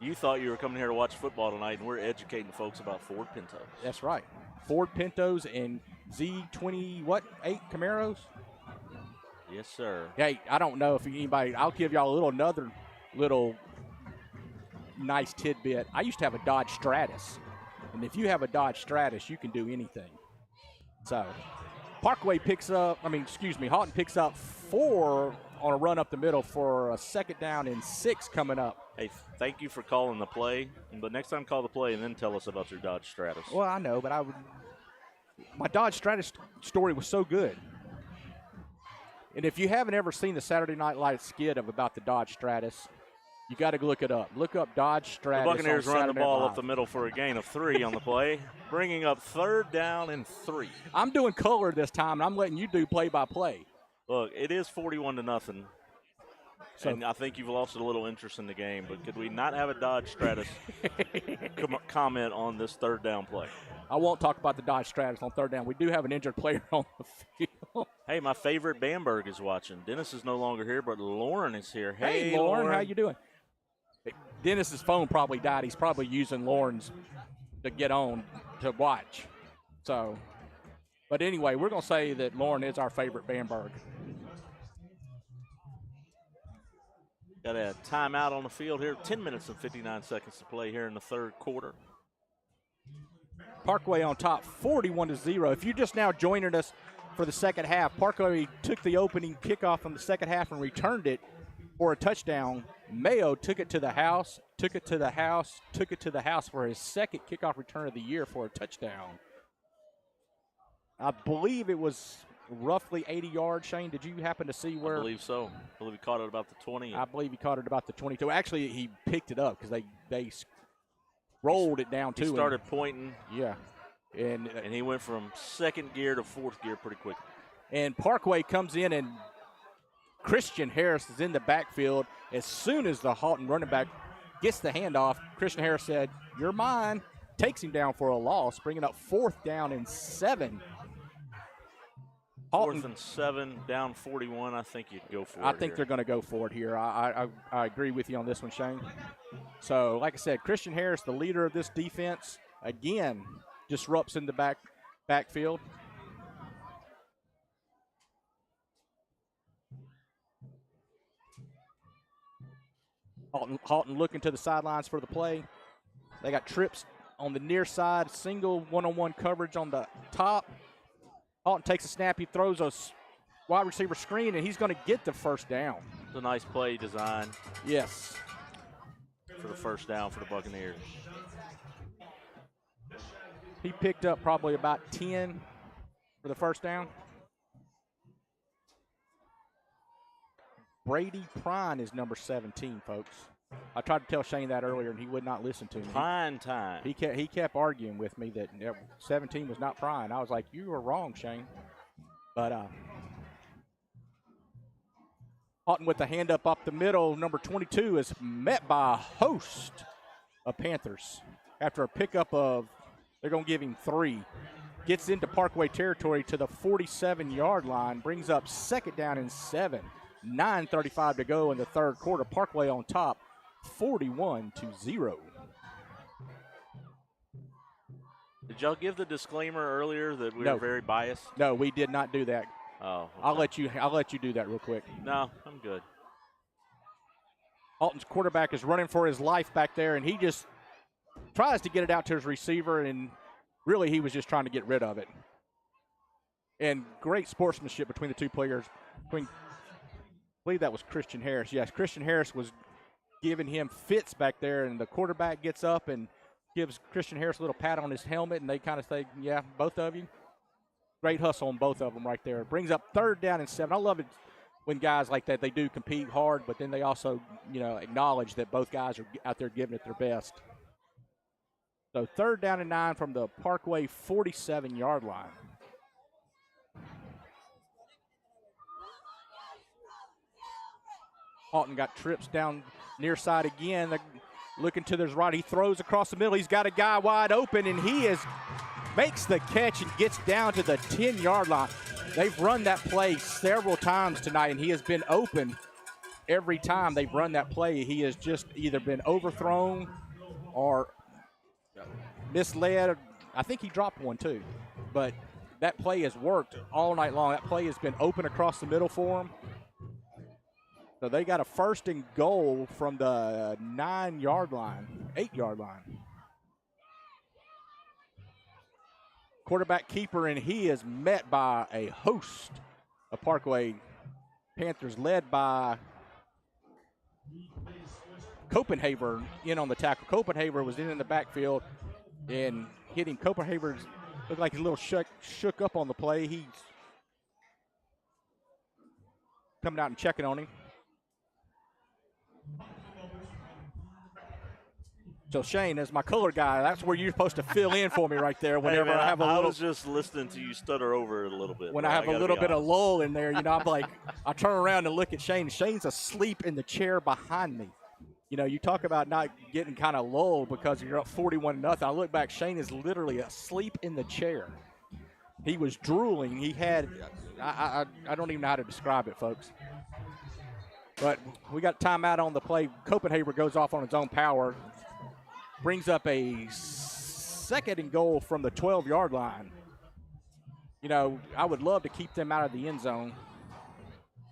You thought you were coming here to watch football tonight, and we're educating folks about Ford Pintos. That's right. Ford Pintos and Z28 Camaros? Yes, sir. Hey, I don't know if anybody – I'll give y'all another little nice tidbit. I used to have a Dodge Stratus. And if you have a Dodge Stratus, you can do anything. So Haughton picks up 4 on a run up the middle for a 2nd down and 6 coming up Hey, thank you for calling the play, but next time call the play and then tell us about your Dodge Stratus. Well, I know, but my Dodge Stratus story was so good. And if you haven't ever seen the Saturday Night Live skit about the Dodge Stratus, you got to look it up. Look up Dodge Stratus. The Buccaneers on run the Saturday ball Night up the middle for a gain of 3 on the play, bringing up 3rd down and 3. I'm doing color this time, and I'm letting you do play-by-play. Look, it is 41-0. So, and I think you've lost a little interest in the game, but could we not have a Dodge Stratus comment on this 3rd down play? I won't talk about the Dodge Stratus on 3rd down. We do have an injured player on the field. Hey, my favorite Bamberg is watching. Dennis is no longer here, but Lauren is here. Hey Lauren, how you doing? Dennis's phone probably died. He's probably using Lauren's to get on to watch. So, but anyway, we're going to say that Lauren is our favorite Bamberg. Got a timeout on the field here. 10 minutes and 59 seconds to play here in the 3rd quarter. Parkway on top, 41-0. If you're just now joining us for the second half, Parkway took the opening kickoff from the second half and returned it for a touchdown. Mayo took it to the house, took it to the house, took it to the house for his 2nd kickoff return of the year for a touchdown. I believe it was roughly 80 yards. Shane, did you happen to see where? I believe so. I believe he caught it about the 20. I believe he caught it about the 22. Actually, he picked it up because they rolled it down to him. He started pointing. Yeah. And he went from 2nd gear to 4th gear pretty quickly. And Parkway comes in, and Christian Harris is in the backfield. As soon as the Haughton running back gets the handoff, Christian Harris said, "You're mine." Takes him down for a loss, bringing up 4th down and 7. Haughton 4th and 7, down 41. I think you'd go for it. I think they're going to go for it here. I agree with you on this one, Shane. So, like I said, Christian Harris, the leader of this defense, again, disrupts in the backfield. Haughton looking to the sidelines for the play. They got trips on the near side, single one-on-one coverage on the top. Haughton takes a snap. He throws a wide receiver screen, and he's going to get the 1st down. It's a nice play design. Yes. For the 1st down for the Buccaneers. He picked up probably about 10 for the 1st down. Brady Prine is number 17, folks. I tried to tell Shane that earlier, and he would not listen to me. Prime time. He kept arguing with me that 17 was not Prine. I was like, you were wrong, Shane. But Haughton with the hand up the middle. Number 22 is met by a host of Panthers. After a pickup of, they're going to give him 3. Gets into Parkway territory to the 47-yard line. Brings up 2nd down and 7. 9:35 to go in the 3rd quarter. Parkway on top, 41-0. Did y'all give the disclaimer earlier that we were very biased? No, we did not do that. Oh, okay. I'll let you do that real quick. No, I'm good. Haughton's quarterback is running for his life back there, and he just tries to get it out to his receiver, and really he was just trying to get rid of it. And great sportsmanship between the two players. I believe that was Christian Harris. Yes, Christian Harris was giving him fits back there, and the quarterback gets up and gives Christian Harris a little pat on his helmet, and they kind of say, yeah, both of you. Great hustle on both of them right there. Brings up 3rd down and 7. I love it when guys like that, they do compete hard, but then they also, acknowledge that both guys are out there giving it their best. So 3rd down and 9 from the Parkway 47-yard line. Haughton got trips down near side again. They're looking to their right. He throws across the middle. He's got a guy wide open, and he makes the catch and gets down to the 10-yard line. They've run that play several times tonight, and he has been open every time they've run that play. He has just either been overthrown or misled. I think he dropped one too. But that play has worked all night long. That play has been open across the middle for him. So they got a 1st and goal from the 8-yard line. Quarterback keeper, and he is met by a host of Parkway Panthers led by Copenhagen in on the tackle. Copenhagen was in the backfield and hit him. Copenhagen looked like he's a little shook up on the play. He's coming out and checking on him. So, Shane, as my color guy, that's where you're supposed to fill in for me right there whenever hey man, I have a little. I was just listening to you stutter over it a little bit. When I have a little bit of lull in there, I'm like, I turn around and look at Shane. Shane's asleep in the chair behind me. You talk about not getting kind of lulled because you're up 41-0. I look back, Shane is literally asleep in the chair. He was drooling. He had, I don't even know how to describe it, folks. But we got timeout on the play. Copenhagen goes off on its own power. Brings up a 2nd and goal from the 12-yard line. I would love to keep them out of the end zone.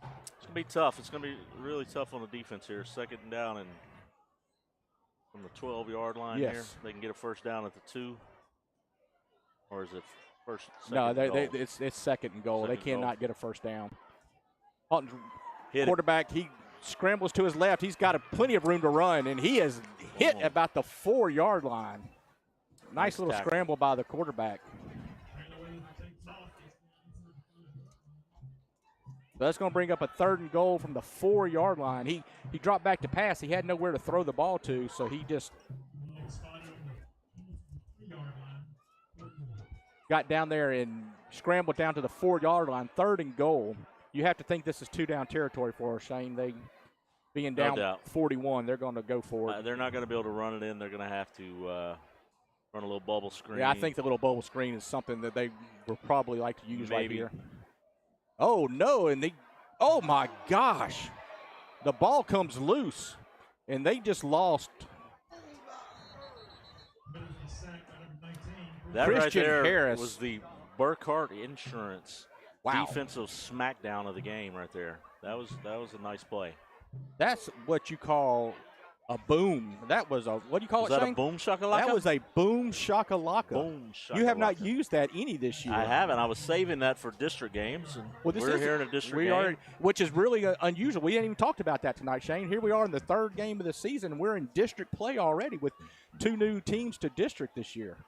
It's going to be tough. It's going to be really tough on the defense here. 2nd and down and from the 12-yard line here. They can get a first down at the 2. Or is it first? No, it's 2nd and goal. They cannot get a first down. Haughton's quarterback, he scrambles to his left. He's got plenty of room to run, and he is hit about the 4-yard line. Nice little tackle. Scramble by the quarterback. So that's going to bring up a 3rd and goal from the 4-yard line. He dropped back to pass. He had nowhere to throw the ball to, so he just got down there and scrambled down to the 4-yard line. 3rd and goal. You have to think this is 2-down territory for us, Shane. They being down 41, they're going to go for it. They're not going to be able to run it in. They're going to have to run a little bubble screen. Yeah, I think the little bubble screen is something that they will probably like to use right here. Oh, no, and oh, my gosh. The ball comes loose, and they just lost. That Christian right there Harris was the Burkhart Insurance defensive smackdown of the game right there. That was a nice play. That's what you call a boom. That was what do you call it, Shane? Was that a boom shakalaka? That was a boom shakalaka. Boom shakalaka. You have not used that any this year. I haven't. I was saving that for district games. And we're here in a district game. Which is really unusual. We hadn't even talked about that tonight, Shane. Here we are in the 3rd game of the season. We're in district play already with 2 new teams to district this year.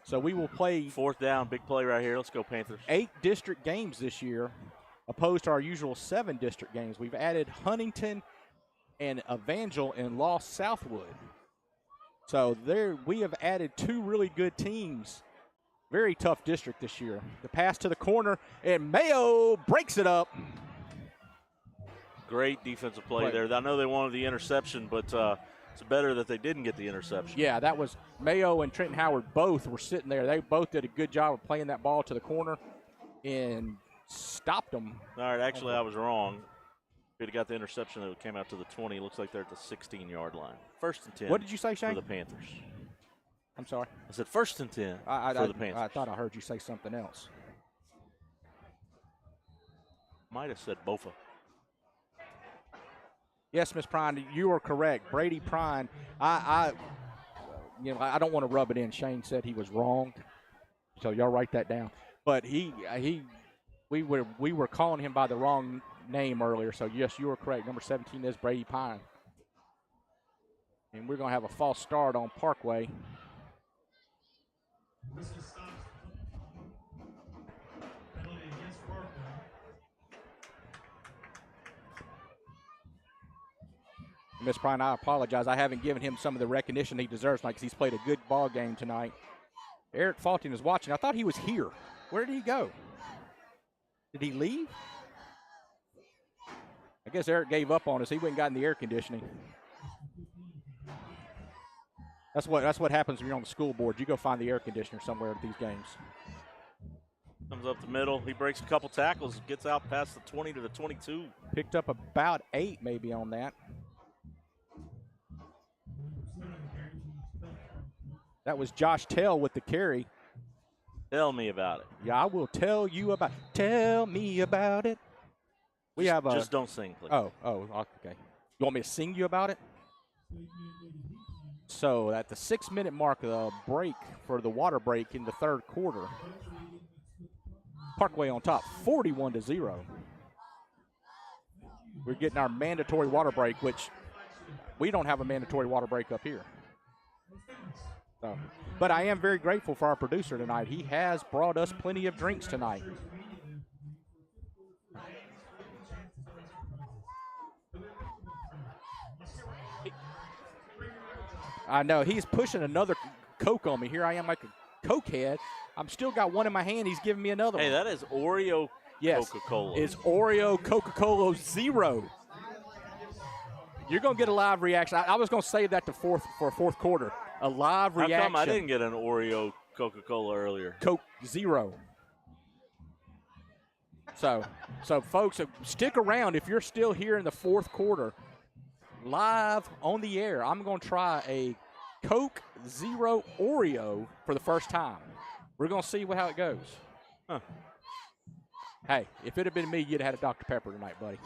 So we will play 4th down, big play right here. Let's go Panthers. 8 district games this year, opposed to our usual 7 district games. We've added Huntington and Evangel and lost Southwood. So there we have added 2 really good teams. Very tough district this year. The pass to the corner, and Mayo breaks it up. Great defensive play there. I know they wanted the interception, but it's better that they didn't get the interception. Yeah, that was Mayo and Trenton Howard both were sitting there. They both did a good job of playing that ball to the corner and stopped them. All right, actually, I was wrong. We'd have got the interception that came out to the 20. Looks like they're at the 16-yard line. 1st and 10. What did you say, Shane? For the Panthers. I'm sorry? I said 1st and 10 for the Panthers. I thought I heard you say something else. Might have said Bofa. Yes, Miss Prine, you are correct. Brady Prine, I don't want to rub it in. Shane said he was wrong, so y'all write that down. But we were calling him by the wrong name earlier. So yes, you are correct. Number 17 is Brady Pine, and we're going to have a false start on Parkway. Miss Prine, I apologize. I haven't given him some of the recognition he deserves tonight because he's played a good ball game tonight. Eric Faulting is watching. I thought he was here. Where did he go? Did he leave? I guess Eric gave up on us. He went and got in the air conditioning. That's what happens when you're on the school board. You go find the air conditioner somewhere at these games. Comes up the middle. He breaks a couple tackles, gets out past the 20 to the 22. Picked up about 8 maybe on that. That was Josh Tell with the carry. Tell me about it. Yeah, I will tell you about it. Tell me about it. We have a. Just don't sing, please. Oh, okay. You want me to sing you about it? So at the 6-minute mark, the break for the water break in the 3rd quarter. Parkway on top, 41-0. We're getting our mandatory water break, which we don't have a mandatory water break up here. So, but I am very grateful for our producer tonight. He has brought us plenty of drinks tonight. I know he's pushing another Coke on me. Here I am like a Coke head. I'm still got one in my hand. He's giving me another one. Hey, that is Oreo Coca-Cola. It's Oreo Coca-Cola Zero. You're going to get a live reaction. I was going to save that for a fourth quarter. A live reaction. How come I didn't get an Oreo Coca-Cola earlier? Coke Zero. So folks, stick around if you're still here in the fourth quarter. Live on the air, I'm going to try a Coke Zero Oreo for the first time. We're going to see how it goes. Huh. Hey, if it had been me, you'd have had a Dr. Pepper tonight, buddy.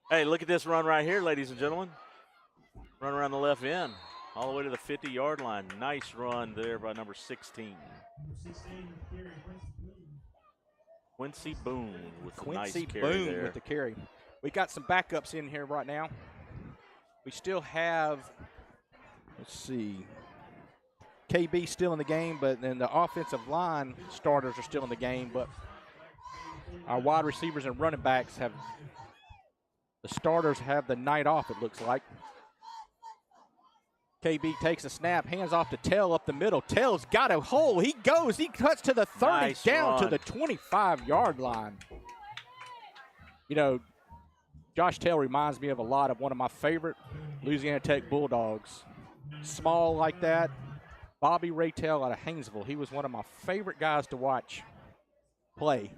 Hey, look at this run right here, ladies and gentlemen. Run around the left end, all the way to the 50-yard line. Nice run there by number 16. Quincy Boone with the nice carry there. With the carry. We got some backups in here right now. We still have, let's see, KB still in the game, but then the offensive line starters are still in the game, but our wide receivers and running backs have, the starters have the night off, it looks like. KB takes a snap, hands off to Tell up the middle. Tell's got a hole. He goes. He cuts to the 30, nice down run to the 25-yard line. You know, Josh Tell reminds me of a lot of one of my favorite Louisiana Tech Bulldogs. Small like that. Bobby Ray Tell out of Haynesville. He was one of my favorite guys to watch play.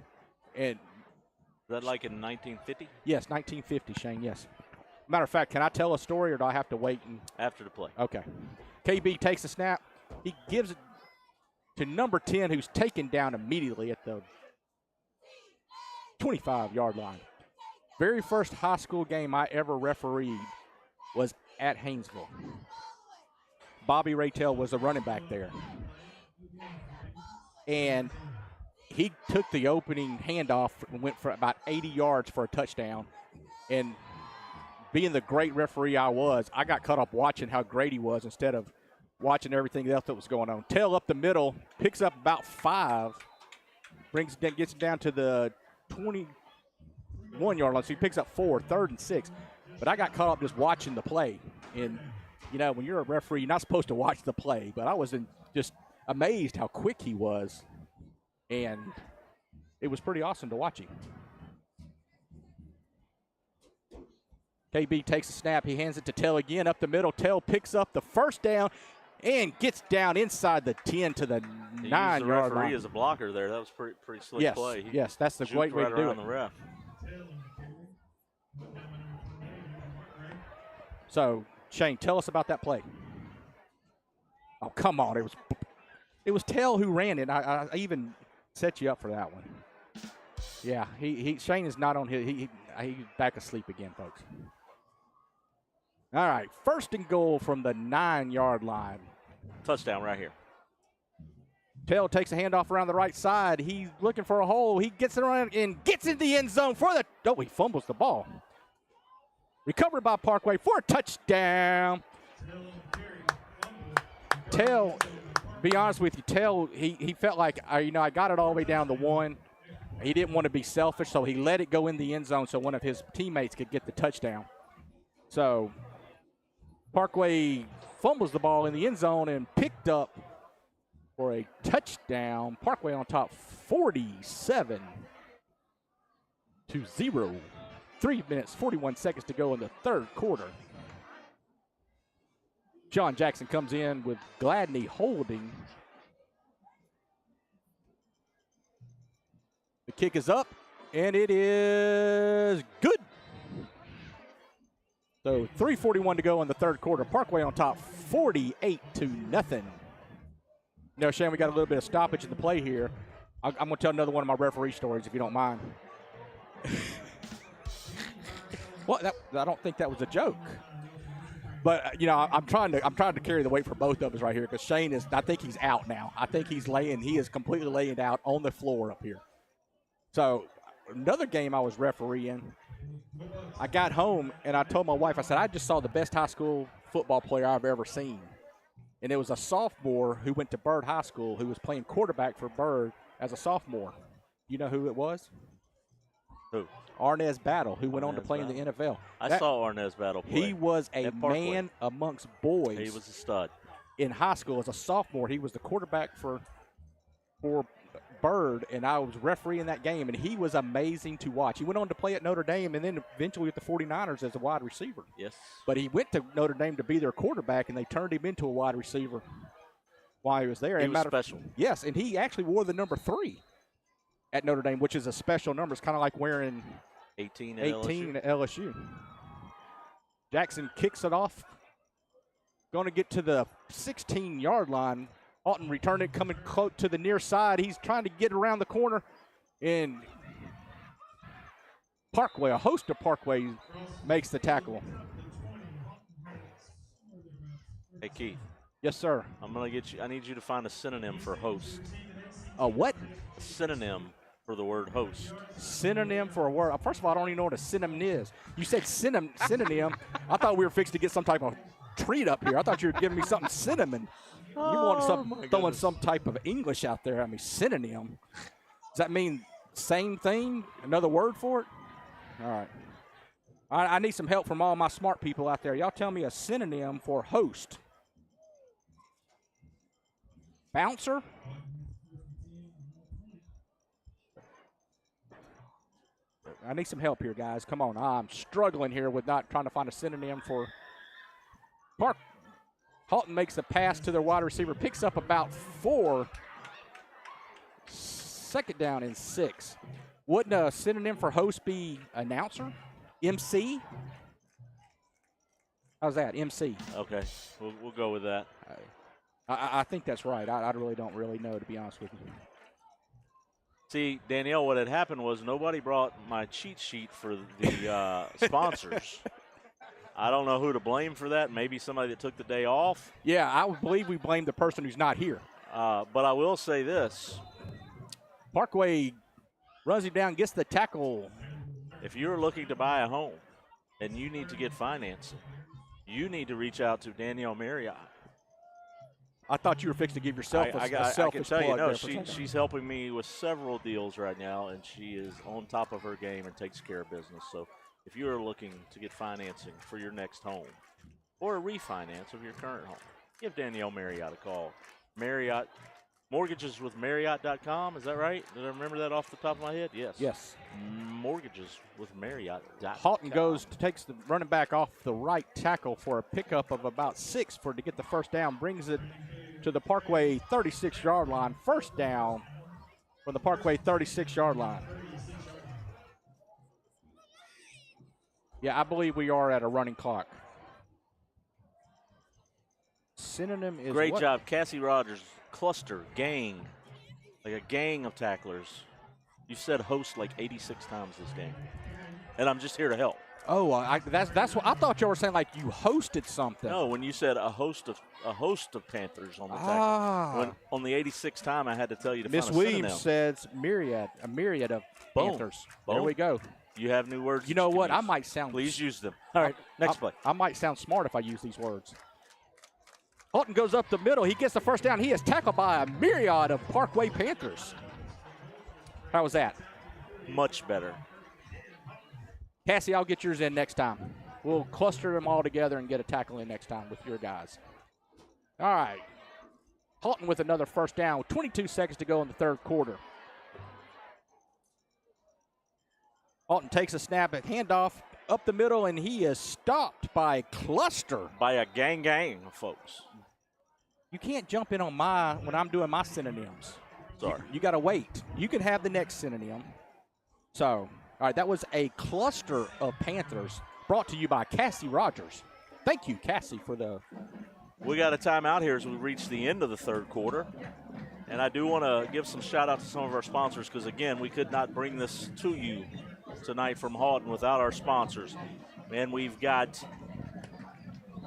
And is that like in 1950? Yes, 1950, Shane, yes. Matter of fact, can I tell a story or do I have to wait? After the play. Okay. KB takes the snap. He gives it to number 10, who's taken down immediately at the 25-yard line. Very first high school game I ever refereed was at Haynesville. Bobby Raytell was the running back there. And he took the opening handoff and went for about 80 yards for a touchdown. And being the great referee I was, I got caught up watching how great he was instead of watching everything else that was going on. Tell up the middle, picks up about 5, gets it down to the 21-yard line. So he picks up 4, 3rd and 6. But I got caught up just watching the play. And, you know, when you're a referee, you're not supposed to watch the play. But I was just amazed how quick he was. And it was pretty awesome to watch him. KB takes a snap. He hands it to Tell again up the middle. Tell picks up the first down and gets down inside the 10 to the 9-yard line. The referee as a blocker there. That was pretty slick play. Yes, that's the great way to do it. The ref. So, Shane, tell us about that play. Oh, come on. It was Tell who ran it. I even set you up for that one. Yeah, Shane is not on his. He's back asleep again, folks. All right, 1st and goal from the 9-yard line. Touchdown right here. Tell takes a handoff around the right side. He's looking for a hole. He gets it around and gets in the end zone for the. Oh, he fumbles the ball. Recovered by Parkway for a touchdown. Tell, be honest with you, Tell, he felt like, I got it all the way down the 1. He didn't want to be selfish, so he let it go in the end zone so one of his teammates could get the touchdown. So Parkway fumbles the ball in the end zone and picked up for a touchdown. Parkway on top 47-0. 3 minutes, 41 seconds to go in the 3rd quarter. John Jackson comes in with Gladney holding. The kick is up, and it is good. So 3:41 to go in the 3rd quarter. Parkway on top 48-0. Now, Shane, we got a little bit of stoppage in the play here. I'm going to tell another one of my referee stories, if you don't mind. Well, I don't think that was a joke. But, I'm trying to carry the weight for both of us right here because Shane I think he's out now. I think he is completely laying out on the floor up here. So, another game I was refereeing, I got home and I told my wife, I said, I just saw the best high school football player I've ever seen. And it was a sophomore who went to Byrd High School who was playing quarterback for Byrd as a sophomore. You know who it was? Who? Arnez Battle, who went on to play in the NFL. I saw Arnez Battle play. He was a man amongst boys. He was a stud. In high school as a sophomore, he was the quarterback for Byrd, and I was refereeing that game, and he was amazing to watch. He went on to play at Notre Dame and then eventually with the 49ers as a wide receiver. Yes. But he went to Notre Dame to be their quarterback, and they turned him into a wide receiver while he was there. He was special. Yes, and he actually wore the number 3 at Notre Dame, which is a special number. It's kind of like wearing 18 at LSU. Jackson kicks it off. Going to get to the 16-yard line. Haughton returned it, coming close to the near side. He's trying to get around the corner. And Parkway, a host of Parkway, makes the tackle. Hey, Keith. Yes, sir. I'm going to get you. I need you to find a synonym for host. A what? A synonym for the word host. Synonym for a word. First of all, I don't even know what a synonym is. You said synonym. I thought we were fixing to get some type of treat up here. I thought you were giving me something cinnamon. You want throwing some type of English out there. I mean, synonym. Does that mean same thing? Another word for it? All right. I need some help from all my smart people out there. Y'all tell me a synonym for host. Bouncer? I need some help here, guys. Come on. I'm struggling here with not trying to find a synonym for Park. Haughton makes the pass to their wide receiver, picks up about 4. Second down and 6. Wouldn't a synonym for host be announcer? MC? How's that? MC. Okay, we'll go with that. I think that's right. I really don't really know, to be honest with you. See, Danielle, what had happened was nobody brought my cheat sheet for the sponsors. I don't know who to blame for that. Maybe somebody that took the day off. Yeah, I would believe we blame the person who's not here. But I will say this. Parkway runs him down, gets the tackle. If you're looking to buy a home and you need to get financing, you need to reach out to Danielle Marriott. I thought you were fixing to give yourself a selfish I can tell you, no, plug. she's helping me with several deals right now, and she is on top of her game and takes care of business. So if you are looking to get financing for your next home or a refinance of your current home, give Danielle Marriott a call. Marriott, mortgageswithmarriott.com, is that right? Did I remember that off the top of my head? Yes. Yes. Mortgageswithmarriott.com. Haughton takes the running back off the right tackle for a pickup of about 6 to get the first down, brings it to the Parkway 36-yard line. First down from the Parkway 36-yard line. Yeah, I believe we are at a running clock. Synonym is great what? job, Cassie Rogers. Cluster, gang, like a gang of tacklers. You said host like 86 times this game, and I'm just here to help. Oh, that's what I thought you were saying. Like you hosted something. No, when you said a host of Panthers on the tackle, on the 86th time, I had to tell you to Miss find a synonym. Williams says a myriad of Panthers. Boom. There we go. You have new words. You know what? Use. I might sound. Please use them. All right, next play. I might sound smart if I use these words. Haughton goes up the middle. He gets the first down. He is tackled by a myriad of Parkway Panthers. How was that? Much better. Cassie, I'll get yours in next time. We'll cluster them all together and get a tackle in next time with your guys. All right. Haughton with another first down with 22 seconds to go in the third quarter. Haughton takes a snap at handoff up the middle, and he is stopped by Cluster. By a gang of folks. You can't jump in on when I'm doing my synonyms. Sorry. You got to wait. You can have the next synonym. So, all right, that was a cluster of Panthers brought to you by Cassie Rogers. Thank you, Cassie, for the... We got a timeout here as we reach the end of the third quarter. And I do want to give some shout-out to some of our sponsors because, again, we could not bring this to you tonight from Haughton without our sponsors. And we've got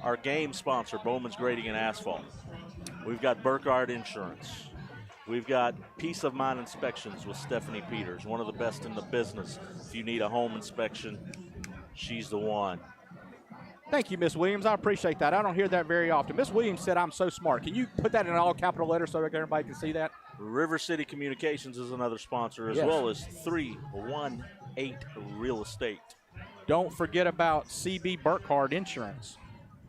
our game sponsor, Bowmans Grading and Asphalt. We've got Burkhardt Insurance. We've got Peace of Mind Inspections with Stephanie Peters, one of the best in the business. If you need a home inspection, she's the one. Thank you, Miss Williams. I appreciate that. I don't hear that very often. Miss Williams said I'm so smart. Can you put that in all capital letters so that everybody can see that? River City Communications is another sponsor, as well as 318 Real Estate. Don't forget about CB Burkhardt Insurance.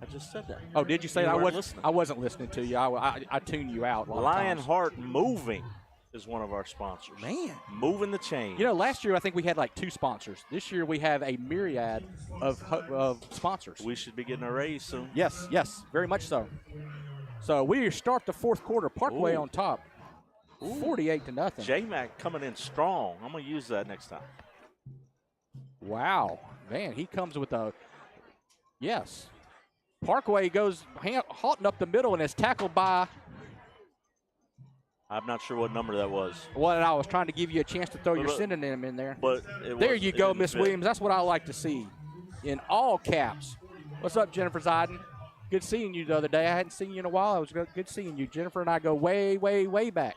I just said that. Oh, did you say that? Listening. I wasn't listening to you. I tune you out. Lionheart Moving is one of our sponsors. Man. Moving the chain. You know, last year I think we had like 2 sponsors. This year we have a myriad of sponsors. We should be getting a raise soon. Yes, very much so. So we start the 4th quarter. Parkway on top. 48-0. J-Mac coming in strong. I'm going to use that next time. Wow. Man, he comes with a – yes. Parkway goes Haughton up the middle and is tackled by – I'm not sure what number that was. Well, I was trying to give you a chance to throw your synonym in there. But there you go, Miss Williams. That's what I like to see in all caps. What's up, Jennifer Ziden? Good seeing you the other day. I hadn't seen you in a while. It was good seeing you. Jennifer and I go way, way, way back.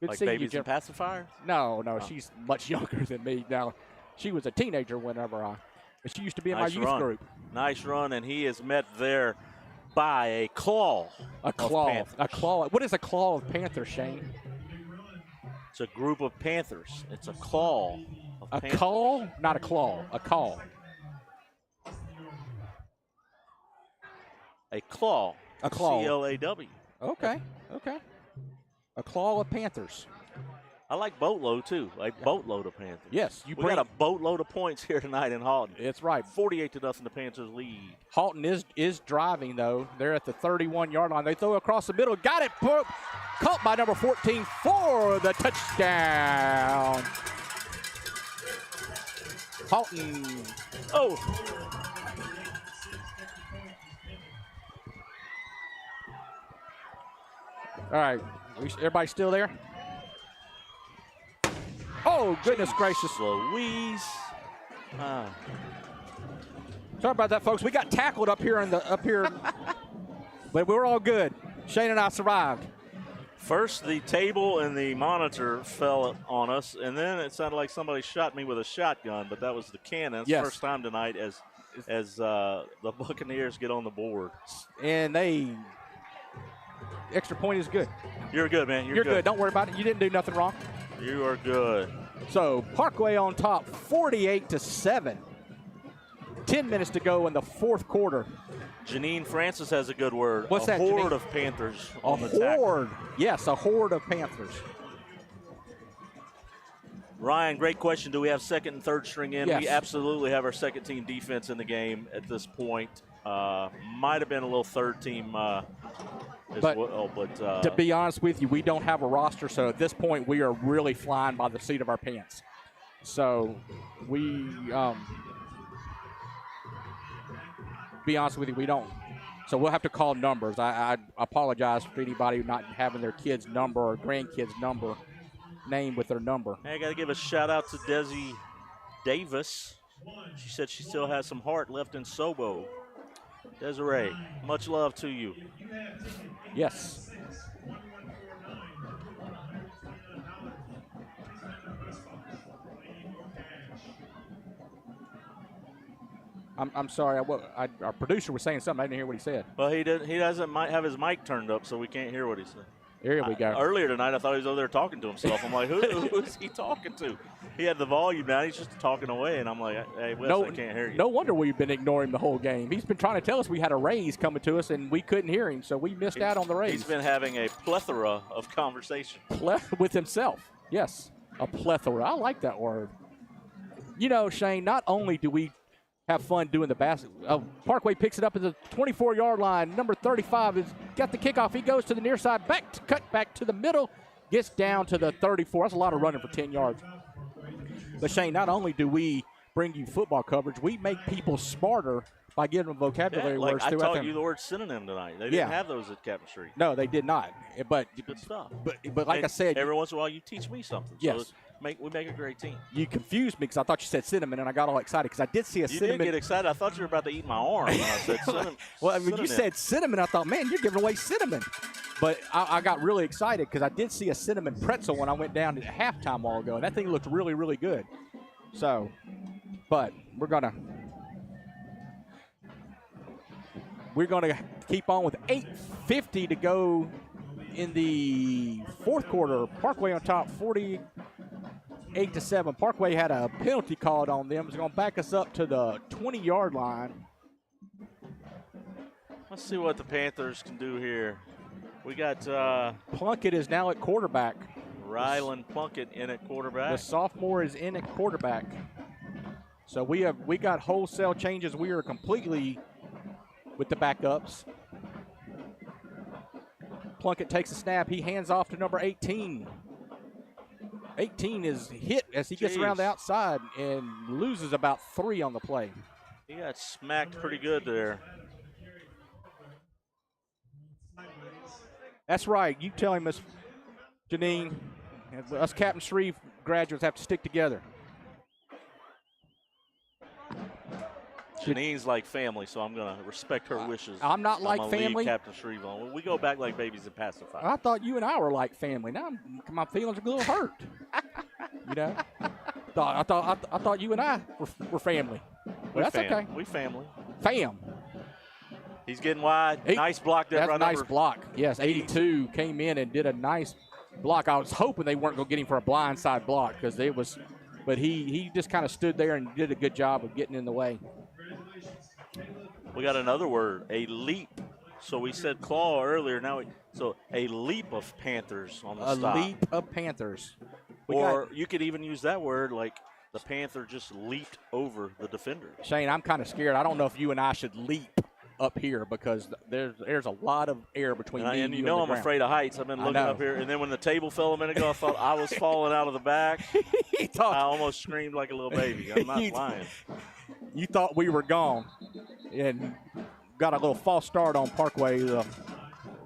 Good like seeing Babies you, Jennifer. and Pacifier? No, she's much younger than me now. She was a teenager whenever but she used to be in my youth group. Nice run, and he is met there by a claw. A claw. What is a claw of Panthers, Shane? It's a group of Panthers. It's a claw. A call? Not a claw. A call. A claw. A claw. C-L-A-W. Okay. A claw of Panthers. I like boatload, too. Boatload of Panthers. Yes. We got a boatload of points here tonight in Haughton. It's right. 48-0, the Panthers lead. Haughton is driving, though. They're at the 31-yard line. They throw across the middle. Got it. Caught by number 14 for the touchdown. Haughton. Oh. All right. Everybody still there? Oh, goodness gracious. Louise. Sorry about that, folks. We got tackled up here, but we're all good. Shane and I survived. First, the table and the monitor fell on us, and then it sounded like somebody shot me with a shotgun, but that was the cannon. It's the first time tonight as the Buccaneers get on the board. And extra point is good. You're good, man. You're good. Don't worry about it. You didn't do nothing wrong. You are good. So Parkway on top, 48-7. 10 minutes to go in the 4th quarter. Janine Francis has a good word. What's that, A horde Janine? of Panthers A on the tackle. horde. Yes, a horde of Panthers. Ryan, great question. Do we have second and third string in? Yes. We absolutely have our second team defense in the game at this point. Might have been a little third team but but to be honest with you, we don't have a roster, so at this point we are really flying by the seat of our pants. So we, be honest with you, we don't. So we'll have to call numbers. I apologize for anybody not having their kid's number or grandkid's number named with their number. Hey, I got to give a shout out to Desi Davis. She said she still has some heart left in Sobo. Desiree, much love to you. Yes. I'm sorry. Our producer was saying something. I didn't hear what he said. Well, he doesn't have his mic turned up, so we can't hear what he said. Here we go. Earlier tonight, I thought he was over there talking to himself. I'm like, who is he talking to? He had the volume down. He's just talking away, and I'm like, hey, Wes, I can't hear you. No wonder we've been ignoring him the whole game. He's been trying to tell us we had a raise coming to us, and we couldn't hear him, so we missed out on the raise. He's been having a plethora of conversation. With himself. Yes, a plethora. I like that word. You know, Shane, not only do we have fun doing the basket. Parkway picks it up at the 24-yard line. Number 35 has got the kickoff. He goes to the near side, cut back to the middle, gets down to the 34. That's a lot of running for 10 yards. But, Shane, not only do we bring you football coverage, we make people smarter by giving them vocabulary words I throughout taught you the word synonym tonight. They didn't have those at Captain Street. No, they did not. But good stuff. But like I said, every once in a while you teach me something. Yes. So we make a great team. You confused me because I thought you said cinnamon, and I got all excited because I did see a cinnamon. You did get excited. I thought you were about to eat my arm when I said cinnamon. Well, I mean, you said cinnamon. I thought, man, you're giving away cinnamon. But I got really excited because I did see a cinnamon pretzel when I went down at halftime a while ago, and that thing looked really, really good. So, but we're gonna keep on with 8:50 to go in the fourth quarter. Parkway on top, 48-7. Parkway had a penalty called on them. It's going to back us up to the 20-yard line. Let's see what the Panthers can do here. We got Plunkett is now at quarterback. Rylan Plunkett in at quarterback. The sophomore is in at quarterback. So we got wholesale changes. We are completely with the backups. Plunkett takes a snap. He hands off to number 18. 18 is hit as he gets around the outside and loses about 3 on the play. He got smacked pretty good there. That's right. You tell him, Miss Janine. Us Captain Shreve graduates have to stick together. Janine's like family, so I'm going to respect her wishes. I'm not like family. Captain Shreve on. We go back like babies and pacify. I thought you and I were like family. Now my feelings are a little hurt. You know, I thought you and I were family. Well, that's okay. We family. Fam. He's getting wide. Nice block there. That's a nice block. Yes, 82 came in and did a nice block. I was hoping they weren't going to get him for a blindside block because it was, but he just kind of stood there and did a good job of getting in the way. We got another word, a leap. So we said claw earlier. Now, so a leap of Panthers on the stop. A leap of Panthers. Or you could even use that word like the Panther just leaped over the defender. Shane, I'm kind of scared. I don't know if you and I should leap up here because there's a lot of air between me and you. You know I'm afraid of heights. I've been looking up here, and then when the table fell a minute ago, I thought I was falling out of the back. I almost screamed like a little baby. I'm not lying. You thought we were gone, and got a little false start on Parkway. The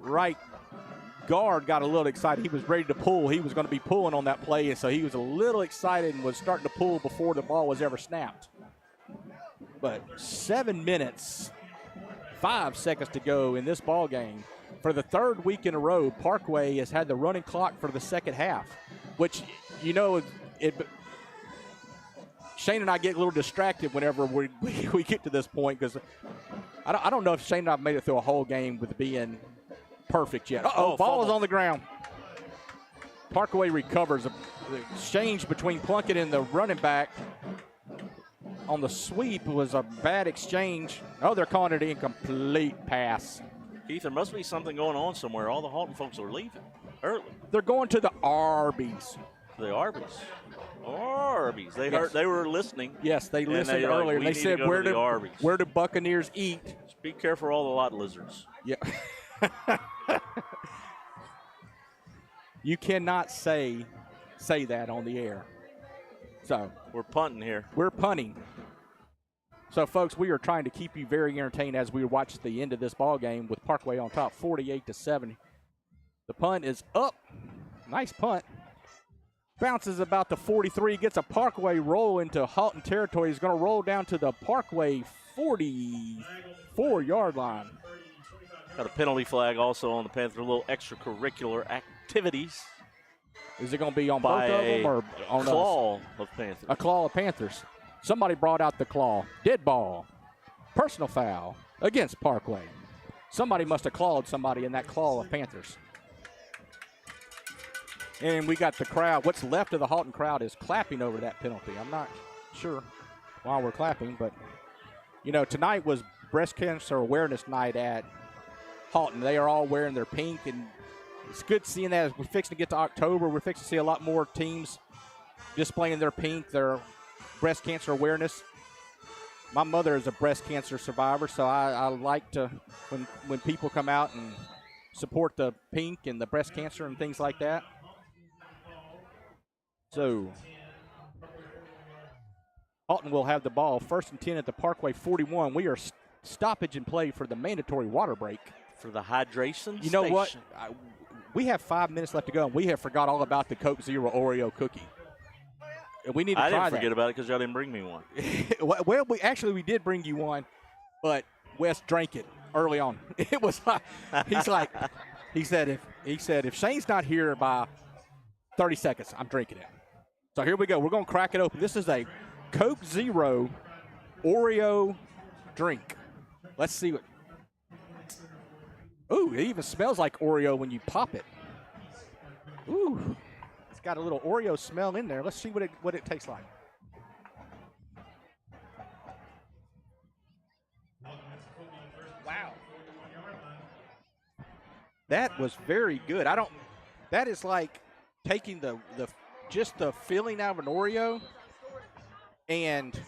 right guard got a little excited. He was ready to pull. He was going to be pulling on that play, and so he was a little excited and was starting to pull before the ball was ever snapped. But 7 minutes, 5 seconds to go in this ball game. For the third week in a row, Parkway has had the running clock for the second half, which, you know, Shane and I get a little distracted whenever we get to this point because I don't know if Shane and I have made it through a whole game with being perfect yet. Ball is on the ground. Parkway recovers. The exchange between Plunkett and the running back on the sweep was a bad exchange. Oh, they're calling it an incomplete pass. Keith, there must be something going on somewhere. All the Haughton folks are leaving early. They're going to the Arby's. The Arby's. Arby's. They heard. They were listening. Yes, they listened earlier. They said, where do Buccaneers eat? Just be careful for all the lot lizards. Yeah. You cannot say that on the air. So we're punting here. We're punting. So, folks, we are trying to keep you very entertained as we watch the end of this ball game with Parkway on top, 48-7. The punt is up. Nice punt. Bounces about the 43, gets a Parkway roll into Haughton territory. He's going to roll down to the Parkway 44-yard line. Got a penalty flag also on the Panther, a little extracurricular activities. Is it going to be on both of them or on claw of Panthers? A claw of Panthers. Somebody brought out the claw. Dead ball. Personal foul against Parkway. Somebody must have clawed somebody in that claw of Panthers. And we got the crowd. What's left of the Haughton crowd is clapping over that penalty. I'm not sure why we're clapping, but, you know, tonight was Breast Cancer Awareness Night at Haughton. They are all wearing their pink, and it's good seeing that. As we're fixing to get to October, we're fixing to see a lot more teams displaying their pink, their breast cancer awareness. My mother is a breast cancer survivor, so I like to, when people come out and support the pink and the breast cancer and things like that. So Haughton will have the ball, 1st and 10 at the Parkway 41. We are stoppage in play for the mandatory water break. For the hydration You know station. what? We have 5 minutes left to go, and we have forgot all about the Coke Zero Oreo cookie. We need to I try didn't forget about it because y'all didn't bring me one. Well, we did bring you one, but Wes drank it early on. It was like he said if Shane's not here by 30 seconds, I'm drinking it. So here we go. We're going to crack it open. This is a Coke Zero Oreo drink. Let's see what. Ooh, it even smells like Oreo when you pop it. Ooh, it's got a little Oreo smell in there. Let's see what it tastes like. Wow. That was very good. That is like taking just the filling out of an Oreo and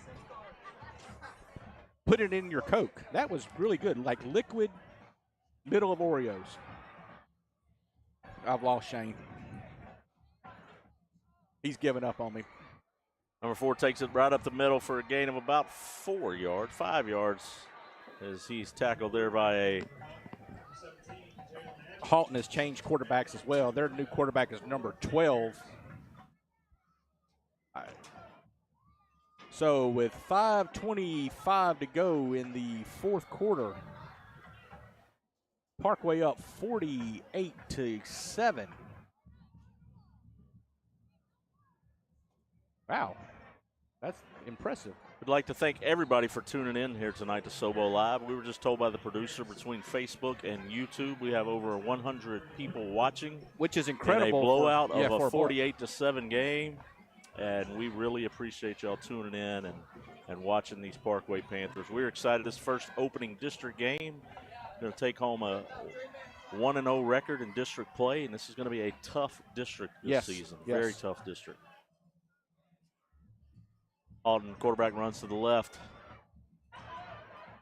put it in your Coke. That was really good, like liquid middle of Oreos. I've lost Shane. He's given up on me. Number 4 takes it right up the middle for a gain of about 5 yards, as he's tackled there by a. Haughton has changed quarterbacks as well. Their new quarterback is number 12. So with 5:25 to go in the fourth quarter, Parkway up 48-7. Wow, that's impressive. We'd like to thank everybody for tuning in here tonight to Sobo Live. We were just told by the producer between Facebook and YouTube we have over 100 people watching, which is incredible. In a blowout of a 48-7 game, and we really appreciate y'all tuning in and watching these Parkway Panthers. We're excited. This first opening district game, going to take home a 1-0 record in district play, and this is going to be a tough district this season. Yes. Very tough district. Haughton, quarterback, runs to the left.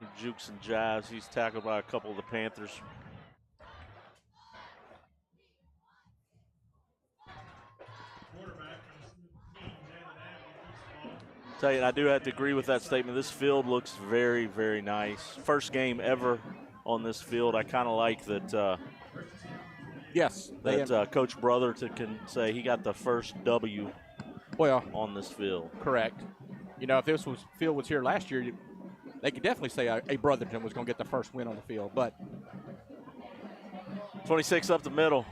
He jukes and jabs. He's tackled by a couple of the Panthers. Tell you, I do have to agree with that statement. This field looks very, very nice. First game ever on this field. I kind of like that. Yes, that Coach Brotherton can say he got the first W. On this field. Correct. You know, if this field was here last year, they could definitely say a Brotherton was going to get the first win on the field. But 26 up the middle.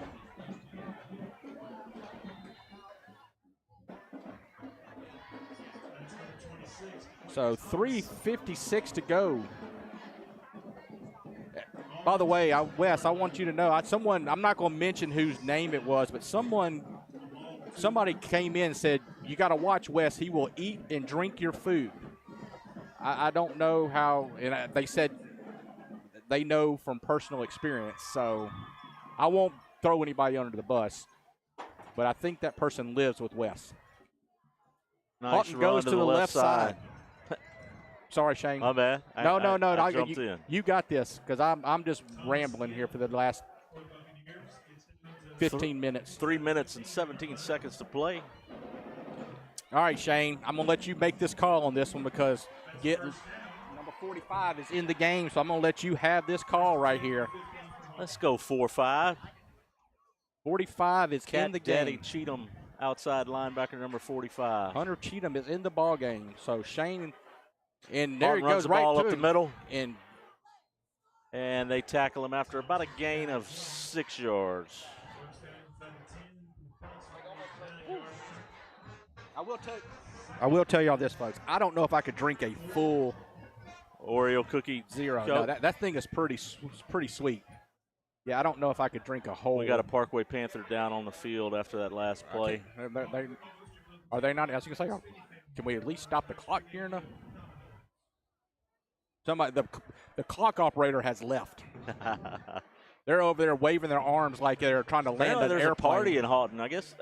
So 3:56 to go. By the way, Wes, I want you to know, I'm not going to mention whose name it was, but somebody came in and said, you got to watch Wes. He will eat and drink your food. I don't know how, and they said they know from personal experience. So I won't throw anybody under the bus, but I think that person lives with Wes. Nice. Haughton goes to the left side. Sorry, Shane. My bad. No. I jumped in. You got this, because I'm just rambling here for the last 15 minutes. 3 minutes and 17 seconds to play. All right, Shane, I'm going to let you make this call on this one because number 45 is in the game, so I'm going to let you have this call right here. Let's go 4-5. 45 is in the game. Daddy Cheatham, outside linebacker number 45. Hunter Cheatham is in the ball game. So Shane, and there he goes the right ball to up the middle. And they tackle him after about a gain of 6 yards. I will tell y'all this, folks. I don't know if I could drink a full Oreo cookie zero. Coke. No, that thing is pretty sweet. Yeah, I don't know if I could drink a whole. We got a Parkway Panther down on the field after that last play. Are they not? I was going to say, can we at least stop the clock here enough? The clock operator has left. They're over there waving their arms like they're trying to land an there's airplane. A party in Haughton, I guess,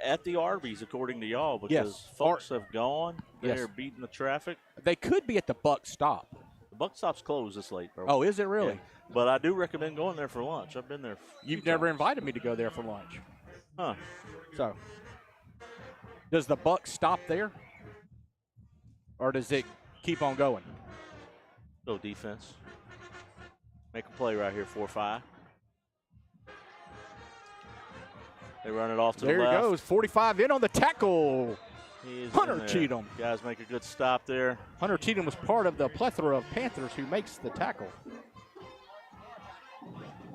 at the Arby's, according to y'all, because folks have gone. They're beating the traffic. They could be at the Buck Stop. The Buck Stop's closed this late, bro. Oh, is it really? Yeah. But I do recommend going there for lunch. I've been there. You've never invited me to go there for lunch. Huh. So, does the Buck stop there? Or does it keep on going? Go defense. Make a play right here, 4-5. They run it off to the left. There he goes, 45 in on the tackle. He is Hunter in there. Cheatham. Guys make a good stop there. Hunter Cheatham was part of the plethora of Panthers who makes the tackle.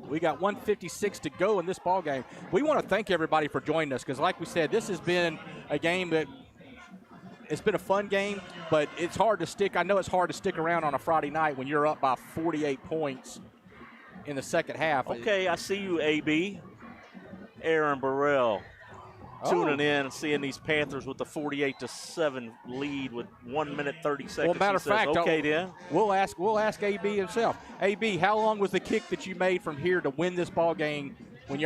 We got 1:56 to go in this ball game. We want to thank everybody for joining us because, like we said, this has been a game that it's been a fun game, but it's hard to stick. I know it's hard to stick around on a Friday night when you're up by 48 points in the second half. Okay, I see you, AB. Aaron Burrell tuning in and seeing these Panthers with the 48-7 lead with 1 minute 30 seconds. Well, matter of fact, okay, then we'll ask AB himself. AB, how long was the kick that you made from here to win this ball game when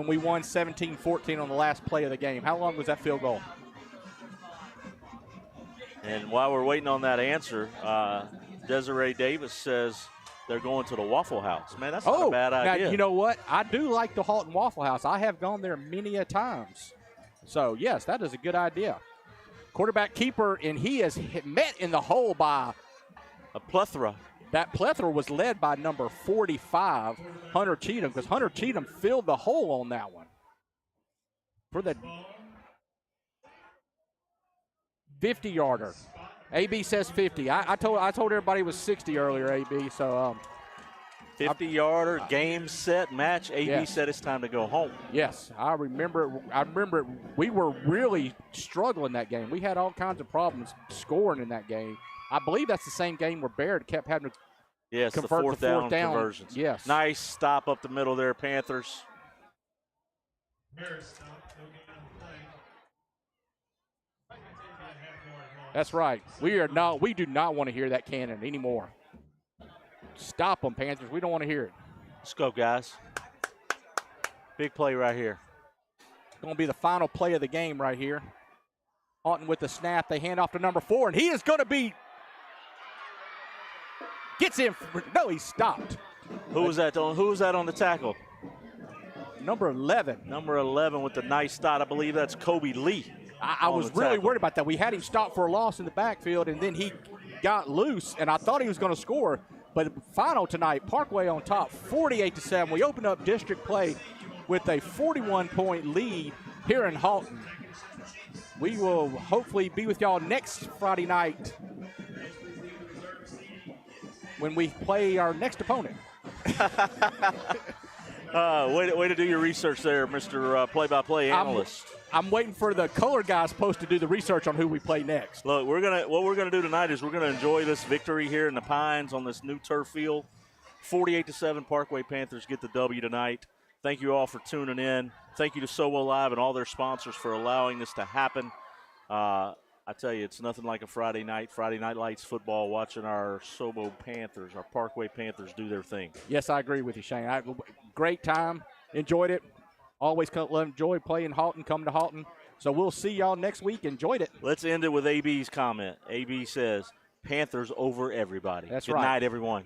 we won 17-14 on the last play of the game? How long was that field goal? And while we're waiting on that answer, Desiree Davis says they're going to the Waffle House. Man, that's not a bad idea. Now, you know what? I do like the Haughton Waffle House. I have gone there many a times. So, yes, that is a good idea. Quarterback keeper, and he is met in the hole by a plethora. That plethora was led by number 45, Hunter Cheatham, because Hunter Cheatham filled the hole on that one. For the 50-yarder. AB says 50. I told everybody it was 60 earlier, AB, so 50-yarder, game, set, match. AB said it's time to go home. Yes, I remember it. We were really struggling that game. We had all kinds of problems scoring in that game. I believe that's the same game where Baird kept having to convert the fourth down conversions. Yes. Nice stop up the middle there, Panthers. That's right. We do not want to hear that cannon anymore. Stop them, Panthers. We don't want to hear it. Let's go, guys. Big play right here. Going to be the final play of the game right here. Haughton with the snap. They hand off to number 4, and he is going to be gets in. No, he stopped. Who was that on the tackle? Number 11. Number 11 with the nice stop. I believe that's Kobe Lee. I was really worried about that. We had him stop for a loss in the backfield, and then he got loose, and I thought he was going to score. But final tonight, Parkway on top, 48-7. We open up district play with a 41-point lead here in Haughton. We will hopefully be with y'all next Friday night when we play our next opponent. Way to do your research there, Mr. Play-by-play analyst. I'm waiting for the color guys supposed to do the research on who we play next. Look, what we're gonna do tonight is we're gonna enjoy this victory here in the Pines on this new turf field. 48-7, Parkway Panthers get the W tonight. Thank you all for tuning in. Thank you to Sobo Live and all their sponsors for allowing this to happen. I tell you, it's nothing like a Friday night lights football, watching our Sobo Panthers, our Parkway Panthers do their thing. Yes, I agree with you, Shane. Great time, enjoyed it. Always enjoy playing Haughton, coming to Haughton. So we'll see y'all next week. Enjoyed it. Let's end it with AB's comment. AB says, Panthers over everybody. That's right. Good night, everyone.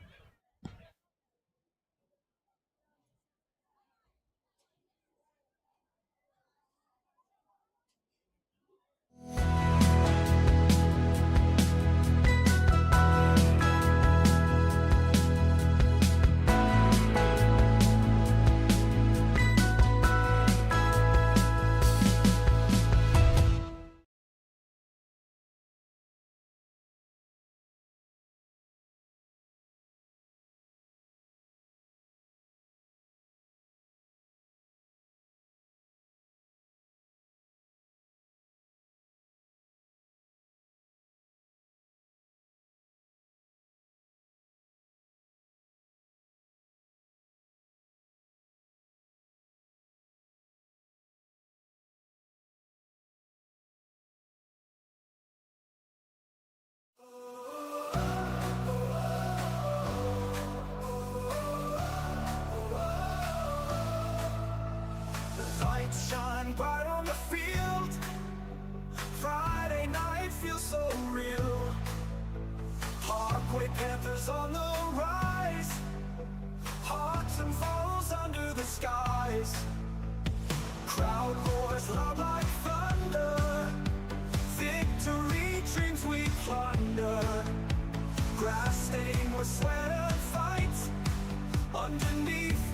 Shine bright on the field. Friday night feels so real. Parkway Panthers on the rise. Haughton falls under the skies. Crowd roars loud like thunder. Victory dreams we plunder. Grass stained with sweat and fight. Underneath